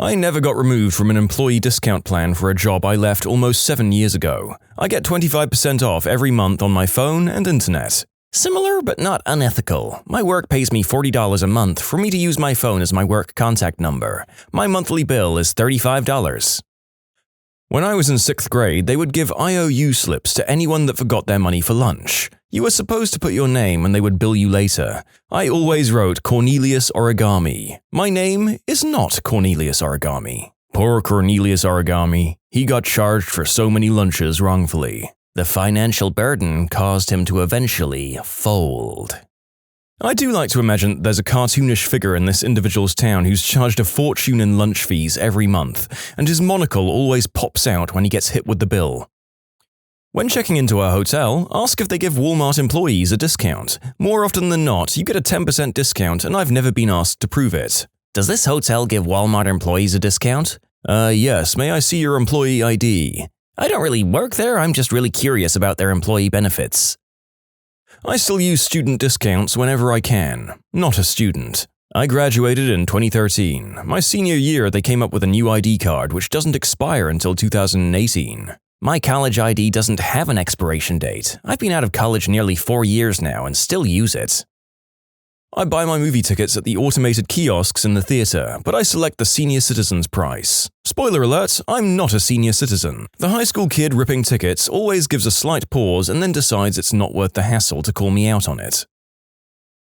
I never got removed from an employee discount plan for a job I left almost 7 years ago. I get 25% off every month on my phone and internet. Similar but not unethical. My work pays me $40 a month for me to use my phone as my work contact number. My monthly bill is $35. When I was in 6th grade, they would give IOU slips to anyone that forgot their money for lunch. You were supposed to put your name and they would bill you later. I always wrote Cornelius Origami. My name is not Cornelius Origami. Poor Cornelius Origami. He got charged for so many lunches wrongfully. The financial burden caused him to eventually fold. I do like to imagine there's a cartoonish figure in this individual's town who's charged a fortune in lunch fees every month, and his monocle always pops out when he gets hit with the bill. When checking into a hotel, ask if they give Walmart employees a discount. More often than not, you get a 10% discount, and I've never been asked to prove it. Does this hotel give Walmart employees a discount? Yes, may I see your employee ID? I don't really work there, I'm just really curious about their employee benefits. I still use student discounts whenever I can. Not a student. I graduated in 2013. My senior year, they came up with a new ID card which doesn't expire until 2018. My college ID doesn't have an expiration date. I've been out of college nearly 4 years now and still use it. I buy my movie tickets at the automated kiosks in the theater, but I select the senior citizen's price. Spoiler alert, I'm not a senior citizen. The high school kid ripping tickets always gives a slight pause and then decides it's not worth the hassle to call me out on it.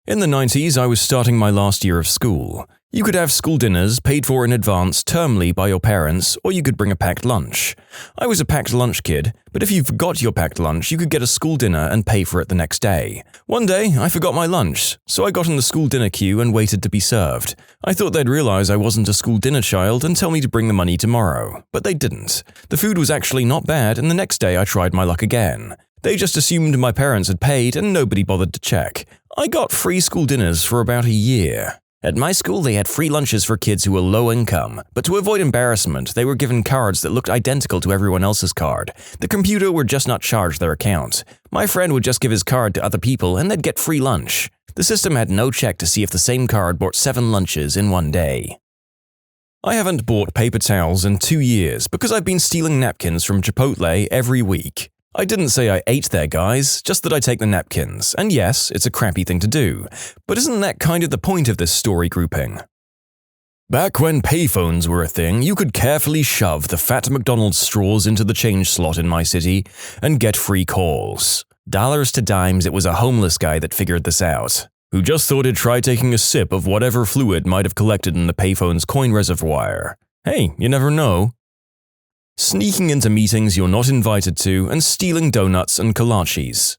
In the 90s, I was starting my last year of school. You could have school dinners paid for in advance termly by your parents, or you could bring a packed lunch. I was a packed lunch kid, but if you forgot your packed lunch, you could get a school dinner and pay for it the next day. One day, I forgot my lunch, so I got in the school dinner queue and waited to be served. I thought they'd realize I wasn't a school dinner child and tell me to bring the money tomorrow, but they didn't. The food was actually not bad, and the next day I tried my luck again. They just assumed my parents had paid and nobody bothered to check. I got free school dinners for about a year. At my school, they had free lunches for kids who were low income, but to avoid embarrassment, they were given cards that looked identical to everyone else's card. The computer would just not charge their account. My friend would just give his card to other people and they'd get free lunch. The system had no check to see if the same card bought 7 lunches in one day. I haven't bought paper towels in 2 years because I've been stealing napkins from Chipotle every week. I didn't say I ate there, guys, just that I take the napkins, and yes, it's a crappy thing to do, but isn't that kind of the point of this story grouping? Back when payphones were a thing, you could carefully shove the fat McDonald's straws into the change slot in my city and get free calls. Dollars to dimes, it was a homeless guy that figured this out, who just thought he'd try taking a sip of whatever fluid might have collected in the payphone's coin reservoir. Hey, you never know. Sneaking into meetings you're not invited to and stealing donuts and kolaches.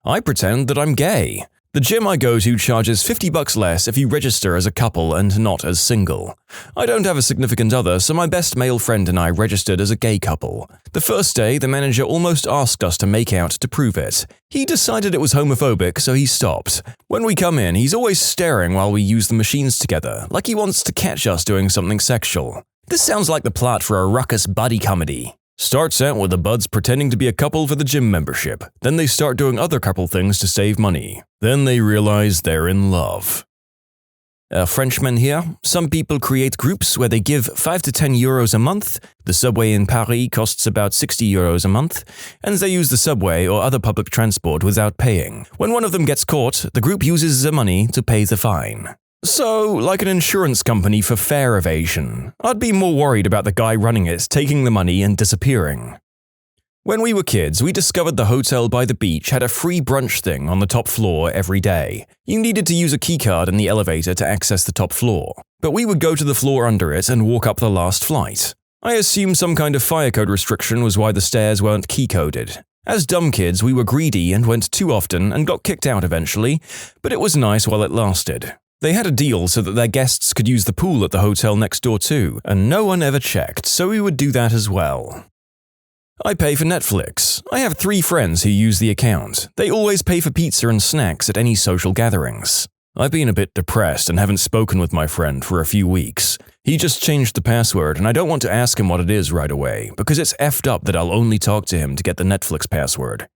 I pretend that I'm gay. The gym I go to charges $50 less if you register as a couple and not as single. I don't have a significant other, so my best male friend and I registered as a gay couple. The first day, the manager almost asked us to make out to prove it. He decided it was homophobic, so he stopped. When we come in, he's always staring while we use the machines together, like he wants to catch us doing something sexual. This sounds like the plot for a ruckus buddy comedy. Starts out with the buds pretending to be a couple for the gym membership. Then they start doing other couple things to save money. Then they realize they're in love. A Frenchman here. Some people create groups where they give 5 to 10 euros a month. The subway in Paris costs about 60 euros a month, and they use the subway or other public transport without paying. When one of them gets caught, the group uses the money to pay the fine. So, like an insurance company for fare evasion. I'd be more worried about the guy running it taking the money and disappearing. When we were kids, we discovered the hotel by the beach had a free brunch thing on the top floor every day. You needed to use a keycard in the elevator to access the top floor, but we would go to the floor under it and walk up the last flight. I assume some kind of fire code restriction was why the stairs weren't key-coded. As dumb kids, we were greedy and went too often and got kicked out eventually, but it was nice while it lasted. They had a deal so that their guests could use the pool at the hotel next door too, and no one ever checked, so we would do that as well. I pay for Netflix. I have 3 friends who use the account. They always pay for pizza and snacks at any social gatherings. I've been a bit depressed and haven't spoken with my friend for a few weeks. He just changed the password and I don't want to ask him what it is right away, because it's effed up that I'll only talk to him to get the Netflix password.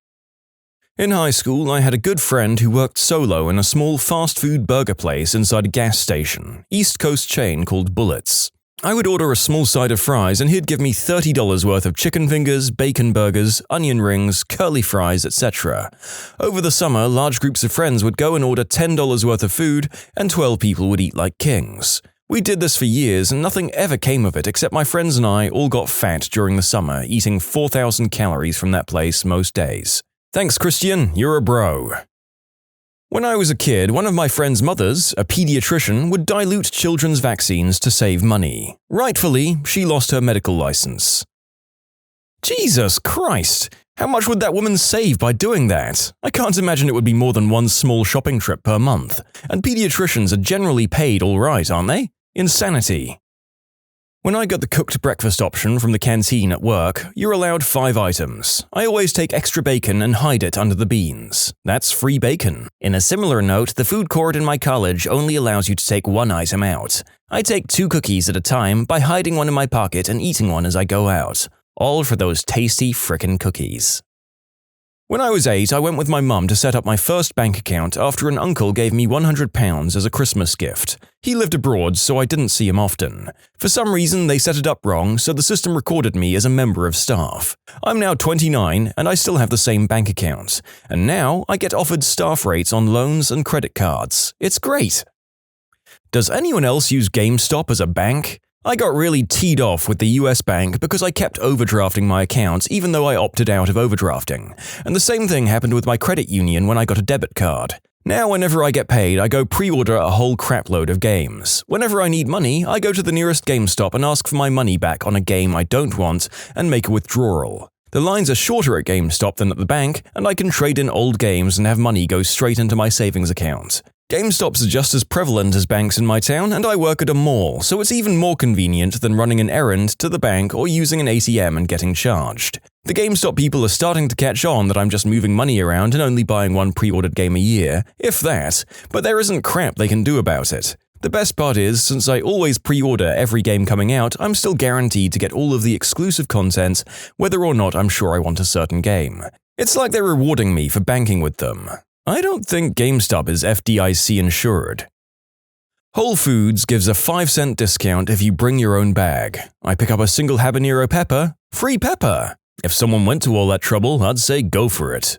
In high school, I had a good friend who worked solo in a small fast food burger place inside a gas station, East Coast chain called Bullets. I would order a small side of fries and he'd give me $30 worth of chicken fingers, bacon burgers, onion rings, curly fries, etc. Over the summer, large groups of friends would go and order $10 worth of food and 12 people would eat like kings. We did this for years and nothing ever came of it except my friends and I all got fat during the summer, eating 4,000 calories from that place most days. Thanks, Christian, you're a bro. When I was a kid, one of my friend's mothers, a pediatrician, would dilute children's vaccines to save money. Rightfully, she lost her medical license. Jesus Christ! How much would that woman save by doing that? I can't imagine it would be more than one small shopping trip per month. And pediatricians are generally paid all right, aren't they? Insanity. When I got the cooked breakfast option from the canteen at work, you're allowed 5 items. I always take extra bacon and hide it under the beans. That's free bacon. In a similar note, the food court in my college only allows you to take 1 item out. I take 2 cookies at a time by hiding one in my pocket and eating one as I go out. All for those tasty frickin' cookies. When I was 8, I went with my mum to set up my first bank account after an uncle gave me £100 as a Christmas gift. He lived abroad, so I didn't see him often. For some reason, they set it up wrong, so the system recorded me as a member of staff. I'm now 29, and I still have the same bank account. And now, I get offered staff rates on loans and credit cards. It's great! Does anyone else use GameStop as a bank? I got really teed off with the US bank because I kept overdrafting my accounts even though I opted out of overdrafting. And the same thing happened with my credit union when I got a debit card. Now whenever I get paid, I go pre-order a whole crapload of games. Whenever I need money, I go to the nearest GameStop and ask for my money back on a game I don't want and make a withdrawal. The lines are shorter at GameStop than at the bank, and I can trade in old games and have money go straight into my savings account. GameStops are just as prevalent as banks in my town, and I work at a mall, so it's even more convenient than running an errand to the bank or using an ATM and getting charged. The GameStop people are starting to catch on that I'm just moving money around and only buying one pre-ordered game a year, if that, but there isn't crap they can do about it. The best part is, since I always pre-order every game coming out, I'm still guaranteed to get all of the exclusive content, whether or not I'm sure I want a certain game. It's like they're rewarding me for banking with them. I don't think GameStop is FDIC insured. Whole Foods gives a 5-cent discount if you bring your own bag. I pick up a single habanero pepper, free pepper. If someone went to all that trouble, I'd say go for it.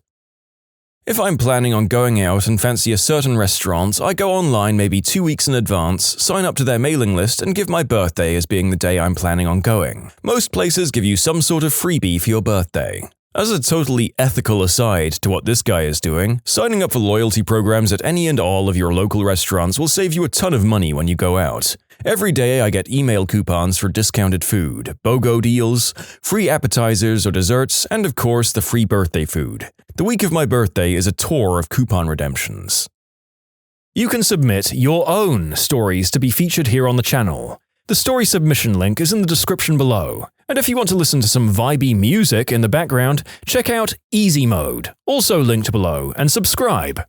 If I'm planning on going out and fancy a certain restaurant, I go online maybe 2 weeks in advance, sign up to their mailing list, and give my birthday as being the day I'm planning on going. Most places give you some sort of freebie for your birthday. As a totally ethical aside to what this guy is doing, signing up for loyalty programs at any and all of your local restaurants will save you a ton of money when you go out. Every day I get email coupons for discounted food, BOGO deals, free appetizers or desserts, and of course the free birthday food. The week of my birthday is a tour of coupon redemptions. You can submit your own stories to be featured here on the channel. The story submission link is in the description below. And if you want to listen to some vibey music in the background, check out easymode, also linked below, and subscribe.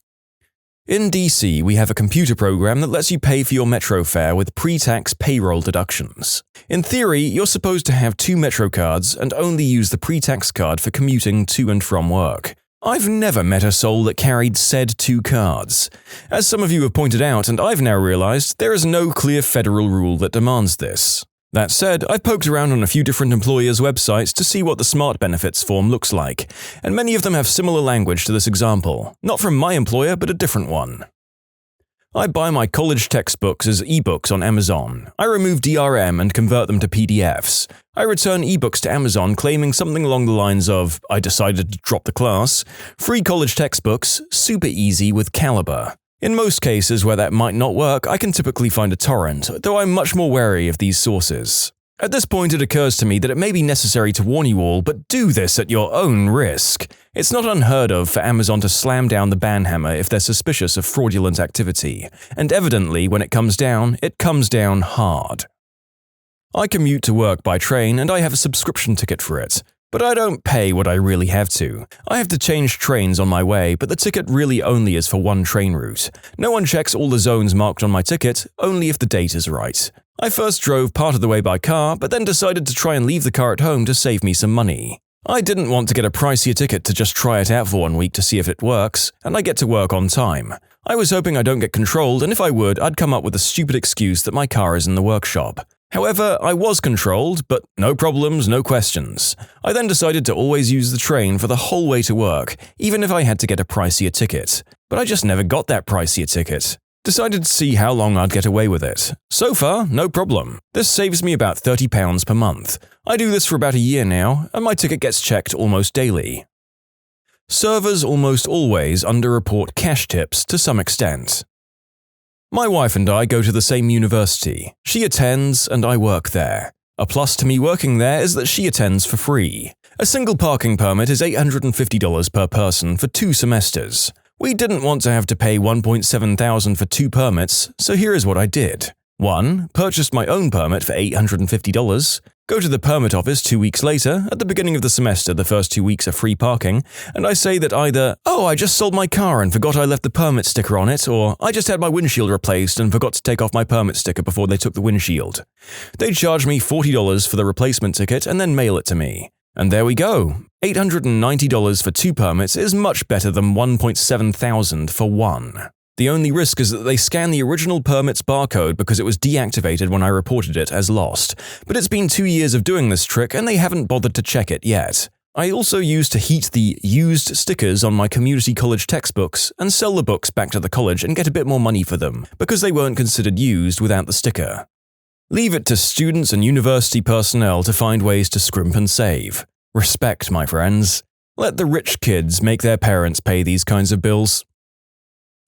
In DC, we have a computer program that lets you pay for your metro fare with pre-tax payroll deductions. In theory, you're supposed to have 2 metro cards and only use the pre-tax card for commuting to and from work. I've never met a soul that carried said 2 cards. As some of you have pointed out, and I've now realized, there is no clear federal rule that demands this. That said, I've poked around on a few different employers' websites to see what the Smart Benefits form looks like, and many of them have similar language to this example, not from my employer but a different one. I buy my college textbooks as ebooks on Amazon. I remove DRM and convert them to PDFs. I return ebooks to Amazon claiming something along the lines of, I decided to drop the class, free college textbooks, super easy with Caliber. In most cases where that might not work, I can typically find a torrent, though I'm much more wary of these sources. At this point, it occurs to me that it may be necessary to warn you all, but do this at your own risk. It's not unheard of for Amazon to slam down the ban hammer if they're suspicious of fraudulent activity, and evidently, when it comes down hard. I commute to work by train and I have a subscription ticket for it. But I don't pay what I really have to. I have to change trains on my way, but the ticket really only is for one train route. No one checks all the zones marked on my ticket, only if the date is right. I first drove part of the way by car, but then decided to try and leave the car at home to save me some money. I didn't want to get a pricier ticket to just try it out for 1 week to see if it works, and I get to work on time. I was hoping I don't get controlled, and if I would, I'd come up with a stupid excuse that my car is in the workshop. However, I was controlled, but no problems, no questions. I then decided to always use the train for the whole way to work, even if I had to get a pricier ticket. But I just never got that pricier ticket. Decided to see how long I'd get away with it. So far, no problem. This saves me about £30 per month. I do this for about a year now, and my ticket gets checked almost daily. Servers almost always underreport cash tips to some extent. My wife and I go to the same university. She attends and I work there. A plus to me working there is that she attends for free. A single parking permit is $850 per person for 2 semesters. We didn't want to have to pay $1,700 for 2 permits, so here is what I did. 1. Purchased my own permit for $850. Go to the permit office 2 weeks later, at the beginning of the semester the first 2 weeks are free parking, and I say that either, oh, I just sold my car and forgot I left the permit sticker on it, or I just had my windshield replaced and forgot to take off my permit sticker before they took the windshield. They charge me $40 for the replacement ticket and then mail it to me. And there we go. $890 for 2 permits is much better than $1,700 for 1. The only risk is that they scan the original permit's barcode because it was deactivated when I reported it as lost, but it's been 2 years of doing this trick and they haven't bothered to check it yet. I also used to heat the used stickers on my community college textbooks and sell the books back to the college and get a bit more money for them, because they weren't considered used without the sticker. Leave it to students and university personnel to find ways to scrimp and save. Respect, my friends. Let the rich kids make their parents pay these kinds of bills.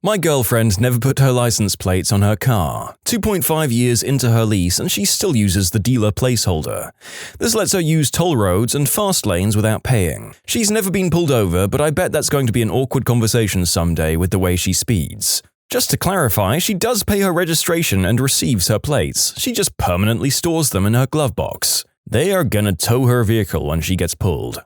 My girlfriend never put her license plates on her car, 2.5 years into her lease, and she still uses the dealer placeholder. This lets her use toll roads and fast lanes without paying. She's never been pulled over, but I bet that's going to be an awkward conversation someday with the way she speeds. Just to clarify, she does pay her registration and receives her plates. She just permanently stores them in her glove box. They are gonna tow her vehicle when she gets pulled.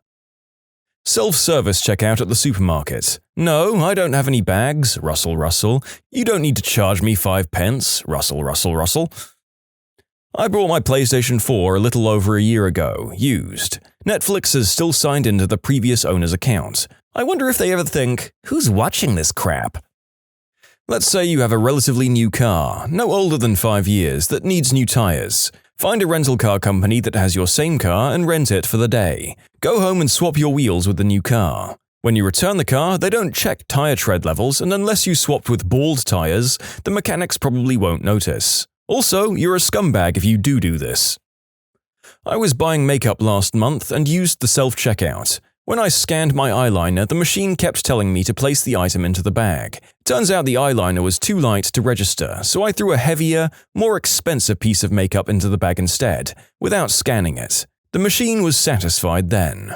Self-service checkout at the supermarket. No, I don't have any bags, rustle, rustle. You don't need to charge me 5 pence, rustle, rustle, rustle. I bought my PlayStation 4 a little over a year ago, used. Netflix is still signed into the previous owner's account. I wonder if they ever think, who's watching this crap? Let's say you have a relatively new car, no older than 5 years, that needs new tires. Find a rental car company that has your same car and rent it for the day. Go home and swap your wheels with the new car. When you return the car, they don't check tire tread levels, and unless you swapped with bald tires, the mechanics probably won't notice. Also, you're a scumbag if you do this. I was buying makeup last month and used the self-checkout. When I scanned my eyeliner, the machine kept telling me to place the item into the bag. Turns out the eyeliner was too light to register, so I threw a heavier, more expensive piece of makeup into the bag instead, without scanning it. The machine was satisfied then.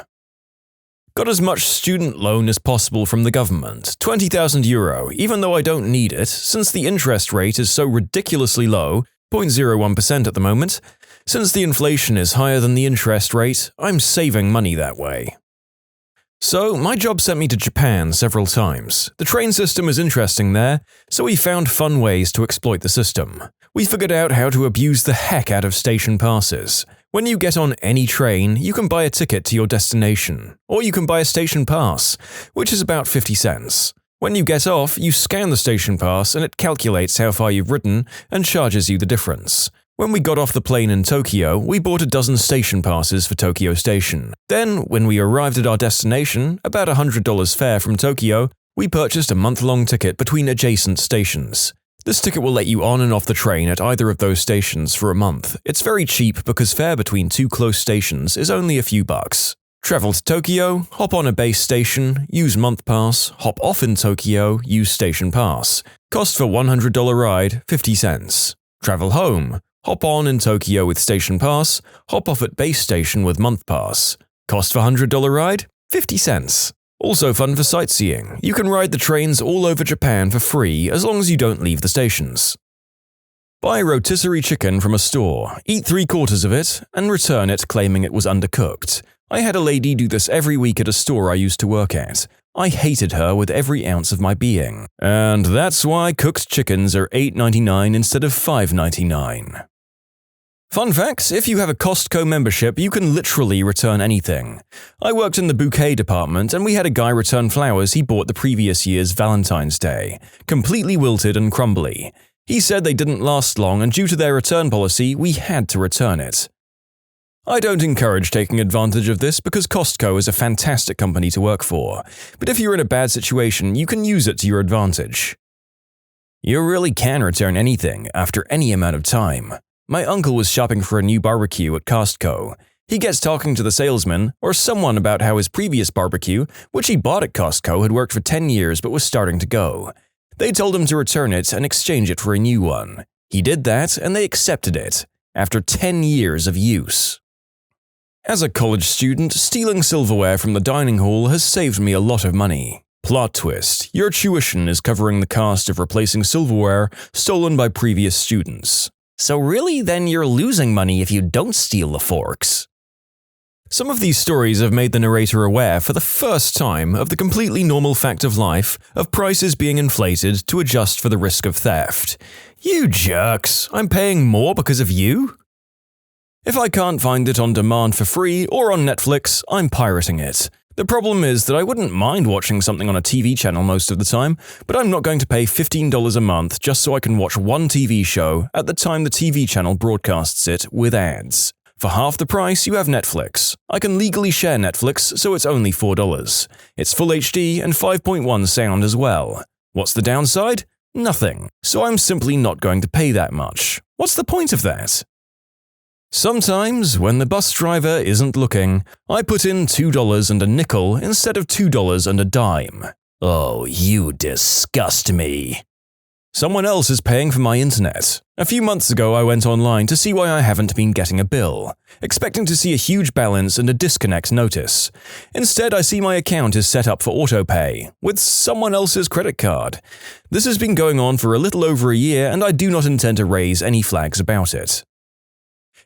Got as much student loan as possible from the government, €20,000, even though I don't need it, since the interest rate is so ridiculously low, 0.01% at the moment. Since the inflation is higher than the interest rate, I'm saving money that way. So, my job sent me to Japan several times. The train system is interesting there, so we found fun ways to exploit the system. We figured out how to abuse the heck out of station passes. When you get on any train, you can buy a ticket to your destination, or you can buy a station pass, which is about 50 cents. When you get off, you scan the station pass and it calculates how far you've ridden and charges you the difference. When we got off the plane in Tokyo, we bought a dozen station passes for Tokyo Station. Then, when we arrived at our destination, about $100 fare from Tokyo, we purchased a month-long ticket between adjacent stations. This ticket will let you on and off the train at either of those stations for a month. It's very cheap because fare between two close stations is only a few bucks. Travel to Tokyo, hop on a base station, use month pass, hop off in Tokyo, use station pass. Cost for $100 ride, 50 cents. Travel home. Hop on in Tokyo with station pass, hop off at base station with month pass. Cost for $100 ride? 50 cents. Also fun for sightseeing. You can ride the trains all over Japan for free as long as you don't leave the stations. Buy rotisserie chicken from a store, eat 3/4 of it, and return it claiming it was undercooked. I had a lady do this every week at a store I used to work at. I hated her with every ounce of my being. And that's why cooked chickens are $8.99 instead of $5.99. Fun fact, if you have a Costco membership, you can literally return anything. I worked in the bouquet department and we had a guy return flowers he bought the previous year's Valentine's Day, completely wilted and crumbly. He said they didn't last long and due to their return policy, we had to return it. I don't encourage taking advantage of this because Costco is a fantastic company to work for, but if you're in a bad situation, you can use it to your advantage. You really can return anything after any amount of time. My uncle was shopping for a new barbecue at Costco. He gets talking to the salesman or someone about how his previous barbecue, which he bought at Costco, had worked for 10 years but was starting to go. They told him to return it and exchange it for a new one. He did that and they accepted it, after 10 years of use. As a college student, stealing silverware from the dining hall has saved me a lot of money. Plot twist, your tuition is covering the cost of replacing silverware stolen by previous students. So really, then you're losing money if you don't steal the forks. Some of these stories have made the narrator aware for the first time of the completely normal fact of life of prices being inflated to adjust for the risk of theft. You jerks, I'm paying more because of you? If I can't find it on demand for free or on Netflix, I'm pirating it. The problem is that I wouldn't mind watching something on a TV channel most of the time, but I'm not going to pay $15 a month just so I can watch one TV show at the time the TV channel broadcasts it with ads. For half the price, you have Netflix. I can legally share Netflix, so it's only $4. It's full HD and 5.1 sound as well. What's the downside? Nothing. So I'm simply not going to pay that much. What's the point of that? Sometimes, when the bus driver isn't looking, I put in $2 and a nickel instead of $2 and a dime. Oh, you disgust me. Someone else is paying for my internet. A few months ago, I went online to see why I haven't been getting a bill, expecting to see a huge balance and a disconnect notice. Instead, I see my account is set up for autopay, with someone else's credit card. This has been going on for a little over a year, and I do not intend to raise any flags about it.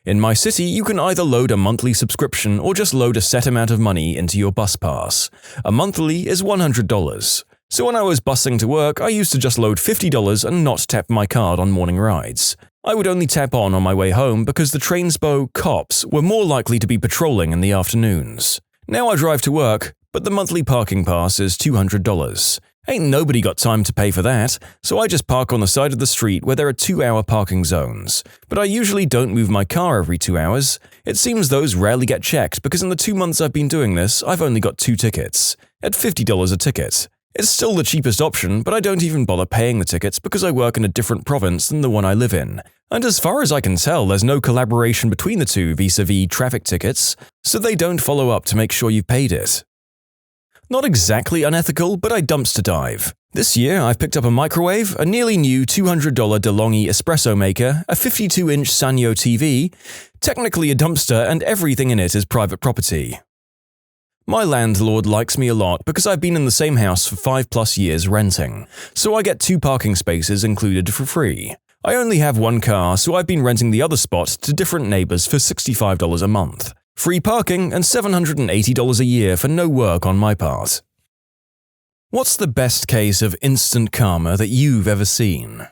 In my city, you can either load a monthly subscription or just load a set amount of money into your bus pass. A monthly is $100. So when I was busing to work, I used to just load $50 and not tap my card on morning rides. I would only tap on my way home because the Trainsbow cops were more likely to be patrolling in the afternoons. Now I drive to work, but the monthly parking pass is $200. Ain't nobody got time to pay for that, so I just park on the side of the street where there are 2-hour parking zones. But I usually don't move my car every 2 hours. It seems those rarely get checked because in the 2 months I've been doing this, I've only got 2 tickets, at $50 a ticket. It's still the cheapest option, but I don't even bother paying the tickets because I work in a different province than the one I live in. And as far as I can tell, there's no collaboration between the two vis-a-vis traffic tickets, so they don't follow up to make sure you've paid it. Not exactly unethical, but I dumpster dive. This year, I've picked up a microwave, a nearly new $200 DeLonghi espresso maker, a 52-inch Sanyo TV, technically a dumpster, and everything in it is private property. My landlord likes me a lot because I've been in the same house for 5+ years renting, so I get 2 parking spaces included for free. I only have 1 car, so I've been renting the other spot to different neighbors for $65 a month. Free parking and $780 a year for no work on my part. What's the best case of instant karma that you've ever seen?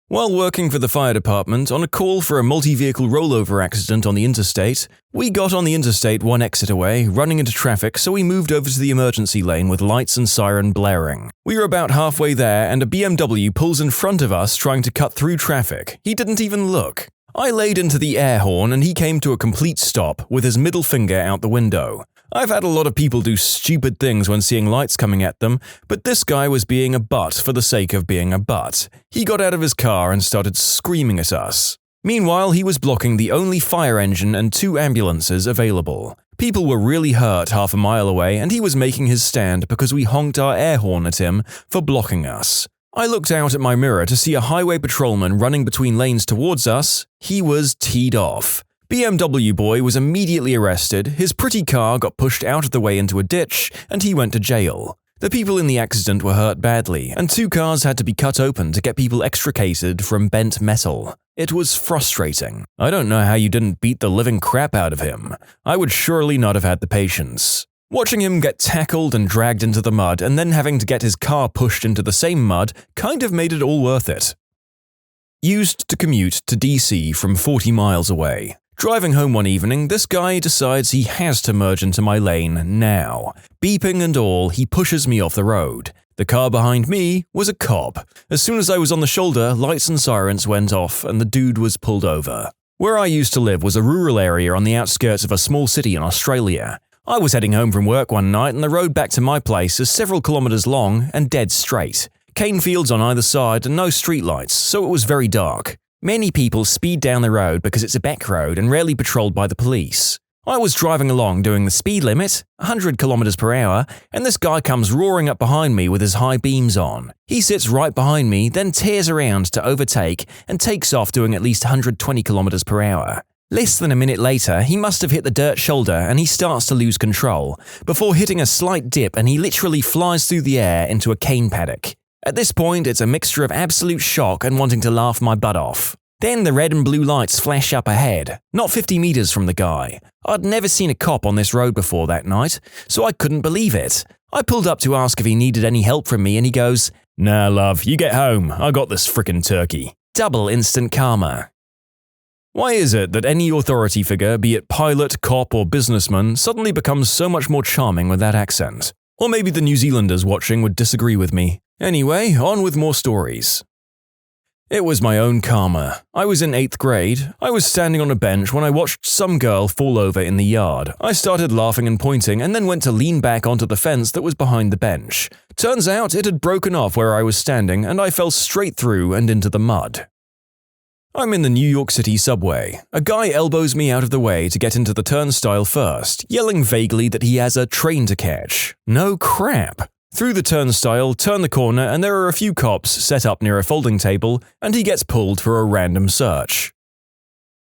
While working for the fire department on a call for a multi-vehicle rollover accident on the interstate, we got on the interstate 1 exit away, running into traffic, so we moved over to the emergency lane with lights and siren blaring. We were about halfway there and a BMW pulls in front of us trying to cut through traffic. He didn't even look. I laid into the air horn and he came to a complete stop with his middle finger out the window. I've had a lot of people do stupid things when seeing lights coming at them, but this guy was being a butt for the sake of being a butt. He got out of his car and started screaming at us. Meanwhile, he was blocking the only fire engine and 2 ambulances available. People were really hurt half a mile away and he was making his stand because we honked our air horn at him for blocking us. I looked out at my mirror to see a highway patrolman running between lanes towards us. He was teed off. BMW boy was immediately arrested, his pretty car got pushed out of the way into a ditch, and he went to jail. The people in the accident were hurt badly, and 2 cars had to be cut open to get people extricated from bent metal. It was frustrating. I don't know how you didn't beat the living crap out of him. I would surely not have had the patience. Watching him get tackled and dragged into the mud and then having to get his car pushed into the same mud kind of made it all worth it. Used to commute to DC from 40 miles away. Driving home one evening, this guy decides he has to merge into my lane now. Beeping and all, he pushes me off the road. The car behind me was a cop. As soon as I was on the shoulder, lights and sirens went off and the dude was pulled over. Where I used to live was a rural area on the outskirts of a small city in Australia. I was heading home from work one night and the road back to my place is several kilometers long and dead straight. Cane fields on either side and no streetlights, so it was very dark. Many people speed down the road because it's a back road and rarely patrolled by the police. I was driving along doing the speed limit, 100 kilometers per hour, and this guy comes roaring up behind me with his high beams on. He sits right behind me, then tears around to overtake and takes off doing at least 120 kilometers per hour. Less than a minute later, he must have hit the dirt shoulder and he starts to lose control, before hitting a slight dip and he literally flies through the air into a cane paddock. At this point, it's a mixture of absolute shock and wanting to laugh my butt off. Then the red and blue lights flash up ahead, not 50 meters from the guy. I'd never seen a cop on this road before that night, so I couldn't believe it. I pulled up to ask if he needed any help from me and he goes, "Nah, love, you get home. I got this frickin' turkey." Double instant karma. Why is it that any authority figure, be it pilot, cop, or businessman, suddenly becomes so much more charming with that accent? Or maybe the New Zealanders watching would disagree with me. Anyway, on with more stories. It was my own karma. I was in 8th grade. I was standing on a bench when I watched some girl fall over in the yard. I started laughing and pointing and then went to lean back onto the fence that was behind the bench. Turns out it had broken off where I was standing and I fell straight through and into the mud. I'm in the New York City subway. A guy elbows me out of the way to get into the turnstile first, yelling vaguely that he has a train to catch. No crap. Through the turnstile, turn the corner, and there are a few cops set up near a folding table, and he gets pulled for a random search.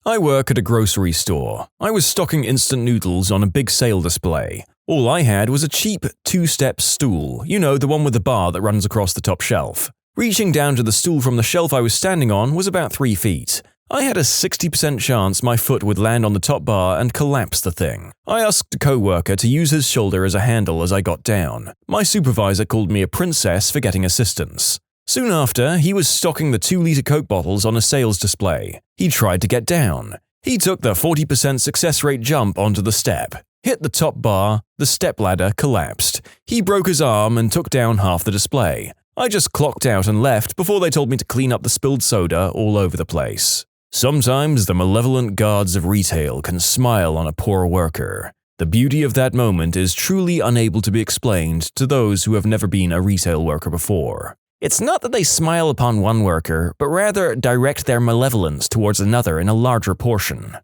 I work at a grocery store. I was stocking instant noodles on a big sale display. All I had was a cheap two-step stool, you know, the one with the bar that runs across the top shelf. Reaching down to the stool from the shelf I was standing on was about 3 feet. I had a 60% chance my foot would land on the top bar and collapse the thing. I asked a co-worker to use his shoulder as a handle as I got down. My supervisor called me a princess for getting assistance. Soon after, he was stocking the 2-liter Coke bottles on a sales display. He tried to get down. He took the 40% success rate jump onto the step, hit the top bar, the stepladder collapsed. He broke his arm and took down half the display. I just clocked out and left before they told me to clean up the spilled soda all over the place. Sometimes the malevolent gods of retail can smile on a poor worker. The beauty of that moment is truly unable to be explained to those who have never been a retail worker before. It's not that they smile upon one worker, but rather direct their malevolence towards another in a larger portion.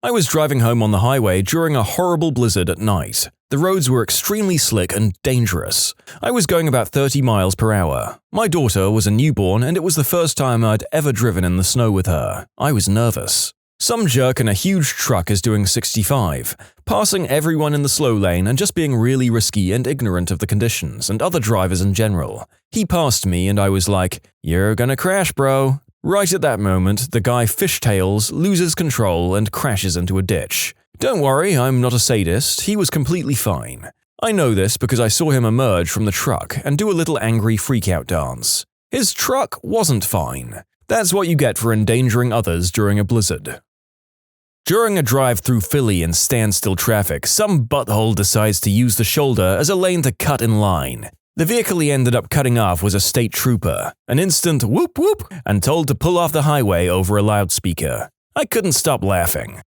I was driving home on the highway during a horrible blizzard at night. The roads were extremely slick and dangerous. I was going about 30 miles per hour. My daughter was a newborn, and it was the first time I'd ever driven in the snow with her. I was nervous. Some jerk in a huge truck is doing 65, passing everyone in the slow lane and just being really risky and ignorant of the conditions and other drivers in general. He passed me and I was like, "You're gonna crash, bro." Right at that moment, the guy fishtails, loses control, and crashes into a ditch. Don't worry, I'm not a sadist, he was completely fine. I know this because I saw him emerge from the truck and do a little angry freak-out dance. His truck wasn't fine. That's what you get for endangering others during a blizzard. During a drive through Philly in standstill traffic, some butthole decides to use the shoulder as a lane to cut in line. The vehicle he ended up cutting off was a state trooper, an instant whoop whoop, and told to pull off the highway over a loudspeaker. I couldn't stop laughing.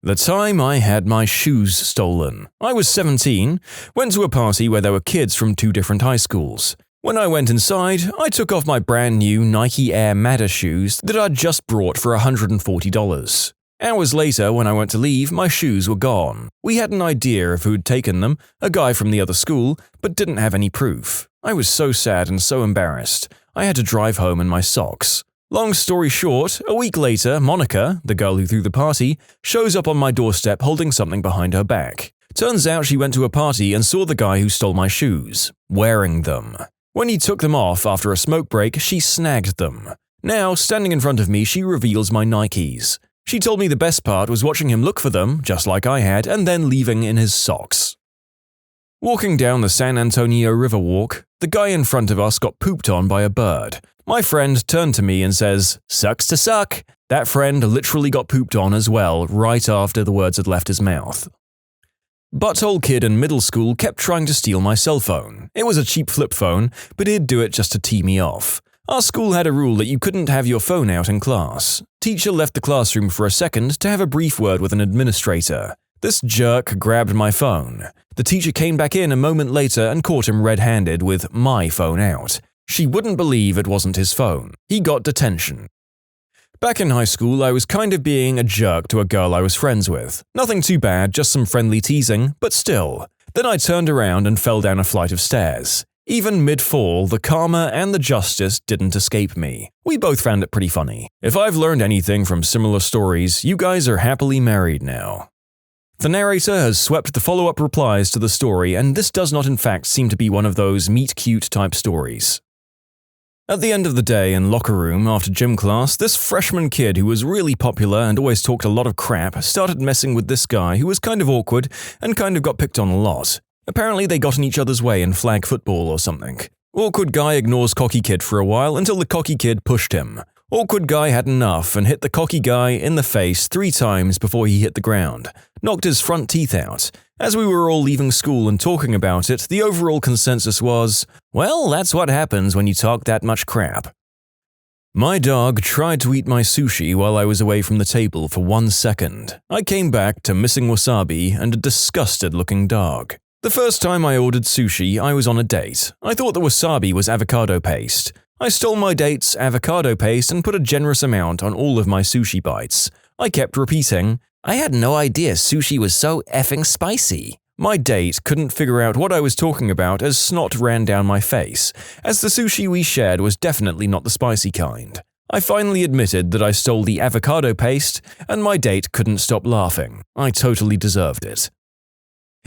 The time I had my shoes stolen. I was 17, went to a party where there were kids from 2 different high schools. When I went inside, I took off my brand new Nike Air Matter shoes that I'd just brought for $140. Hours later, when I went to leave, my shoes were gone. We had an idea of who'd taken them, a guy from the other school, but didn't have any proof. I was so sad and so embarrassed. I had to drive home in my socks. Long story short, a week later, Monica, the girl who threw the party, shows up on my doorstep holding something behind her back. Turns out she went to a party and saw the guy who stole my shoes, wearing them. When he took them off after a smoke break, she snagged them. Now, standing in front of me, she reveals my Nikes. She told me the best part was watching him look for them, just like I had, and then leaving in his socks. Walking down the San Antonio Riverwalk, the guy in front of us got pooped on by a bird. My friend turned to me and says, "Sucks to suck." That friend literally got pooped on as well, right after the words had left his mouth. Butthole kid in middle school kept trying to steal my cell phone. It was a cheap flip phone, but he'd do it just to tee me off. Our school had a rule that you couldn't have your phone out in class. Teacher left the classroom for a second to have a brief word with an administrator. This jerk grabbed my phone. The teacher came back in a moment later and caught him red-handed with my phone out. She wouldn't believe it wasn't his phone. He got detention. Back in high school, I was kind of being a jerk to a girl I was friends with. Nothing too bad, just some friendly teasing, but still. Then I turned around and fell down a flight of stairs. Even mid-fall, the karma and the justice didn't escape me. We both found it pretty funny. If I've learned anything from similar stories, you guys are happily married now. The narrator has swept the follow-up replies to the story, and this does not in fact seem to be one of those meet-cute type stories. At the end of the day in locker room after gym class, this freshman kid who was really popular and always talked a lot of crap started messing with this guy who was kind of awkward and kind of got picked on a lot. Apparently they got in each other's way in flag football or something. Awkward guy ignores cocky kid for a while until the cocky kid pushed him. Awkward guy had enough and hit the cocky guy in the face 3 times before he hit the ground. Knocked his front teeth out. As we were all leaving school and talking about it, the overall consensus was, well, that's what happens when you talk that much crap. My dog tried to eat my sushi while I was away from the table for 1 second. I came back to missing wasabi and a disgusted-looking dog. The first time I ordered sushi, I was on a date. I thought the wasabi was avocado paste. I stole my date's avocado paste and put a generous amount on all of my sushi bites. I kept repeating, "I had no idea sushi was so effing spicy." My date couldn't figure out what I was talking about as snot ran down my face, as the sushi we shared was definitely not the spicy kind. I finally admitted that I stole the avocado paste, and my date couldn't stop laughing. I totally deserved it.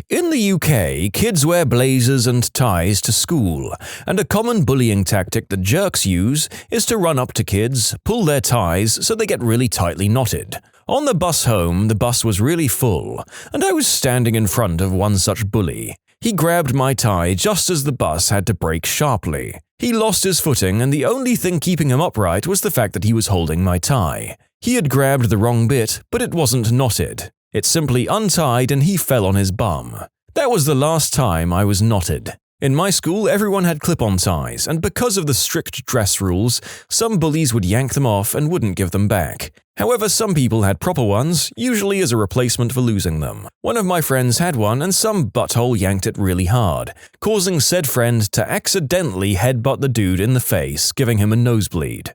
In the UK, kids wear blazers and ties to school, and a common bullying tactic that jerks use is to run up to kids, pull their ties so they get really tightly knotted. On the bus home, the bus was really full, and I was standing in front of one such bully. He grabbed my tie just as the bus had to brake sharply. He lost his footing, and the only thing keeping him upright was the fact that he was holding my tie. He had grabbed the wrong bit, but it wasn't knotted. It simply untied and he fell on his bum. That was the last time I was knotted. In my school, everyone had clip-on ties, and because of the strict dress rules, some bullies would yank them off and wouldn't give them back. However, some people had proper ones, usually as a replacement for losing them. One of my friends had one, and some butthole yanked it really hard, causing said friend to accidentally headbutt the dude in the face, giving him a nosebleed.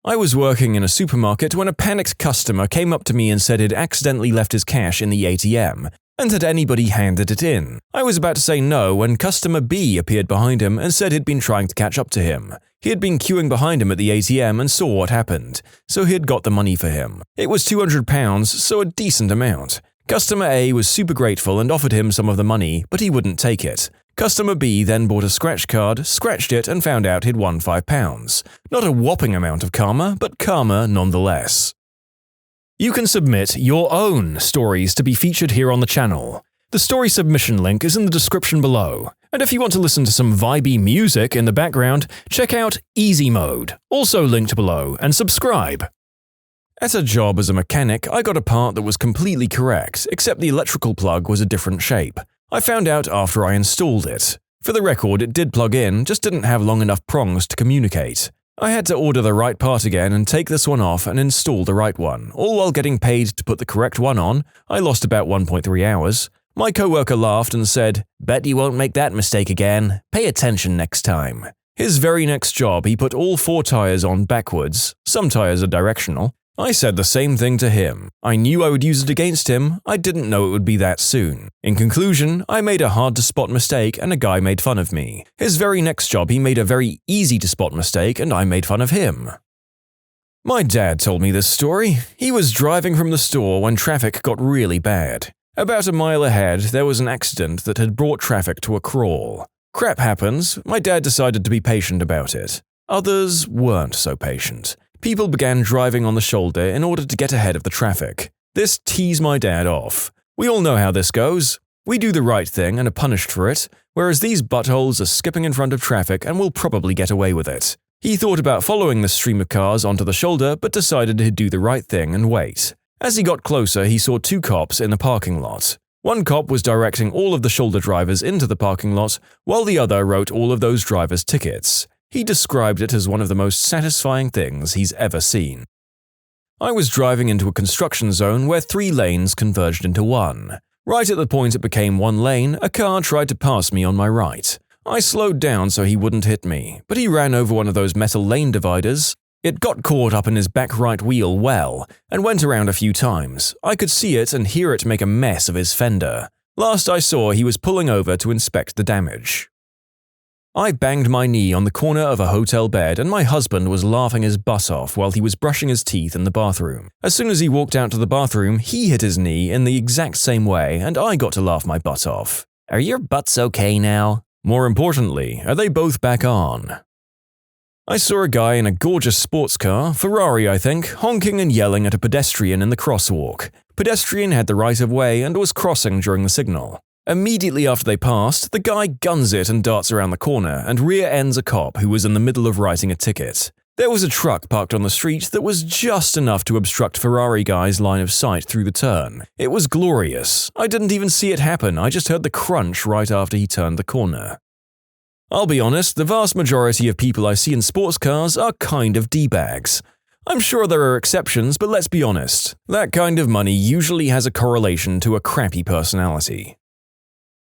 I was working in a supermarket when a panicked customer came up to me and said he'd accidentally left his cash in the ATM, and had anybody handed it in. I was about to say no when customer B appeared behind him and said he'd been trying to catch up to him. He had been queuing behind him at the ATM and saw what happened, so he had got the money for him. It was £200, so a decent amount. Customer A was super grateful and offered him some of the money, but he wouldn't take it. Customer B then bought a scratch card, scratched it, and found out he'd won £5. Not a whopping amount of karma, but karma nonetheless. You can submit your own stories to be featured here on the channel. The story submission link is in the description below, and if you want to listen to some vibey music in the background, check out easymode, also linked below, and subscribe. At a job as a mechanic, I got a part that was completely correct, except the electrical plug was a different shape. I found out after I installed it. For the record, it did plug in, just didn't have long enough prongs to communicate. I had to order the right part again and take this one off and install the right one, all while getting paid to put the correct one on. I lost about 1.3 hours. My coworker laughed and said, "Bet you won't make that mistake again. Pay attention next time." His very next job, he put all 4 tires on backwards. Some tires are directional. I said the same thing to him. I knew I would use it against him. I didn't know it would be that soon. In conclusion, I made a hard-to-spot mistake and a guy made fun of me. His very next job, he made a very easy-to-spot mistake and I made fun of him. My dad told me this story. He was driving from the store when traffic got really bad. About a mile ahead, there was an accident that had brought traffic to a crawl. Crap happens. My dad decided to be patient about it. Others weren't so patient. People began driving on the shoulder in order to get ahead of the traffic. This teased my dad off. We all know how this goes. We do the right thing and are punished for it, whereas these buttholes are skipping in front of traffic and will probably get away with it. He thought about following the stream of cars onto the shoulder but decided he'd do the right thing and wait. As he got closer, he saw 2 cops in the parking lot. One cop was directing all of the shoulder drivers into the parking lot, while the other wrote all of those drivers' tickets. He described it as one of the most satisfying things he's ever seen. I was driving into a construction zone where 3 lanes converged into one. Right at the point it became 1 lane, a car tried to pass me on my right. I slowed down so he wouldn't hit me, but he ran over one of those metal lane dividers. It got caught up in his back right wheel well, and went around a few times. I could see it and hear it make a mess of his fender. Last I saw, he was pulling over to inspect the damage. I banged my knee on the corner of a hotel bed and my husband was laughing his butt off while he was brushing his teeth in the bathroom. As soon as he walked out to the bathroom, he hit his knee in the exact same way and I got to laugh my butt off. Are your butts okay now? More importantly, are they both back on? I saw a guy in a gorgeous sports car, Ferrari I think, honking and yelling at a pedestrian in the crosswalk. Pedestrian had the right of way and was crossing during the signal. Immediately after they passed, the guy guns it and darts around the corner and rear-ends a cop who was in the middle of writing a ticket. There was a truck parked on the street that was just enough to obstruct Ferrari guy's line of sight through the turn. It was glorious. I didn't even see it happen, I just heard the crunch right after he turned the corner. I'll be honest, the vast majority of people I see in sports cars are kind of D-bags. I'm sure there are exceptions, but let's be honest. That kind of money usually has a correlation to a crappy personality.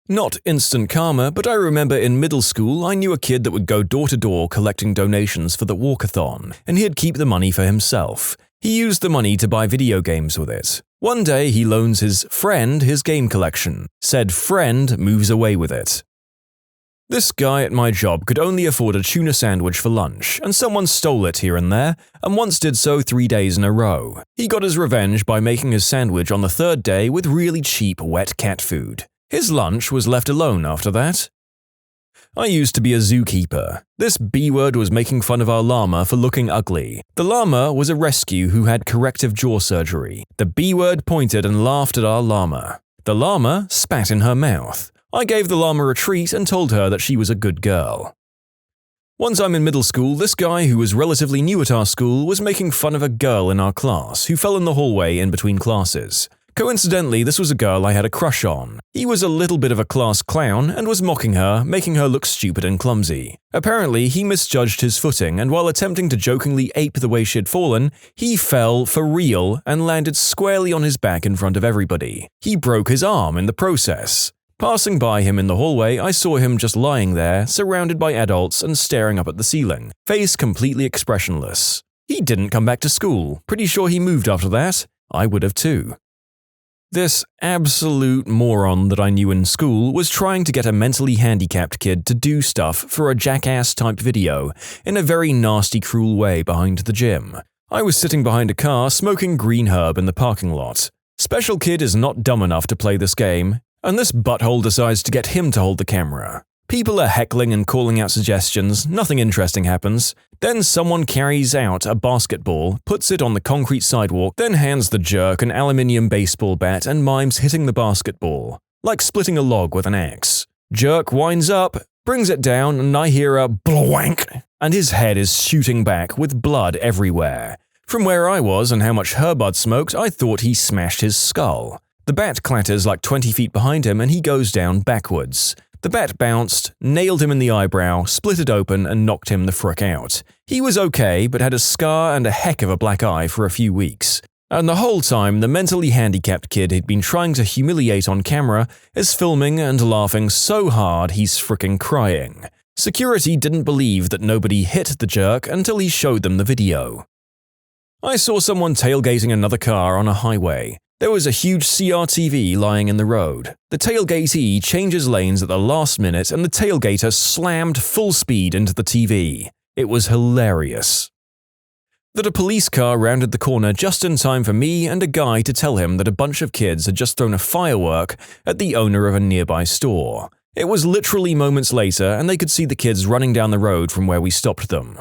Not instant karma, but I remember in middle school I knew a kid that would go door to door collecting donations for the walkathon, and he'd keep the money for himself. He used the money to buy video games with it. One day he loans his friend his game collection. Said friend moves away with it. This guy at my job could only afford a tuna sandwich for lunch, and someone stole it here and there, and once did so 3 days in a row. He got his revenge by making his sandwich on the third day with really cheap wet cat food. His lunch was left alone after that. I used to be a zookeeper. This B-word was making fun of our llama for looking ugly. The llama was a rescue who had corrective jaw surgery. The B-word pointed and laughed at our llama. The llama spat in her mouth. I gave the llama a treat and told her that she was a good girl. One time in middle school, this guy who was relatively new at our school was making fun of a girl in our class who fell in the hallway in between classes. Coincidentally, this was a girl I had a crush on. He was a little bit of a class clown and was mocking her, making her look stupid and clumsy. Apparently, he misjudged his footing, and while attempting to jokingly ape the way she'd fallen, he fell for real and landed squarely on his back in front of everybody. He broke his arm in the process. Passing by him in the hallway, I saw him just lying there, surrounded by adults and staring up at the ceiling, face completely expressionless. He didn't come back to school. Pretty sure he moved after that. I would have too. This absolute moron that I knew in school was trying to get a mentally handicapped kid to do stuff for a jackass-type video in a very nasty, cruel way behind the gym. I was sitting behind a car smoking green herb in the parking lot. Special kid is not dumb enough to play this game, and this butthole decides to get him to hold the camera. People are heckling and calling out suggestions, nothing interesting happens. Then someone carries out a basketball, puts it on the concrete sidewalk, then hands the jerk an aluminium baseball bat and mimes hitting the basketball, like splitting a log with an axe. Jerk winds up, brings it down, and I hear a blank, and his head is shooting back with blood everywhere. From where I was and how much herb I'd smoked, I thought he smashed his skull. The bat clatters like 20 feet behind him and he goes down backwards. The bat bounced, nailed him in the eyebrow, split it open, and knocked him the frick out. He was okay, but had a scar and a heck of a black eye for a few weeks. And the whole time, the mentally handicapped kid he'd been trying to humiliate on camera is filming and laughing so hard he's fricking crying. Security didn't believe that nobody hit the jerk until he showed them the video. I saw someone tailgating another car on a highway. There was a huge CRTV lying in the road. The tailgatee changes lanes at the last minute and the tailgater slammed full speed into the TV. It was hilarious. That a police car rounded the corner just in time for me and a guy to tell him that a bunch of kids had just thrown a firework at the owner of a nearby store. It was literally moments later and they could see the kids running down the road from where we stopped them.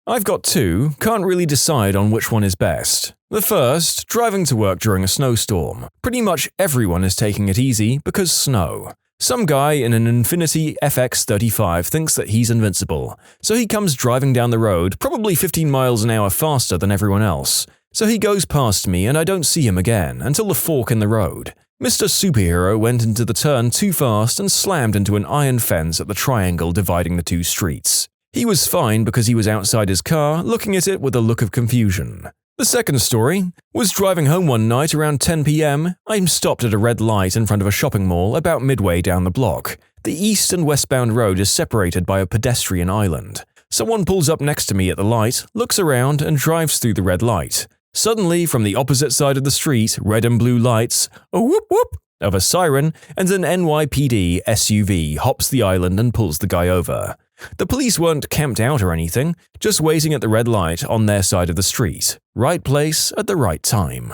I've got two, can't really decide on which one is best. The first, driving to work during a snowstorm. Pretty much everyone is taking it easy because snow. Some guy in an Infiniti FX35 thinks that he's invincible, so he comes driving down the road, probably 15 miles an hour faster than everyone else. So he goes past me and I don't see him again until the fork in the road. Mr. Superhero went into the turn too fast and slammed into an iron fence at the triangle dividing the two streets. He was fine because he was outside his car, looking at it with a look of confusion. The second story was driving home one night around 10 p.m. I'm stopped at a red light in front of a shopping mall about midway down the block. The east and westbound road is separated by a pedestrian island. Someone pulls up next to me at the light, looks around, and drives through the red light. Suddenly, from the opposite side of the street, red and blue lights, a whoop whoop of a siren, and an NYPD SUV hops the island and pulls the guy over. The police weren't camped out or anything, just waiting at the red light on their side of the street. Right place at the right time.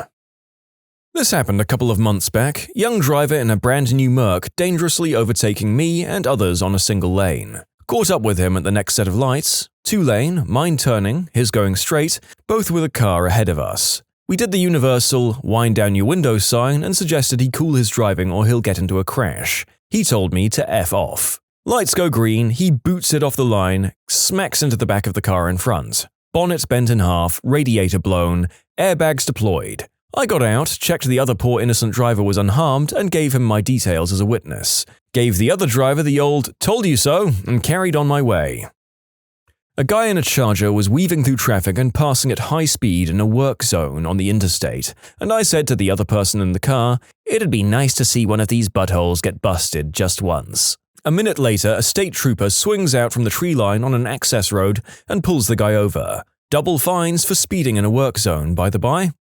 This happened a couple of months back, young driver in a brand new Merc dangerously overtaking me and others on a single lane. Caught up with him at the next set of lights, 2-lane, mine turning, his going straight, both with a car ahead of us. We did the universal wind down your window sign and suggested he cool his driving or he'll get into a crash. He told me to F off. Lights go green, he boots it off the line, smacks into the back of the car in front. Bonnet bent in half, radiator blown, airbags deployed. I got out, checked the other poor innocent driver was unharmed, and gave him my details as a witness. Gave the other driver the old "told you so" and carried on my way. A guy in a Charger was weaving through traffic and passing at high speed in a work zone on the interstate, and I said to the other person in the car, "It'd be nice to see one of these buttholes get busted just once." A minute later, a state trooper swings out from the tree line on an access road and pulls the guy over. Double fines for speeding in a work zone, by the by.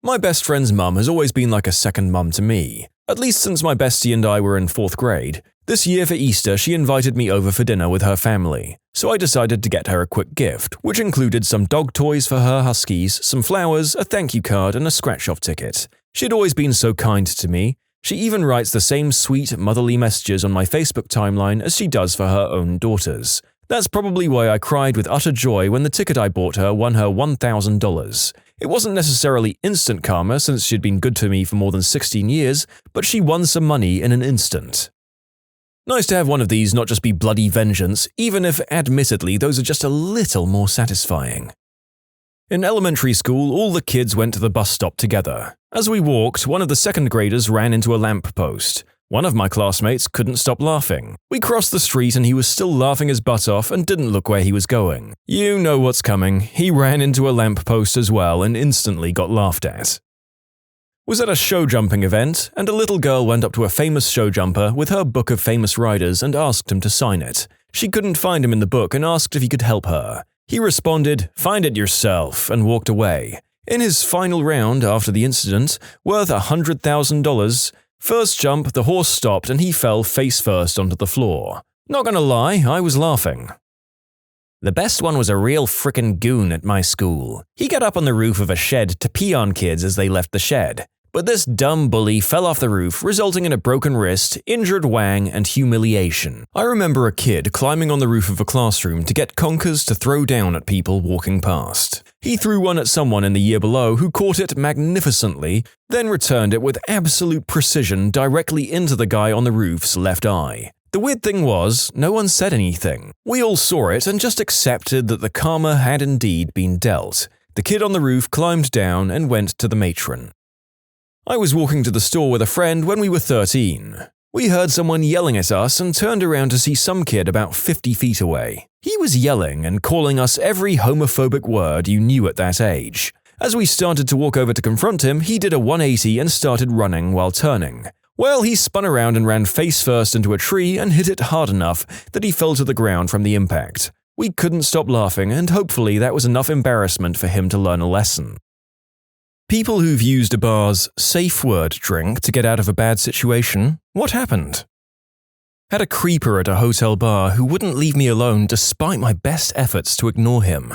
My best friend's mum has always been like a second mum to me, at least since my bestie and I were in 4th grade. This year for Easter, she invited me over for dinner with her family, so I decided to get her a quick gift, which included some dog toys for her huskies, some flowers, a thank you card, and a scratch-off ticket. She'd always been so kind to me. She even writes the same sweet, motherly messages on my Facebook timeline as she does for her own daughters. That's probably why I cried with utter joy when the ticket I bought her won her $1,000. It wasn't necessarily instant karma since she'd been good to me for more than 16 years, but she won some money in an instant. Nice to have one of these not just be bloody vengeance, even if, admittedly, those are just a little more satisfying. In elementary school, all the kids went to the bus stop together. As we walked, one of the second graders ran into a lamp post. One of my classmates couldn't stop laughing. We crossed the street and he was still laughing his butt off and didn't look where he was going. You know what's coming. He ran into a lamp post as well and instantly got laughed at. Was at a show jumping event, and a little girl went up to a famous show jumper with her book of famous riders and asked him to sign it. She couldn't find him in the book and asked if he could help her. He responded, "Find it yourself," and walked away. In his final round after the incident, worth $100,000, first jump, the horse stopped and he fell face first onto the floor. Not gonna lie, I was laughing. The best one was a real frickin' goon at my school. He got up on the roof of a shed to pee on kids as they left the shed. But this dumb bully fell off the roof, resulting in a broken wrist, injured wang, and humiliation. I remember a kid climbing on the roof of a classroom to get conkers to throw down at people walking past. He threw one at someone in the year below who caught it magnificently, then returned it with absolute precision directly into the guy on the roof's left eye. The weird thing was, no one said anything. We all saw it and just accepted that the karma had indeed been dealt. The kid on the roof climbed down and went to the matron. I was walking to the store with a friend when we were 13. We heard someone yelling at us and turned around to see some kid about 50 feet away. He was yelling and calling us every homophobic word you knew at that age. As we started to walk over to confront him, he did a 180 and started running while turning. Well, he spun around and ran face first into a tree and hit it hard enough that he fell to the ground from the impact. We couldn't stop laughing, and hopefully that was enough embarrassment for him to learn a lesson. People who've used a bar's safe word drink to get out of a bad situation, what happened? Had a creeper at a hotel bar who wouldn't leave me alone despite my best efforts to ignore him.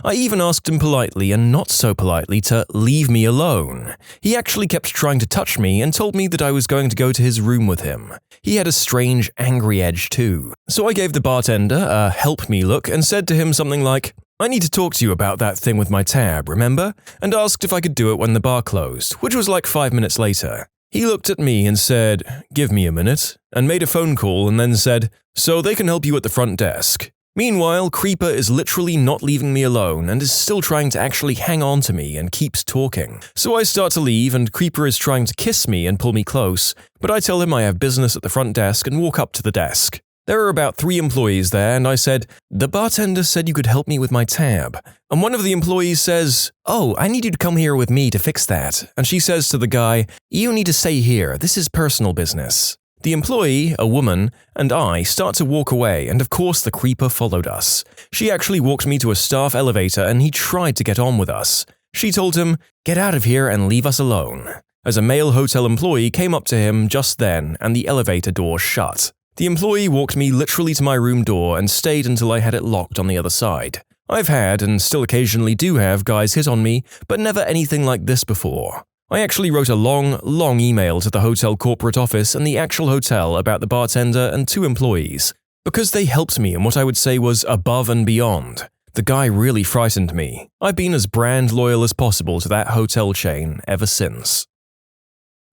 I even asked him politely and not so politely to leave me alone. He actually kept trying to touch me and told me that I was going to go to his room with him. He had a strange, angry edge too. So I gave the bartender a help me look and said to him something like, "I need to talk to you about that thing with my tab, remember?" and asked if I could do it when the bar closed, which was like 5 minutes later. He looked at me and said, "Give me a minute," and made a phone call and then said, "So they can help you at the front desk." Meanwhile, Creeper is literally not leaving me alone and is still trying to actually hang on to me and keeps talking. So I start to leave and Creeper is trying to kiss me and pull me close, but I tell him I have business at the front desk and walk up to the desk. There are about 3 employees there, and I said, "The bartender said you could help me with my tab." And one of the employees says, "Oh, I need you to come here with me to fix that." And she says to the guy, "You need to stay here, this is personal business." The employee, a woman, and I start to walk away, and of course the creeper followed us. She actually walked me to a staff elevator and he tried to get on with us. She told him, "Get out of here and leave us alone." As a male hotel employee came up to him just then and the elevator door shut. The employee walked me literally to my room door and stayed until I had it locked on the other side. I've had, and still occasionally do have, guys hit on me, but never anything like this before. I actually wrote a long email to the hotel corporate office and the actual hotel about the bartender and 2 employees, because they helped me in what I would say was above and beyond. The guy really frightened me. I've been as brand loyal as possible to that hotel chain ever since.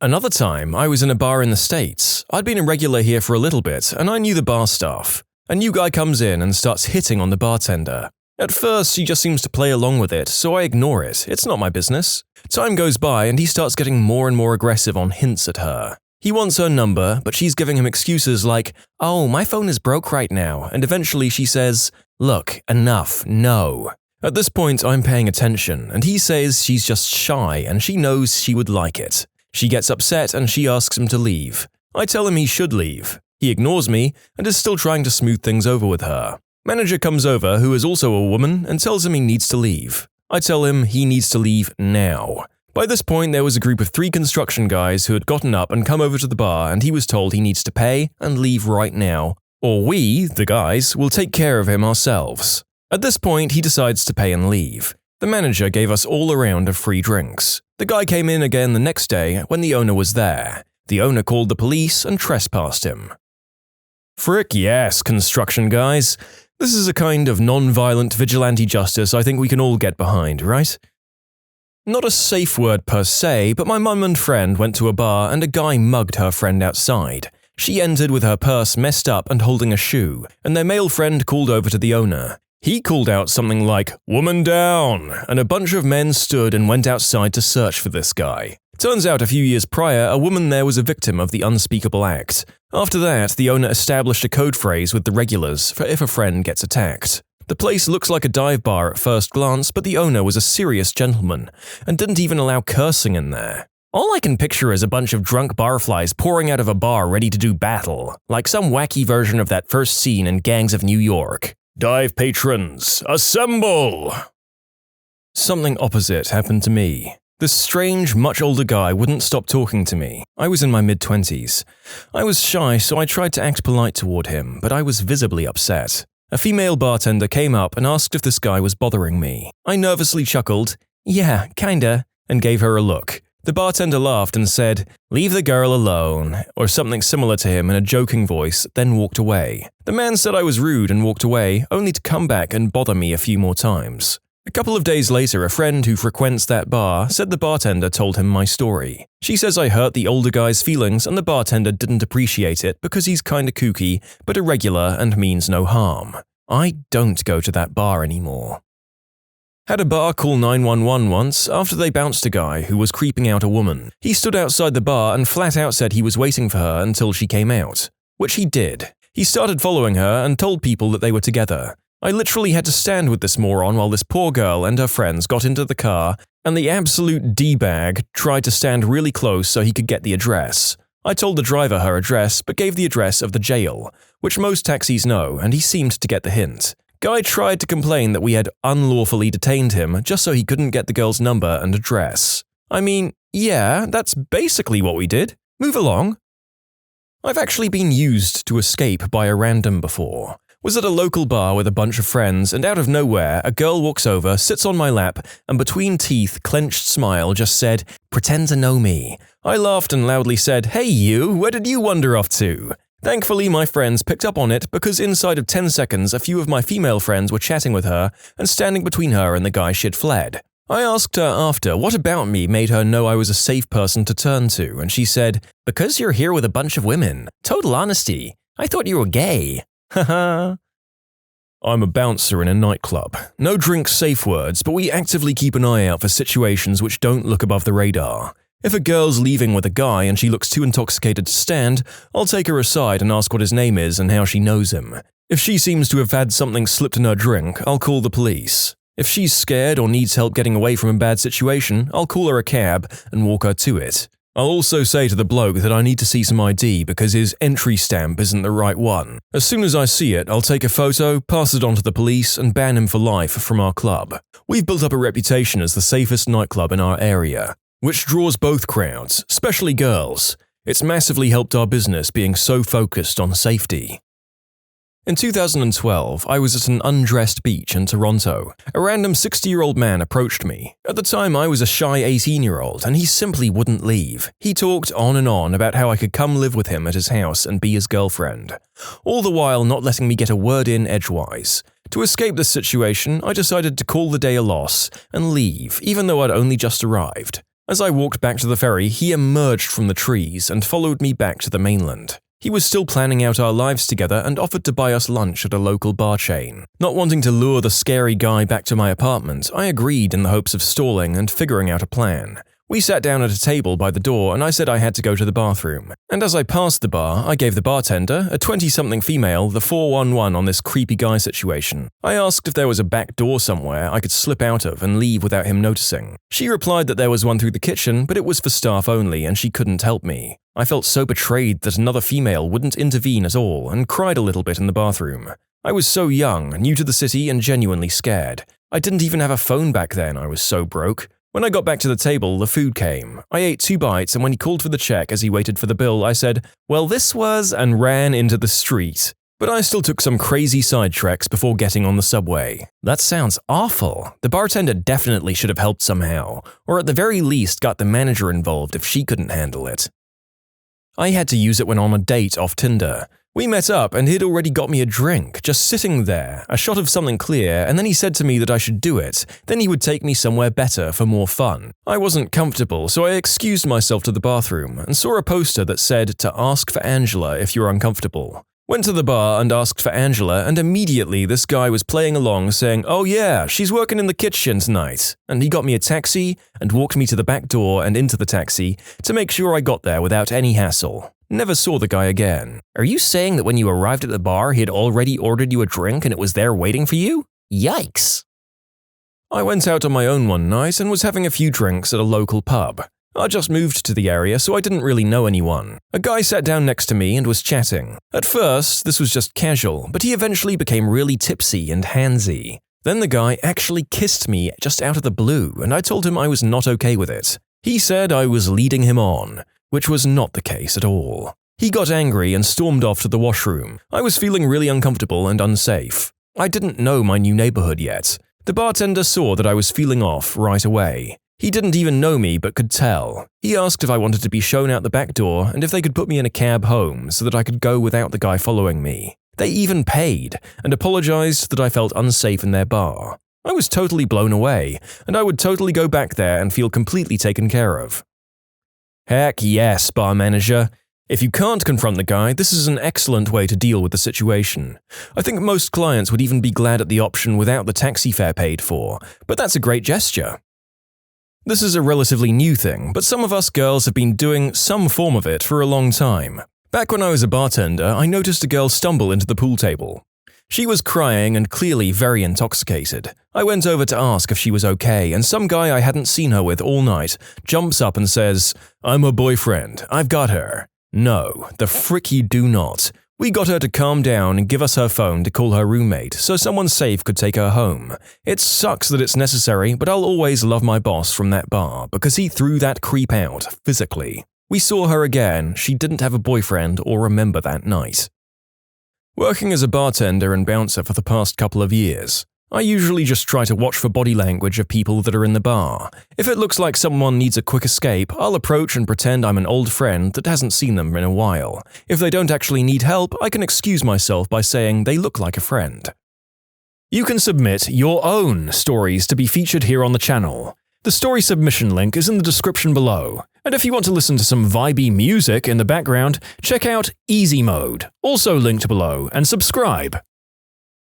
Another time, I was in a bar in the States. I'd been a regular here for a little bit, and I knew the bar staff. A new guy comes in and starts hitting on the bartender. At first, she just seems to play along with it, so I ignore it. It's not my business. Time goes by and he starts getting more and more aggressive on hints at her. He wants her number, but she's giving him excuses like, "Oh, my phone is broke right now," and eventually she says, "Look, enough, no." At this point, I'm paying attention, and he says she's just shy and she knows she would like it. She gets upset and she asks him to leave. I tell him he should leave. He ignores me and is still trying to smooth things over with her. Manager comes over, who is also a woman, and tells him he needs to leave. I tell him he needs to leave now. By this point, there was a group of 3 construction guys who had gotten up and come over to the bar, and he was told he needs to pay and leave right now, or we, the guys, will take care of him ourselves. At this point, he decides to pay and leave. The manager gave us all a round of free drinks. The guy came in again the next day when the owner was there. The owner called the police and trespassed him. Frick yes, construction guys. This is a kind of non-violent vigilante justice I think we can all get behind, right? Not a safe word per se, but my mum and friend went to a bar and a guy mugged her friend outside. She entered with her purse messed up and holding a shoe, and their male friend called over to the owner. He called out something like, "Woman down," and a bunch of men stood and went outside to search for this guy. Turns out a few years prior, a woman there was a victim of the unspeakable act. After that, the owner established a code phrase with the regulars for if a friend gets attacked. The place looks like a dive bar at first glance, but the owner was a serious gentleman and didn't even allow cursing in there. All I can picture is a bunch of drunk barflies pouring out of a bar ready to do battle, like some wacky version of that first scene in Gangs of New York. Dive patrons, assemble! Something opposite happened to me. This strange, much older guy wouldn't stop talking to me. I was in my mid-20s. I was shy, so I tried to act polite toward him, but I was visibly upset. A female bartender came up and asked if this guy was bothering me. I nervously chuckled, "Yeah, kinda," and gave her a look. The bartender laughed and said, "Leave the girl alone," or something similar to him in a joking voice, then walked away. The man said I was rude and walked away, only to come back and bother me a few more times. A couple of days later, a friend who frequents that bar said the bartender told him my story. She says I hurt the older guy's feelings and the bartender didn't appreciate it because he's kinda kooky, but irregular and means no harm. I don't go to that bar anymore. Had a bar call 911 once after they bounced a guy who was creeping out a woman. He stood outside the bar and flat out said he was waiting for her until she came out, which he did. He started following her and told people that they were together. I literally had to stand with this moron while this poor girl and her friends got into the car, and the absolute D-bag tried to stand really close so he could get the address. I told the driver her address, but gave the address of the jail, which most taxis know, and he seemed to get the hint. Guy tried to complain that we had unlawfully detained him just so he couldn't get the girl's number and address. I mean, yeah, that's basically what we did. Move along. I've actually been used to escape by a random before. Was at a local bar with a bunch of friends, and out of nowhere, a girl walks over, sits on my lap, and between teeth, clenched smile just said, "Pretend to know me." I laughed and loudly said, "Hey you, where did you wander off to?" Thankfully, my friends picked up on it because inside of 10 seconds, a few of my female friends were chatting with her and standing between her and the guy she'd fled. I asked her after what about me made her know I was a safe person to turn to, and she said, "Because you're here with a bunch of women. Total honesty. I thought you were gay." Haha. I'm a bouncer in a nightclub. No drink safe words, but we actively keep an eye out for situations which don't look above the radar. If a girl's leaving with a guy and she looks too intoxicated to stand, I'll take her aside and ask what his name is and how she knows him. If she seems to have had something slipped in her drink, I'll call the police. If she's scared or needs help getting away from a bad situation, I'll call her a cab and walk her to it. I'll also say to the bloke that I need to see some ID because his entry stamp isn't the right one. As soon as I see it, I'll take a photo, pass it on to the police, and ban him for life from our club. We've built up a reputation as the safest nightclub in our area, which draws both crowds, especially girls. It's massively helped our business being so focused on safety. In 2012, I was at an undressed beach in Toronto. A random 60-year-old man approached me. At the time, I was a shy 18-year-old, and he simply wouldn't leave. He talked on and on about how I could come live with him at his house and be his girlfriend, all the while not letting me get a word in edgewise. To escape this situation, I decided to call the day a loss and leave, even though I'd only just arrived. As I walked back to the ferry, he emerged from the trees and followed me back to the mainland. He was still planning out our lives together and offered to buy us lunch at a local bar chain. Not wanting to lure the scary guy back to my apartment, I agreed in the hopes of stalling and figuring out a plan. We sat down at a table by the door and I said I had to go to the bathroom. And as I passed the bar, I gave the bartender, a 20-something female, the 411 on this creepy guy situation. I asked if there was a back door somewhere I could slip out of and leave without him noticing. She replied that there was one through the kitchen, but it was for staff only and she couldn't help me. I felt so betrayed that another female wouldn't intervene at all and cried a little bit in the bathroom. I was so young, new to the city, and genuinely scared. I didn't even have a phone back then, I was so broke. When I got back to the table, the food came. I ate 2 bites, and when he called for the check as he waited for the bill, I said, "Well, this was," and ran into the street. But I still took some crazy side treks before getting on the subway. That sounds awful. The bartender definitely should have helped somehow, or at the very least got the manager involved if she couldn't handle it. I had to use it when on a date off Tinder. We met up and he'd already got me a drink, just sitting there, a shot of something clear, and then he said to me that I should do it, then he would take me somewhere better for more fun. I wasn't comfortable, so I excused myself to the bathroom and saw a poster that said to ask for Angela if you're uncomfortable. Went to the bar and asked for Angela, and immediately this guy was playing along saying, "Oh yeah, she's working in the kitchen tonight." And he got me a taxi and walked me to the back door and into the taxi to make sure I got there without any hassle. Never saw the guy again. Are you saying that when you arrived at the bar, he had already ordered you a drink and it was there waiting for you? Yikes! I went out on my own one night and was having a few drinks at a local pub. I just moved to the area, so I didn't really know anyone. A guy sat down next to me and was chatting. At first, this was just casual, but he eventually became really tipsy and handsy. Then the guy actually kissed me just out of the blue, and I told him I was not okay with it. He said I was leading him on, which was not the case at all. He got angry and stormed off to the washroom. I was feeling really uncomfortable and unsafe. I didn't know my new neighborhood yet. The bartender saw that I was feeling off right away. He didn't even know me but could tell. He asked if I wanted to be shown out the back door and if they could put me in a cab home so that I could go without the guy following me. They even paid and apologized that I felt unsafe in their bar. I was totally blown away, and I would totally go back there and feel completely taken care of. Heck yes, bar manager. If you can't confront the guy, this is an excellent way to deal with the situation. I think most clients would even be glad at the option without the taxi fare paid for, but that's a great gesture. This is a relatively new thing, but some of us girls have been doing some form of it for a long time. Back when I was a bartender, I noticed a girl stumble into the pool table. She was crying and clearly very intoxicated. I went over to ask if she was okay, and some guy I hadn't seen her with all night jumps up and says, "I'm her boyfriend. I've got her." No, the frick you do not. We got her to calm down and give us her phone to call her roommate so someone safe could take her home. It sucks that it's necessary, but I'll always love my boss from that bar because he threw that creep out, physically. We saw her again, she didn't have a boyfriend or remember that night. Working as a bartender and bouncer for the past couple of years, I usually just try to watch for body language of people that are in the bar. If it looks like someone needs a quick escape, I'll approach and pretend I'm an old friend that hasn't seen them in a while. If they don't actually need help, I can excuse myself by saying they look like a friend. You can submit your own stories to be featured here on the channel. The story submission link is in the description below. And if you want to listen to some vibey music in the background, check out easymode, also linked below, and subscribe.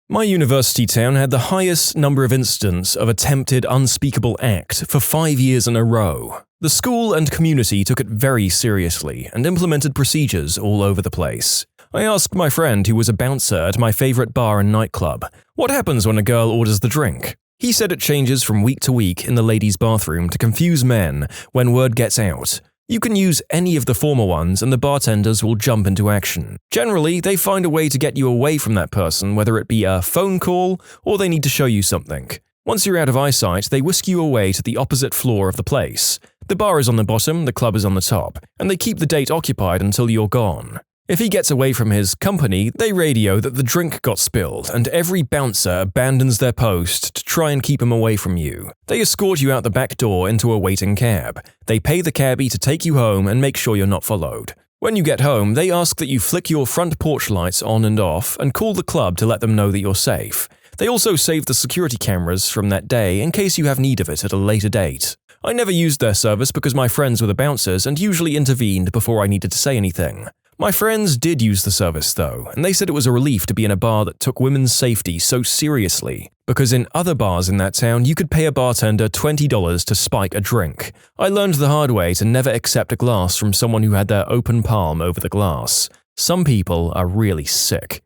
My university town had the highest number of incidents of attempted unspeakable act for 5 years in a row. The school and community took it very seriously and implemented procedures all over the place. I asked my friend who was a bouncer at my favorite bar and nightclub, what happens when a girl orders the drink? He said it changes from week to week in the ladies' bathroom to confuse men when word gets out. You can use any of the former ones and the bartenders will jump into action. Generally, they find a way to get you away from that person, whether it be a phone call or they need to show you something. Once you're out of eyesight, they whisk you away to the opposite floor of the place. The bar is on the bottom, the club is on the top, and they keep the date occupied until you're gone. If he gets away from his company, they radio that the drink got spilled, and every bouncer abandons their post to try and keep him away from you. They escort you out the back door into a waiting cab. They pay the cabbie to take you home and make sure you're not followed. When you get home, they ask that you flick your front porch lights on and off and call the club to let them know that you're safe. They also save the security cameras from that day in case you have need of it at a later date. I never used their service because my friends were the bouncers and usually intervened before I needed to say anything. My friends did use the service though, and they said it was a relief to be in a bar that took women's safety so seriously, because in other bars in that town you could pay a bartender $20 to spike a drink. I learned the hard way to never accept a glass from someone who had their open palm over the glass. Some people are really sick.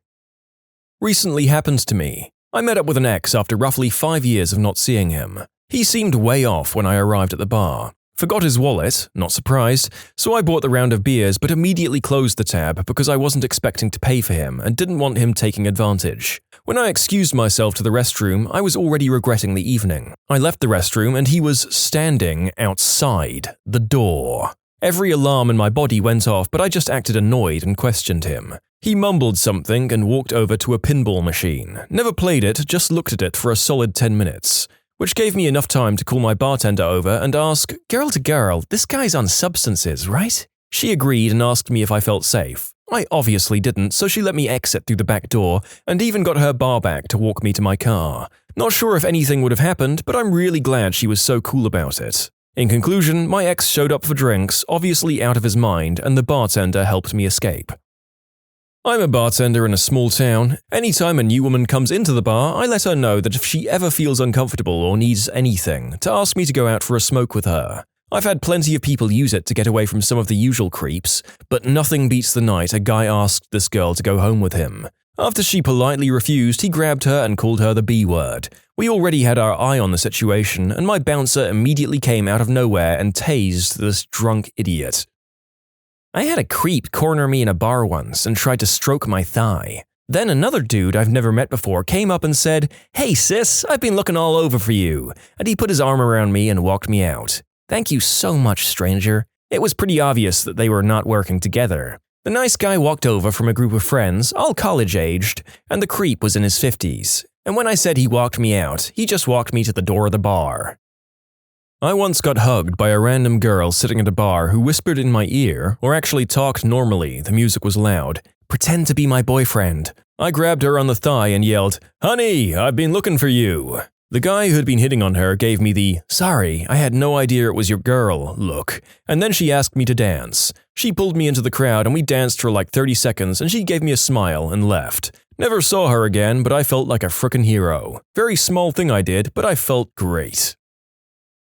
Recently happened to me. I met up with an ex after roughly 5 years of not seeing him. He seemed way off when I arrived at the bar. Forgot his wallet, not surprised, so I bought the round of beers but immediately closed the tab because I wasn't expecting to pay for him and didn't want him taking advantage. When I excused myself to the restroom, I was already regretting the evening. I left the restroom and he was standing outside the door. Every alarm in my body went off, but I just acted annoyed and questioned him. He mumbled something and walked over to a pinball machine. Never played it, just looked at it for a solid 10 minutes, which gave me enough time to call my bartender over and ask, "Girl to girl, this guy's on substances, right?" She agreed and asked me if I felt safe. I obviously didn't, so she let me exit through the back door and even got her bar back to walk me to my car. Not sure if anything would have happened, but I'm really glad she was so cool about it. In conclusion, my ex showed up for drinks, obviously out of his mind, and the bartender helped me escape. I'm a bartender in a small town. Anytime a new woman comes into the bar, I let her know that if she ever feels uncomfortable or needs anything, to ask me to go out for a smoke with her. I've had plenty of people use it to get away from some of the usual creeps, but nothing beats the night a guy asked this girl to go home with him. After she politely refused, he grabbed her and called her the B word. We already had our eye on the situation, and my bouncer immediately came out of nowhere and tased this drunk idiot. I had a creep corner me in a bar once and tried to stroke my thigh. Then another dude I've never met before came up and said, "Hey sis, I've been looking all over for you," and he put his arm around me and walked me out. Thank you so much, stranger. It was pretty obvious that they were not working together. The nice guy walked over from a group of friends, all college-aged, and the creep was in his 50s. And when I said he walked me out, he just walked me to the door of the bar. I once got hugged by a random girl sitting at a bar who whispered in my ear, or actually talked normally, the music was loud, "Pretend to be my boyfriend." I grabbed her on the thigh and yelled, "Honey, I've been looking for you." The guy who had been hitting on her gave me the "sorry, I had no idea it was your girl" look, and then she asked me to dance. She pulled me into the crowd and we danced for like 30 seconds and she gave me a smile and left. Never saw her again, but I felt like a frickin' hero. Very small thing I did, but I felt great.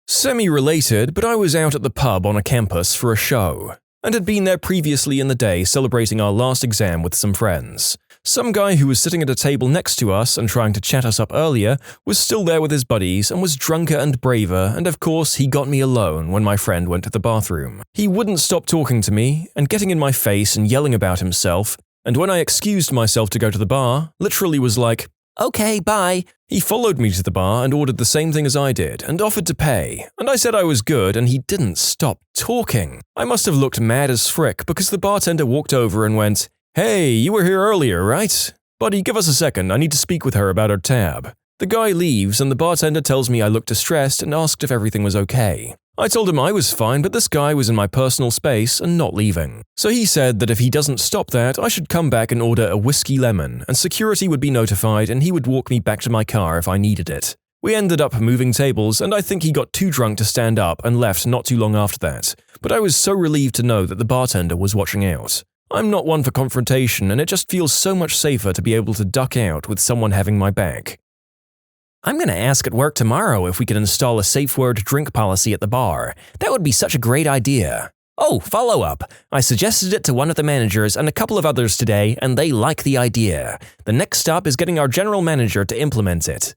Semi-related, but I was out at the pub on a campus for a show, and had been there previously in the day celebrating our last exam with some friends. Some guy who was sitting at a table next to us and trying to chat us up earlier was still there with his buddies and was drunker and braver, and of course he got me alone when my friend went to the bathroom. He wouldn't stop talking to me and getting in my face and yelling about himself, and when I excused myself to go to the bar, literally was like, "Okay, bye." He followed me to the bar and ordered the same thing as I did and offered to pay, and I said I was good and he didn't stop talking. I must have looked mad as frick because the bartender walked over and went, "Hey, you were here earlier, right? Buddy, give us a second, I need to speak with her about her tab." The guy leaves and the bartender tells me I looked distressed and asked if everything was okay. I told him I was fine, but this guy was in my personal space and not leaving. So he said that if he doesn't stop that, I should come back and order a whiskey lemon, and security would be notified and he would walk me back to my car if I needed it. We ended up moving tables, and I think he got too drunk to stand up and left not too long after that, but I was so relieved to know that the bartender was watching out. I'm not one for confrontation, and it just feels so much safer to be able to duck out with someone having my back. I'm going to ask at work tomorrow if we could install a safe word drink policy at the bar. That would be such a great idea. Oh, follow-up. I suggested it to one of the managers and a couple of others today, and they like the idea. The next stop is getting our general manager to implement it.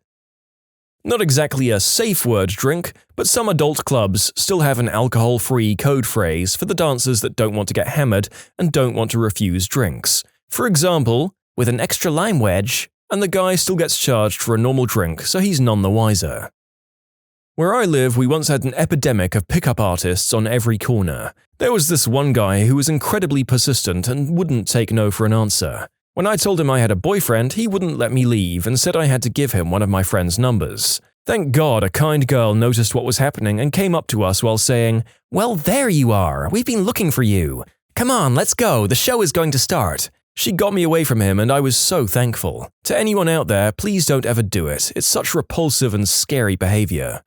Not exactly a safe word drink, but some adult clubs still have an alcohol-free code phrase for the dancers that don't want to get hammered and don't want to refuse drinks. For example, with an extra lime wedge, and the guy still gets charged for a normal drink, so he's none the wiser. Where I live, we once had an epidemic of pickup artists on every corner. There was this one guy who was incredibly persistent and wouldn't take no for an answer. When I told him I had a boyfriend, he wouldn't let me leave and said I had to give him one of my friend's numbers. Thank God a kind girl noticed what was happening and came up to us while saying, "Well, there you are. We've been looking for you. Come on, let's go. The show is going to start." She got me away from him and I was so thankful. To anyone out there, please don't ever do it. It's such repulsive and scary behavior.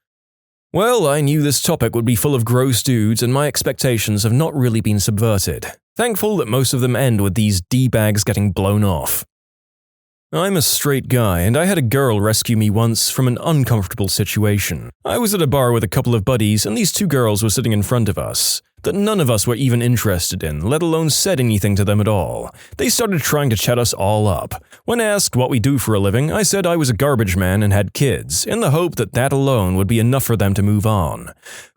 Well, I knew this topic would be full of gross dudes and my expectations have not really been subverted. Thankful that most of them end with these D-bags getting blown off. I'm a straight guy, and I had a girl rescue me once from an uncomfortable situation. I was at a bar with a couple of buddies, and these two girls were sitting in front of us. that none of us were even interested in, let alone said anything to them at all. They started trying to chat us all up. When asked what we do for a living, I said I was a garbage man and had kids, in the hope that that alone would be enough for them to move on.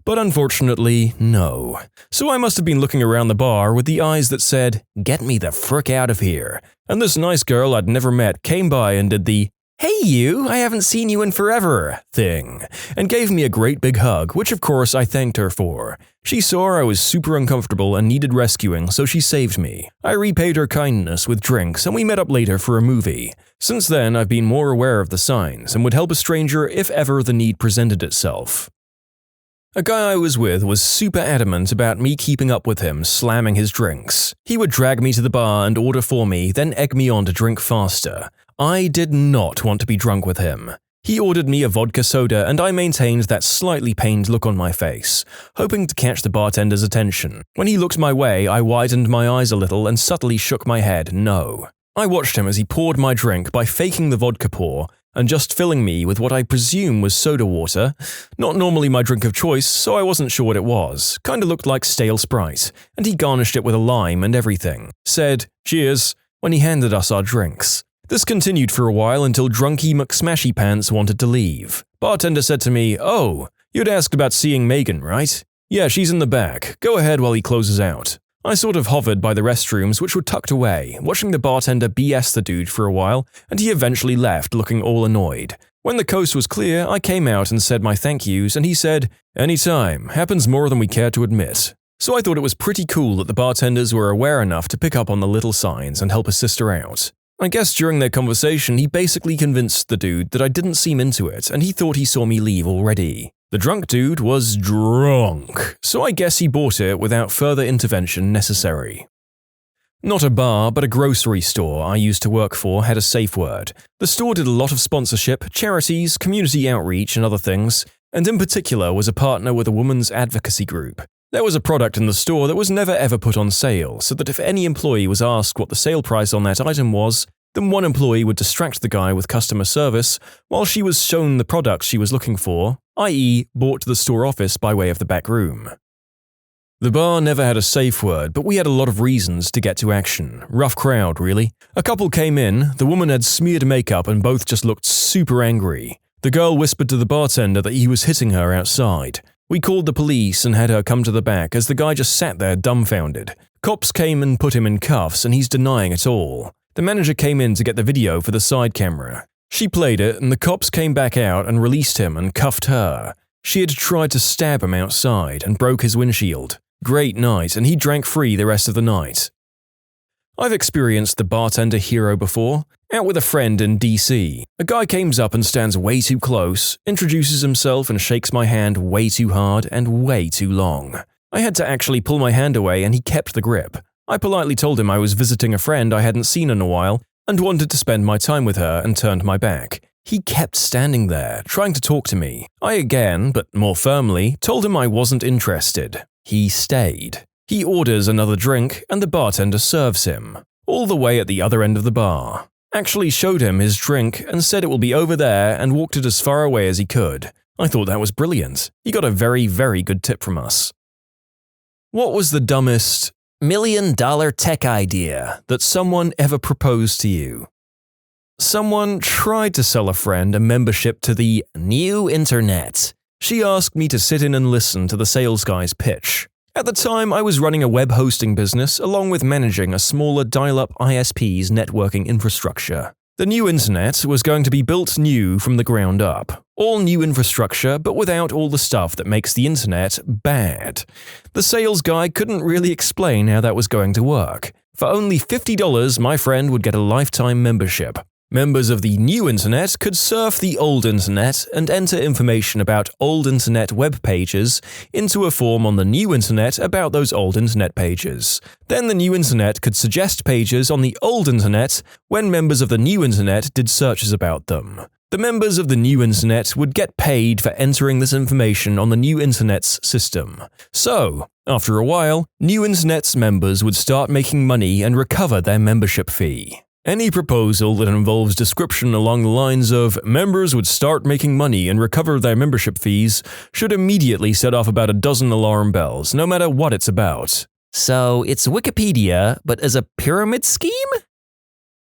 But unfortunately, no. So I must have been looking around the bar with the eyes that said, "Get me the frick out of here." And this nice girl I'd never met came by and did the "Hey you, I haven't seen you in forever" thing, and gave me a great big hug, which of course I thanked her for. She saw I was super uncomfortable and needed rescuing, so she saved me. I repaid her kindness with drinks, and we met up later for a movie. Since then, I've been more aware of the signs and would help a stranger if ever the need presented itself. A guy I was with was super adamant about me keeping up with him, slamming his drinks. He would drag me to the bar and order for me, then egg me on to drink faster. I did not want to be drunk with him. He ordered me a vodka soda and I maintained that slightly pained look on my face, hoping to catch the bartender's attention. When he looked my way, I widened my eyes a little and subtly shook my head no. I watched him as he poured my drink by faking the vodka pour and just filling me with what I presume was soda water. Not normally my drink of choice, so I wasn't sure what it was. Kinda looked like stale Sprite, and he garnished it with a lime and everything. Said, "Cheers," when he handed us our drinks. This continued for a while until Drunky McSmashypants wanted to leave. Bartender said to me, "Oh, you'd asked about seeing Megan, right? Yeah, she's in the back. Go ahead while he closes out." I sort of hovered by the restrooms, which were tucked away, watching the bartender BS the dude for a while, and he eventually left looking all annoyed. When the coast was clear, I came out and said my thank yous, and he said, "Anytime, happens more than we care to admit." So I thought it was pretty cool that the bartenders were aware enough to pick up on the little signs and help a sister out. I guess during their conversation, he basically convinced the dude that I didn't seem into it, and he thought he saw me leave already. The drunk dude was drunk, so I guess he bought it without further intervention necessary. Not a bar, but a grocery store I used to work for had a safe word. The store did a lot of sponsorship, charities, community outreach, and other things, and in particular was a partner with a women's advocacy group. There was a product in the store that was never ever put on sale, so that if any employee was asked what the sale price on that item was, then one employee would distract the guy with customer service while she was shown the product she was looking for, i.e. brought to the store office by way of the back room. The bar never had a safe word, but we had a lot of reasons to get to action. Rough crowd, really. A couple came in, the woman had smeared makeup and both just looked super angry. The girl whispered to the bartender that he was hitting her outside. We called the police and had her come to the back as the guy just sat there dumbfounded. Cops came and put him in cuffs and he's denying it all. The manager came in to get the video for the side camera. She played it and the cops came back out and released him and cuffed her. She had tried to stab him outside and broke his windshield. Great night, and he drank free the rest of the night. I've experienced the bartender hero before. Out with a friend in DC. A guy comes up and stands way too close, introduces himself and shakes my hand way too hard and way too long. I had to actually pull my hand away and he kept the grip. I politely told him I was visiting a friend I hadn't seen in a while and wanted to spend my time with her and turned my back. He kept standing there, trying to talk to me. I again, but more firmly, told him I wasn't interested. He stayed. He orders another drink and the bartender serves him, all the way at the other end of the bar. Actually showed him his drink and said it will be over there and walked it as far away as he could. I thought that was brilliant. He got a very, very good tip from us. What was the dumbest $1 million tech idea that someone ever proposed to you? Someone tried to sell a friend a membership to the new internet. She asked me to sit in and listen to the sales guy's pitch. At the time, I was running a web hosting business along with managing a smaller dial-up ISP's networking infrastructure. The new internet was going to be built new from the ground up. All new infrastructure, but without all the stuff that makes the internet bad. The sales guy couldn't really explain how that was going to work. For only $50, my friend would get a lifetime membership. Members of the new internet could surf the old internet and enter information about old internet web pages into a form on the new internet about those old internet pages. Then the new internet could suggest pages on the old internet when members of the new internet did searches about them. The members of the new internet would get paid for entering this information on the new internet's system. So, after a while, new internet's members would start making money and recover their membership fee. Any proposal that involves description along the lines of members would start making money and recover their membership fees should immediately set off about a dozen alarm bells, no matter what it's about. So it's Wikipedia, but as a pyramid scheme?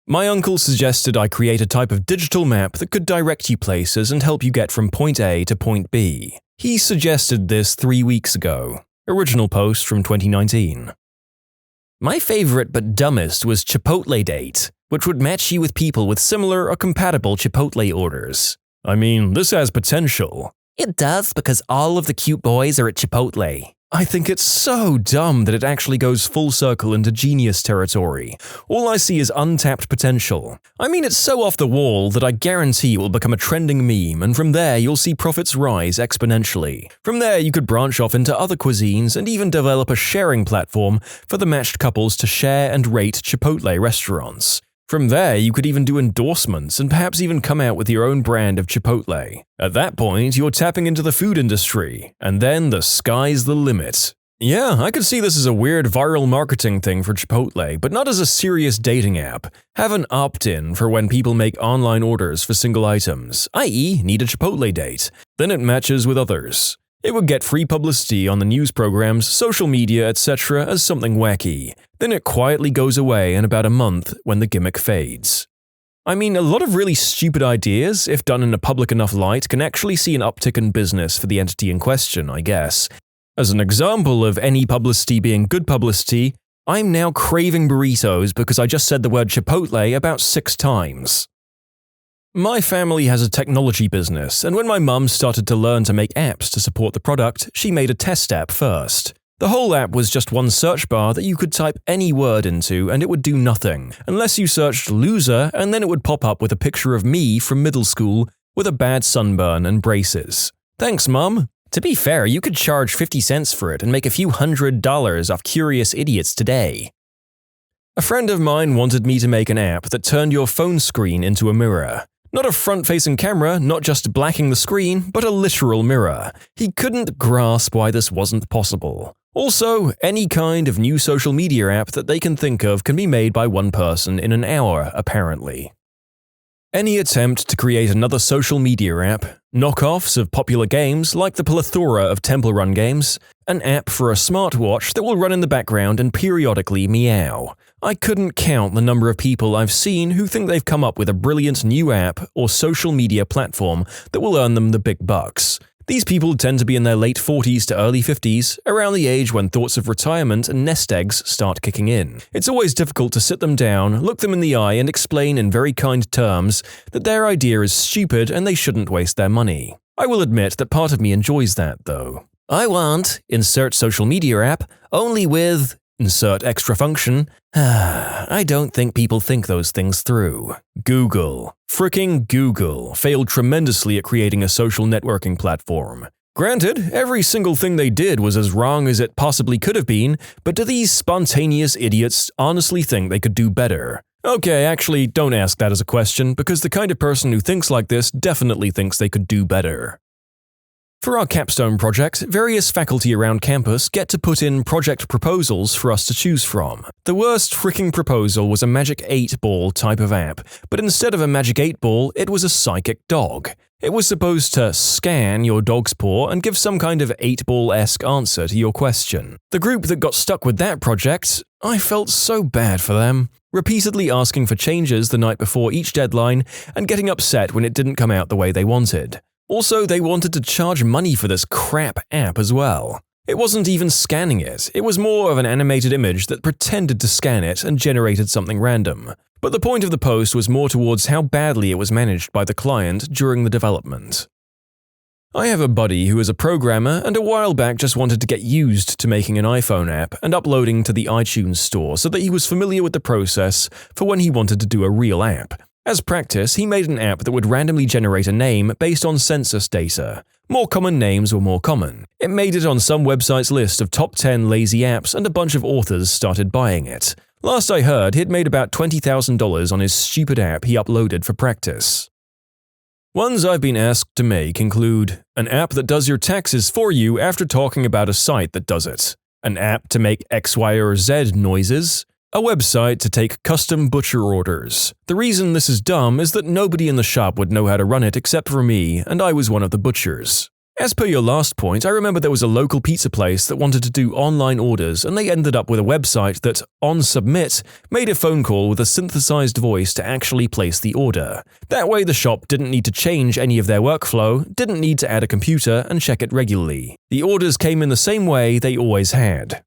My uncle suggested I create a type of digital map that could direct you places and help you get from point A to point B. He suggested this 3 weeks ago. Original post from 2019. My favorite but dumbest was Chipotle Date, which would match you with people with similar or compatible Chipotle orders. I mean, this has potential. It does because all of the cute boys are at Chipotle. I think it's so dumb that it actually goes full circle into genius territory. All I see is untapped potential. I mean, it's so off the wall that I guarantee it will become a trending meme, and from there you'll see profits rise exponentially. From there you could branch off into other cuisines and even develop a sharing platform for the matched couples to share and rate Chipotle restaurants. From there, you could even do endorsements and perhaps even come out with your own brand of Chipotle. At that point, you're tapping into the food industry, and then the sky's the limit. Yeah, I could see this as a weird viral marketing thing for Chipotle, but not as a serious dating app. Have an opt-in for when people make online orders for single items, i.e. need a Chipotle date. Then it matches with others. It would get free publicity on the news programs, social media, etc. as something wacky. Then it quietly goes away in about a month when the gimmick fades. I mean, a lot of really stupid ideas, if done in a public enough light, can actually see an uptick in business for the entity in question, I guess. As an example of any publicity being good publicity, I'm now craving burritos because I just said the word Chipotle about 6 times. My family has a technology business, and when my mum started to learn to make apps to support the product, she made a test app first. The whole app was just one search bar that you could type any word into and it would do nothing, unless you searched loser and then it would pop up with a picture of me from middle school with a bad sunburn and braces. Thanks, Mum. To be fair, you could charge 50 cents for it and make a few $100 off curious idiots today. A friend of mine wanted me to make an app that turned your phone screen into a mirror. Not a front-facing camera, not just blacking the screen, but a literal mirror. He couldn't grasp why this wasn't possible. Also, any kind of new social media app that they can think of can be made by one person in an hour, apparently. Any attempt to create another social media app, knockoffs of popular games like the plethora of Temple Run games, an app for a smartwatch that will run in the background and periodically meow. I couldn't count the number of people I've seen who think they've come up with a brilliant new app or social media platform that will earn them the big bucks. These people tend to be in their late 40s to early 50s, around the age when thoughts of retirement and nest eggs start kicking in. It's always difficult to sit them down, look them in the eye and explain in very kind terms that their idea is stupid and they shouldn't waste their money. I will admit that part of me enjoys that, though. I want, insert social media app, only with, insert extra function. I don't think people think those things through. Google. Fricking Google failed tremendously at creating a social networking platform. Granted, every single thing they did was as wrong as it possibly could have been, but do these spontaneous idiots honestly think they could do better? Okay, actually, don't ask that as a question, because the kind of person who thinks like this definitely thinks they could do better. For our capstone project, various faculty around campus get to put in project proposals for us to choose from. The worst freaking proposal was a Magic 8-ball type of app, but instead of a Magic 8-ball, it was a psychic dog. It was supposed to scan your dog's paw and give some kind of 8-ball-esque answer to your question. The group that got stuck with that project, I felt so bad for them, repeatedly asking for changes the night before each deadline and getting upset when it didn't come out the way they wanted. Also, they wanted to charge money for this crap app as well. It wasn't even scanning it, it was more of an animated image that pretended to scan it and generated something random. But the point of the post was more towards how badly it was managed by the client during the development. I have a buddy who is a programmer and a while back just wanted to get used to making an iPhone app and uploading to the iTunes store so that he was familiar with the process for when he wanted to do a real app. As practice, he made an app that would randomly generate a name based on census data. More common names were more common. It made it on some website's list of top 10 lazy apps and a bunch of authors started buying it. Last I heard, he'd made about $20,000 on his stupid app he uploaded for practice. Ones I've been asked to make include an app that does your taxes for you after talking about a site that does it, an app to make X, Y, or Z noises, A website to take custom butcher orders. The reason this is dumb is that nobody in the shop would know how to run it except for me, and I was one of the butchers. As per your last point, I remember there was a local pizza place that wanted to do online orders, and they ended up with a website that, on submit, made a phone call with a synthesized voice to actually place the order. That way the shop didn't need to change any of their workflow, didn't need to add a computer and check it regularly. The orders came in the same way they always had.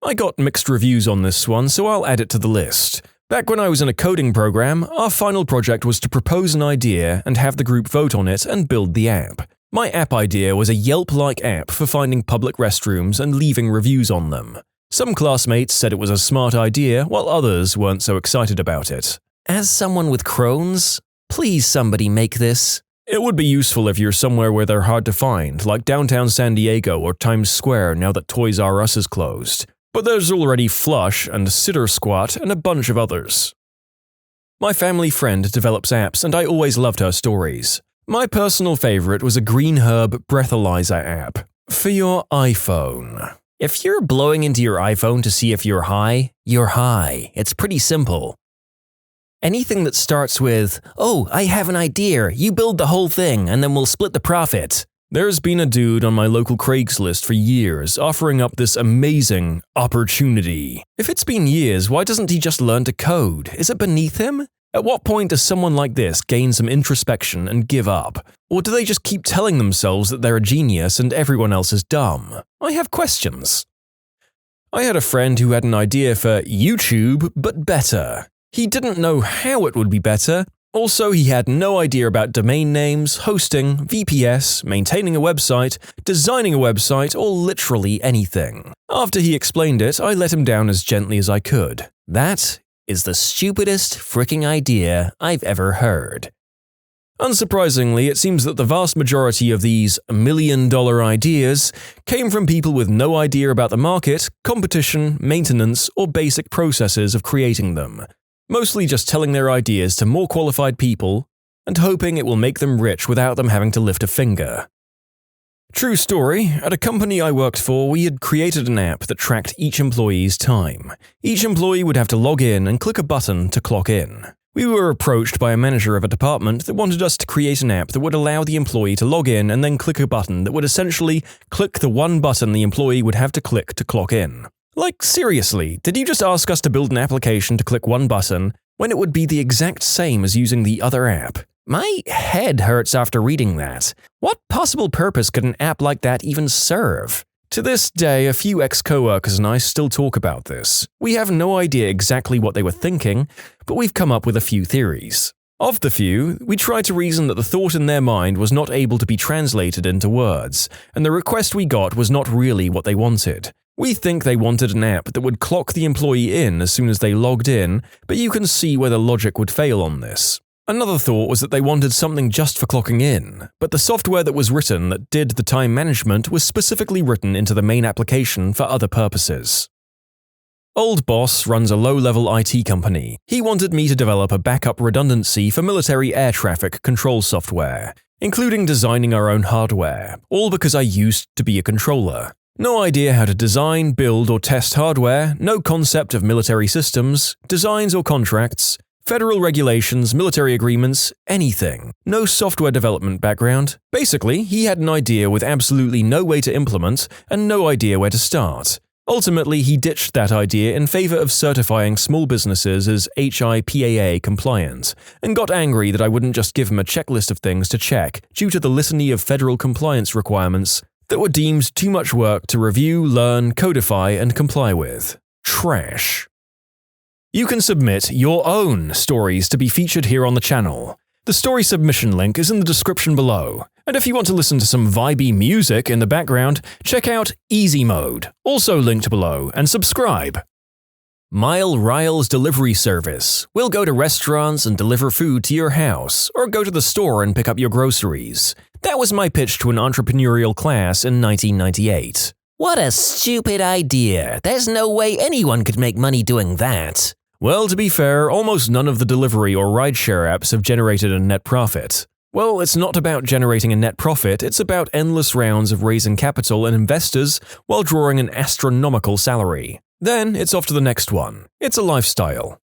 I got mixed reviews on this one, so I'll add it to the list. Back when I was in a coding program, our final project was to propose an idea and have the group vote on it and build the app. My app idea was a Yelp-like app for finding public restrooms and leaving reviews on them. Some classmates said it was a smart idea, while others weren't so excited about it. As someone with Crohn's, please somebody make this. It would be useful if you're somewhere where they're hard to find, like downtown San Diego or Times Square now that Toys R Us is closed. But there's already Flush and Sitter Squat and a bunch of others. My family friend develops apps and I always loved her stories. My personal favorite was a green herb breathalyzer app for your iPhone. If you're blowing into your iPhone to see if you're high, you're high. It's pretty simple. Anything that starts with, "Oh, I have an idea, you build the whole thing and then we'll split the profit." There's been a dude on my local Craigslist for years offering up this amazing opportunity. If it's been years, why doesn't he just learn to code? Is it beneath him? At what point does someone like this gain some introspection and give up? Or do they just keep telling themselves that they're a genius and everyone else is dumb? I have questions. I had a friend who had an idea for YouTube, but better. He didn't know how it would be better. Also, he had no idea about domain names, hosting, VPS, maintaining a website, designing a website, or literally anything. After he explained it, I let him down as gently as I could. That is the stupidest freaking idea I've ever heard. Unsurprisingly, it seems that the vast majority of these million-dollar ideas came from people with no idea about the market, competition, maintenance, or basic processes of creating them. Mostly just telling their ideas to more qualified people and hoping it will make them rich without them having to lift a finger. True story, at a company I worked for, we had created an app that tracked each employee's time. Each employee would have to log in and click a button to clock in. We were approached by a manager of a department that wanted us to create an app that would allow the employee to log in and then click a button that would essentially click the one button the employee would have to click to clock in. Like, seriously, did you just ask us to build an application to click one button when it would be the exact same as using the other app? My head hurts after reading that. What possible purpose could an app like that even serve? To this day, a few ex-coworkers and I still talk about this. We have no idea exactly what they were thinking, but we've come up with a few theories. Of the few, we try to reason that the thought in their mind was not able to be translated into words, and the request we got was not really what they wanted. We think they wanted an app that would clock the employee in as soon as they logged in, but you can see where the logic would fail on this. Another thought was that they wanted something just for clocking in, but the software that was written that did the time management was specifically written into the main application for other purposes. Old boss runs a low-level IT company. He wanted me to develop a backup redundancy for military air traffic control software, including designing our own hardware, all because I used to be a controller. No idea how to design, build, or test hardware, no concept of military systems, designs or contracts, federal regulations, military agreements, anything. No software development background. Basically, he had an idea with absolutely no way to implement and no idea where to start. Ultimately, he ditched that idea in favor of certifying small businesses as HIPAA compliant, and got angry that I wouldn't just give him a checklist of things to check due to the litany of federal compliance requirements that were deemed too much work to review, learn, codify, and comply with. Trash. You can submit your own stories to be featured here on the channel. The story submission link is in the description below. And if you want to listen to some vibey music in the background, check out easymode, also linked below, and subscribe. Mile Rile's delivery service. We'll go to restaurants and deliver food to your house, or go to the store and pick up your groceries. That was my pitch to an entrepreneurial class in 1998. What a stupid idea. There's no way anyone could make money doing that. Well, to be fair, almost none of the delivery or rideshare apps have generated a net profit. Well, it's not about generating a net profit, it's about endless rounds of raising capital and investors while drawing an astronomical salary. Then it's off to the next one. It's a lifestyle.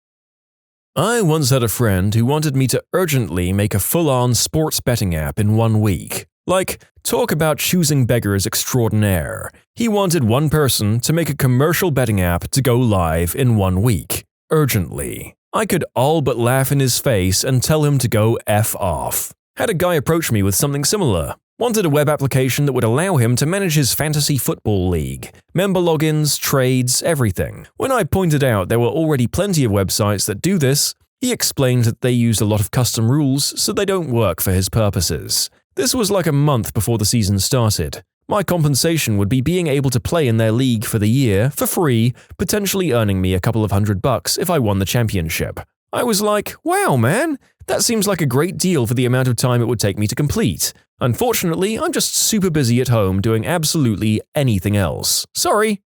I once had a friend who wanted me to urgently make a full-on sports betting app in 1 week. Like, talk about choosing beggars extraordinaire. He wanted one person to make a commercial betting app to go live in 1 week. Urgently. I could all but laugh in his face and tell him to go F off. Had a guy approach me with something similar. Wanted a web application that would allow him to manage his fantasy football league. Member logins, trades, everything. When I pointed out there were already plenty of websites that do this, he explained that they used a lot of custom rules so they don't work for his purposes. This was like a month before the season started. My compensation would be being able to play in their league for the year, for free, potentially earning me a couple of $100 if I won the championship. I was like, wow man, that seems like a great deal for the amount of time it would take me to complete. Unfortunately, I'm just super busy at home doing absolutely anything else. Sorry.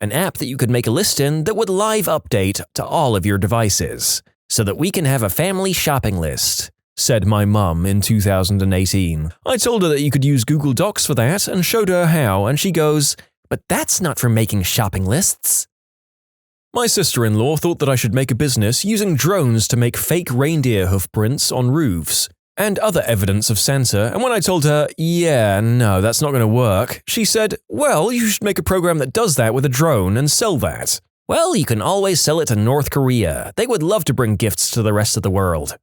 An app that you could make a list in that would live update to all of your devices, so that we can have a family shopping list, said my mum in 2018. I told her that you could use Google Docs for that and showed her how, and she goes, "But that's not for making shopping lists." My sister-in-law thought that I should make a business using drones to make fake reindeer hoof prints on roofs and other evidence of Santa, and when I told her, yeah, no, that's not going to work, she said, well, you should make a program that does that with a drone and sell that. Well, you can always sell it to North Korea. They would love to bring gifts to the rest of the world.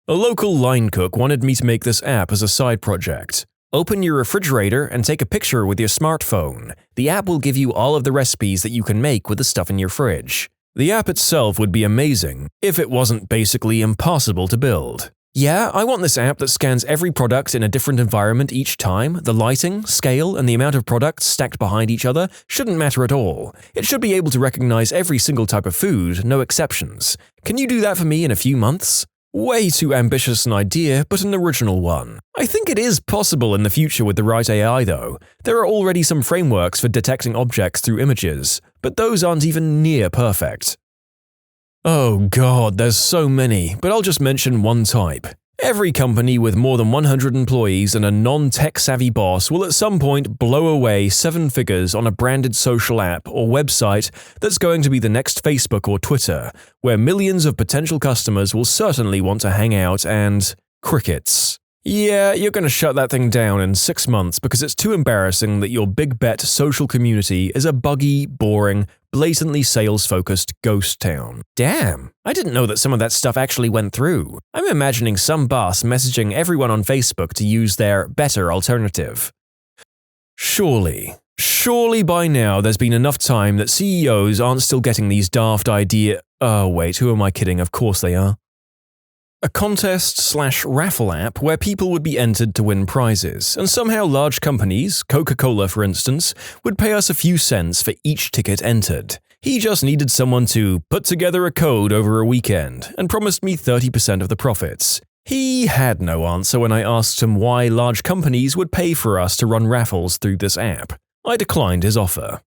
A local line cook wanted me to make this app as a side project. Open your refrigerator and take a picture with your smartphone. The app will give you all of the recipes that you can make with the stuff in your fridge. The app itself would be amazing if it wasn't basically impossible to build. Yeah, I want this app that scans every product in a different environment each time. The lighting, scale, and the amount of products stacked behind each other shouldn't matter at all. It should be able to recognize every single type of food, no exceptions. Can you do that for me in a few months? Way too ambitious an idea, but an original one. I think it is possible in the future with the right AI though. There are already some frameworks for detecting objects through images, but those aren't even near perfect. Oh god, there's so many, but I'll just mention one type. Every company with more than 100 employees and a non-tech-savvy boss will at some point blow away 7 figures on a branded social app or website that's going to be the next Facebook or Twitter, where millions of potential customers will certainly want to hang out and… crickets. Yeah, you're going to shut that thing down in 6 months because it's too embarrassing that your big bet social community is a buggy, boring, blatantly sales-focused ghost town. Damn, I didn't know that some of that stuff actually went through. I'm imagining some boss messaging everyone on Facebook to use their better alternative. Surely by now there's been enough time that CEOs aren't still getting these daft idea… Oh wait, who am I kidding? Of course they are. A contest/raffle app where people would be entered to win prizes, and somehow large companies, Coca-Cola for instance, would pay us a few cents for each ticket entered. He just needed someone to put together a code over a weekend and promised me 30% of the profits. He had no answer when I asked him why large companies would pay for us to run raffles through this app. I declined his offer.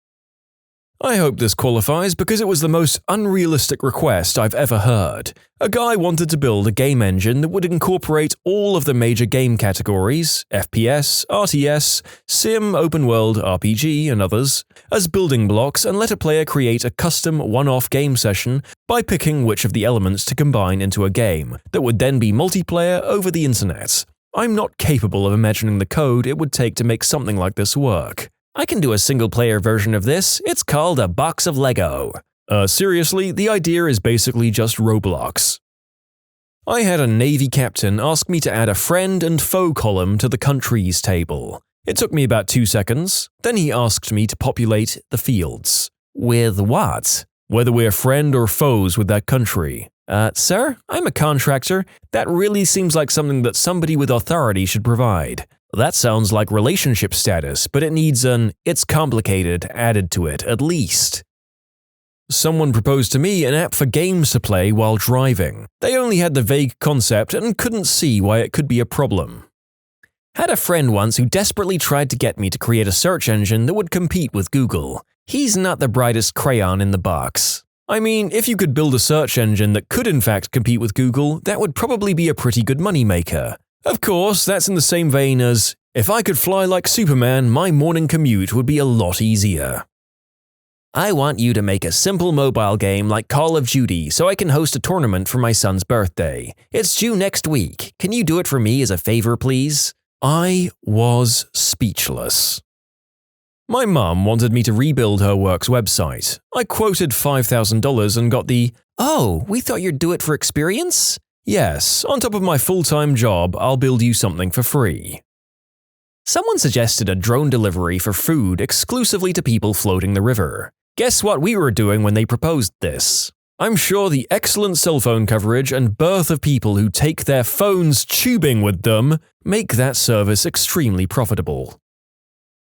I hope this qualifies because it was the most unrealistic request I've ever heard. A guy wanted to build a game engine that would incorporate all of the major game categories, FPS, RTS, Sim, Open World, RPG, and others, as building blocks and let a player create a custom one-off game session by picking which of the elements to combine into a game that would then be multiplayer over the internet. I'm not capable of imagining the code it would take to make something like this work. I can do a single-player version of this. It's called a box of Lego. Seriously, the idea is basically just Roblox. I had a Navy captain ask me to add a friend and foe column to the countries table. It took me about 2 seconds. Then he asked me to populate the fields. With what? Whether we're friend or foes with that country. Sir, I'm a contractor. That really seems like something that somebody with authority should provide. That sounds like relationship status, but it needs an "it's complicated" added to it, at least. Someone proposed to me an app for games to play while driving. They only had the vague concept and couldn't see why it could be a problem. Had a friend once who desperately tried to get me to create a search engine that would compete with Google. He's not the brightest crayon in the box. I mean, if you could build a search engine that could in fact compete with Google, that would probably be a pretty good moneymaker. Of course, that's in the same vein as, if I could fly like Superman, my morning commute would be a lot easier. I want you to make a simple mobile game like Call of Duty so I can host a tournament for my son's birthday. It's due next week. Can you do it for me as a favor, please? I was speechless. My mum wanted me to rebuild her work's website. I quoted $5,000 and got the, "Oh, we thought you'd do it for experience?" "Yes, on top of my full-time job, I'll build you something for free." Someone suggested a drone delivery for food exclusively to people floating the river. Guess what we were doing when they proposed this? I'm sure the excellent cell phone coverage and birth of people who take their phones tubing with them make that service extremely profitable.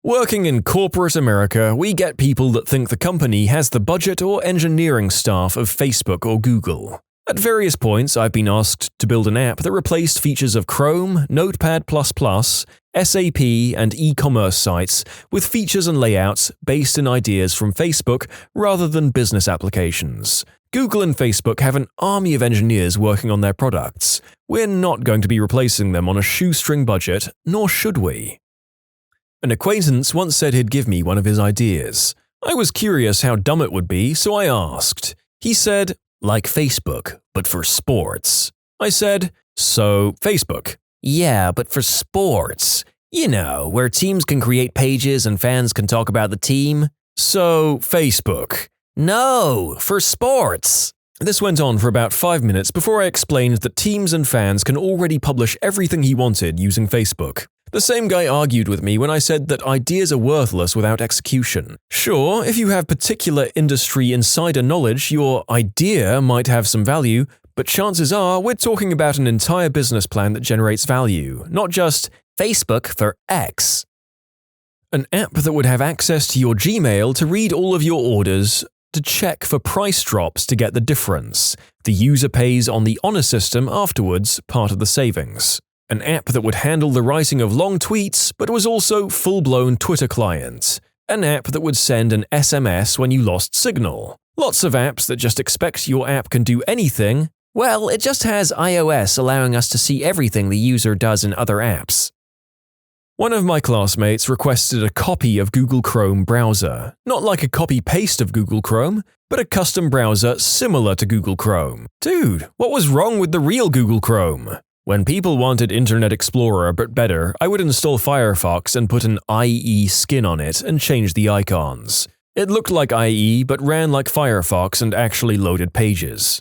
Working in corporate America, we get people that think the company has the budget or engineering staff of Facebook or Google. At various points, I've been asked to build an app that replaced features of Chrome, Notepad++, SAP, and e-commerce sites with features and layouts based in ideas from Facebook rather than business applications. Google and Facebook have an army of engineers working on their products. We're not going to be replacing them on a shoestring budget, nor should we. An acquaintance once said he'd give me one of his ideas. I was curious how dumb it would be, so I asked. He said, "Like Facebook, but for sports." I said, "So, Facebook?" "Yeah, but for sports. You know, where teams can create pages and fans can talk about the team." "So, Facebook?" "No, for sports." This went on for about 5 minutes before I explained that teams and fans can already publish everything he wanted using Facebook. The same guy argued with me when I said that ideas are worthless without execution. Sure, if you have particular industry insider knowledge, your idea might have some value, but chances are we're talking about an entire business plan that generates value, not just Facebook for X. An app that would have access to your Gmail to read all of your orders, to check for price drops to get the difference. The user pays on the honor system afterwards, part of the savings. An app that would handle the writing of long tweets, but was also full-blown Twitter client. An app that would send an SMS when you lost signal. Lots of apps that just expect your app can do anything. Well, it just has iOS allowing us to see everything the user does in other apps. One of my classmates requested a copy of Google Chrome browser. Not like a copy-paste of Google Chrome, but a custom browser similar to Google Chrome. Dude, what was wrong with the real Google Chrome? When people wanted Internet Explorer but better, I would install Firefox and put an IE skin on it and change the icons. It looked like IE but ran like Firefox and actually loaded pages.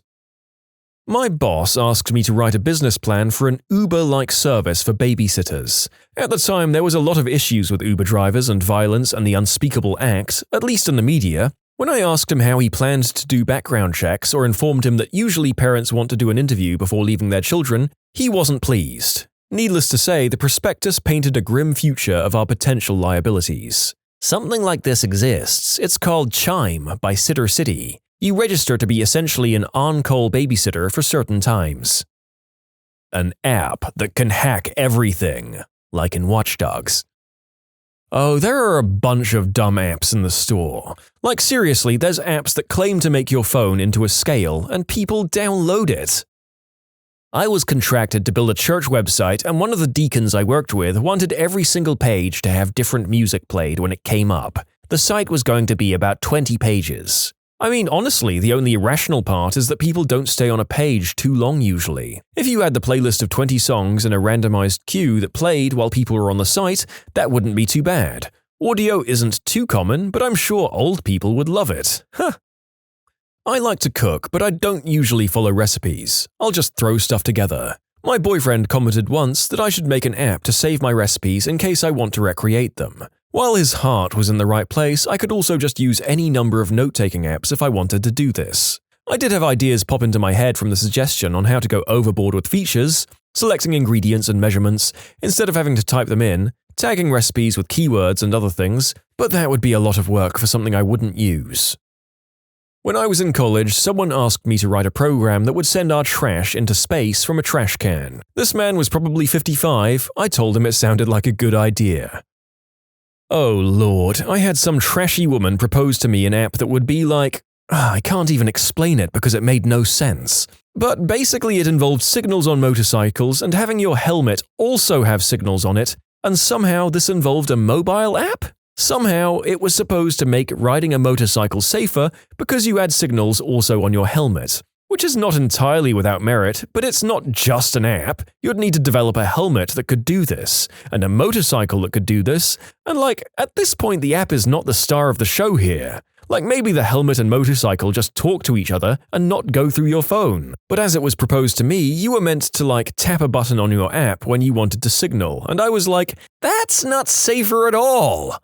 My boss asked me to write a business plan for an Uber-like service for babysitters. At the time, there was a lot of issues with Uber drivers and violence and the unspeakable act, at least in the media. When I asked him how he planned to do background checks or informed him that usually parents want to do an interview before leaving their children, he wasn't pleased. Needless to say, the prospectus painted a grim future of our potential liabilities. Something like this exists. It's called Chime by Sitter City. You register to be essentially an on-call babysitter for certain times. An app that can hack everything, like in Watch Dogs. Oh, there are a bunch of dumb apps in the store. Like seriously, there's apps that claim to make your phone into a scale and people download it. I was contracted to build a church website and one of the deacons I worked with wanted every single page to have different music played when it came up. The site was going to be about 20 pages. I mean, honestly, the only irrational part is that people don't stay on a page too long usually. If you had the playlist of 20 songs in a randomized queue that played while people were on the site, that wouldn't be too bad. Audio isn't too common, but I'm sure old people would love it. Huh. I like to cook, but I don't usually follow recipes. I'll just throw stuff together. My boyfriend commented once that I should make an app to save my recipes in case I want to recreate them. While his heart was in the right place, I could also just use any number of note-taking apps if I wanted to do this. I did have ideas pop into my head from the suggestion on how to go overboard with features, selecting ingredients and measurements instead of having to type them in, tagging recipes with keywords and other things, but that would be a lot of work for something I wouldn't use. When I was in college, someone asked me to write a program that would send our trash into space from a trash can. This man was probably 55. I told him it sounded like a good idea. Oh lord, I had some trashy woman propose to me an app that would be like… I can't even explain it because it made no sense. But basically it involved signals on motorcycles and having your helmet also have signals on it, and somehow this involved a mobile app? Somehow, it was supposed to make riding a motorcycle safer because you had signals also on your helmet. Which is not entirely without merit, but it's not just an app. You'd need to develop a helmet that could do this, and a motorcycle that could do this, and at this point the app is not the star of the show here. Maybe the helmet and motorcycle just talk to each other and not go through your phone. But as it was proposed to me, you were meant to tap a button on your app when you wanted to signal, and I was like, that's not safer at all!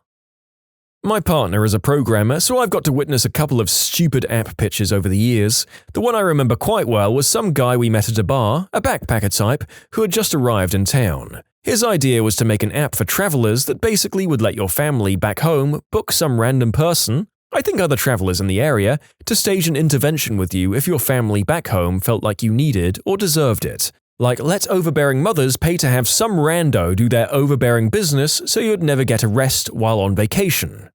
My partner is a programmer, so I've got to witness a couple of stupid app pitches over the years. The one I remember quite well was some guy we met at a bar, a backpacker type, who had just arrived in town. His idea was to make an app for travelers that basically would let your family back home book some random person, I think other travelers in the area, to stage an intervention with you if your family back home felt like you needed or deserved it. Let overbearing mothers pay to have some rando do their overbearing business so you'd never get a rest while on vacation.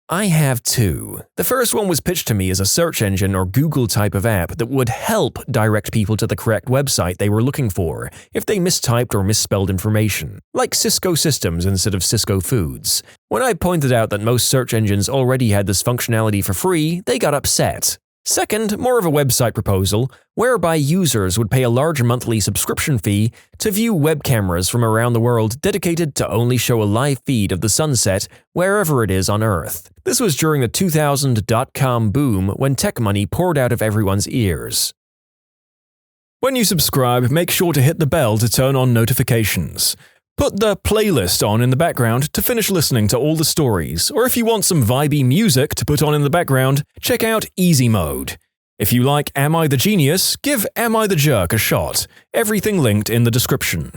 I have two. The first one was pitched to me as a search engine or Google type of app that would help direct people to the correct website they were looking for if they mistyped or misspelled information, like Cisco Systems instead of Cisco Foods. When I pointed out that most search engines already had this functionality for free, they got upset. Second, more of a website proposal, whereby users would pay a large monthly subscription fee to view web cameras from around the world dedicated to only show a live feed of the sunset wherever it is on Earth. This was during the 2000 dot-com boom when tech money poured out of everyone's ears. When you subscribe, make sure to hit the bell to turn on notifications. Put the playlist on in the background to finish listening to all the stories, or if you want some vibey music to put on in the background, check out easymode. If you like Am I the Genius, give Am I the Jerk a shot. Everything linked in the description.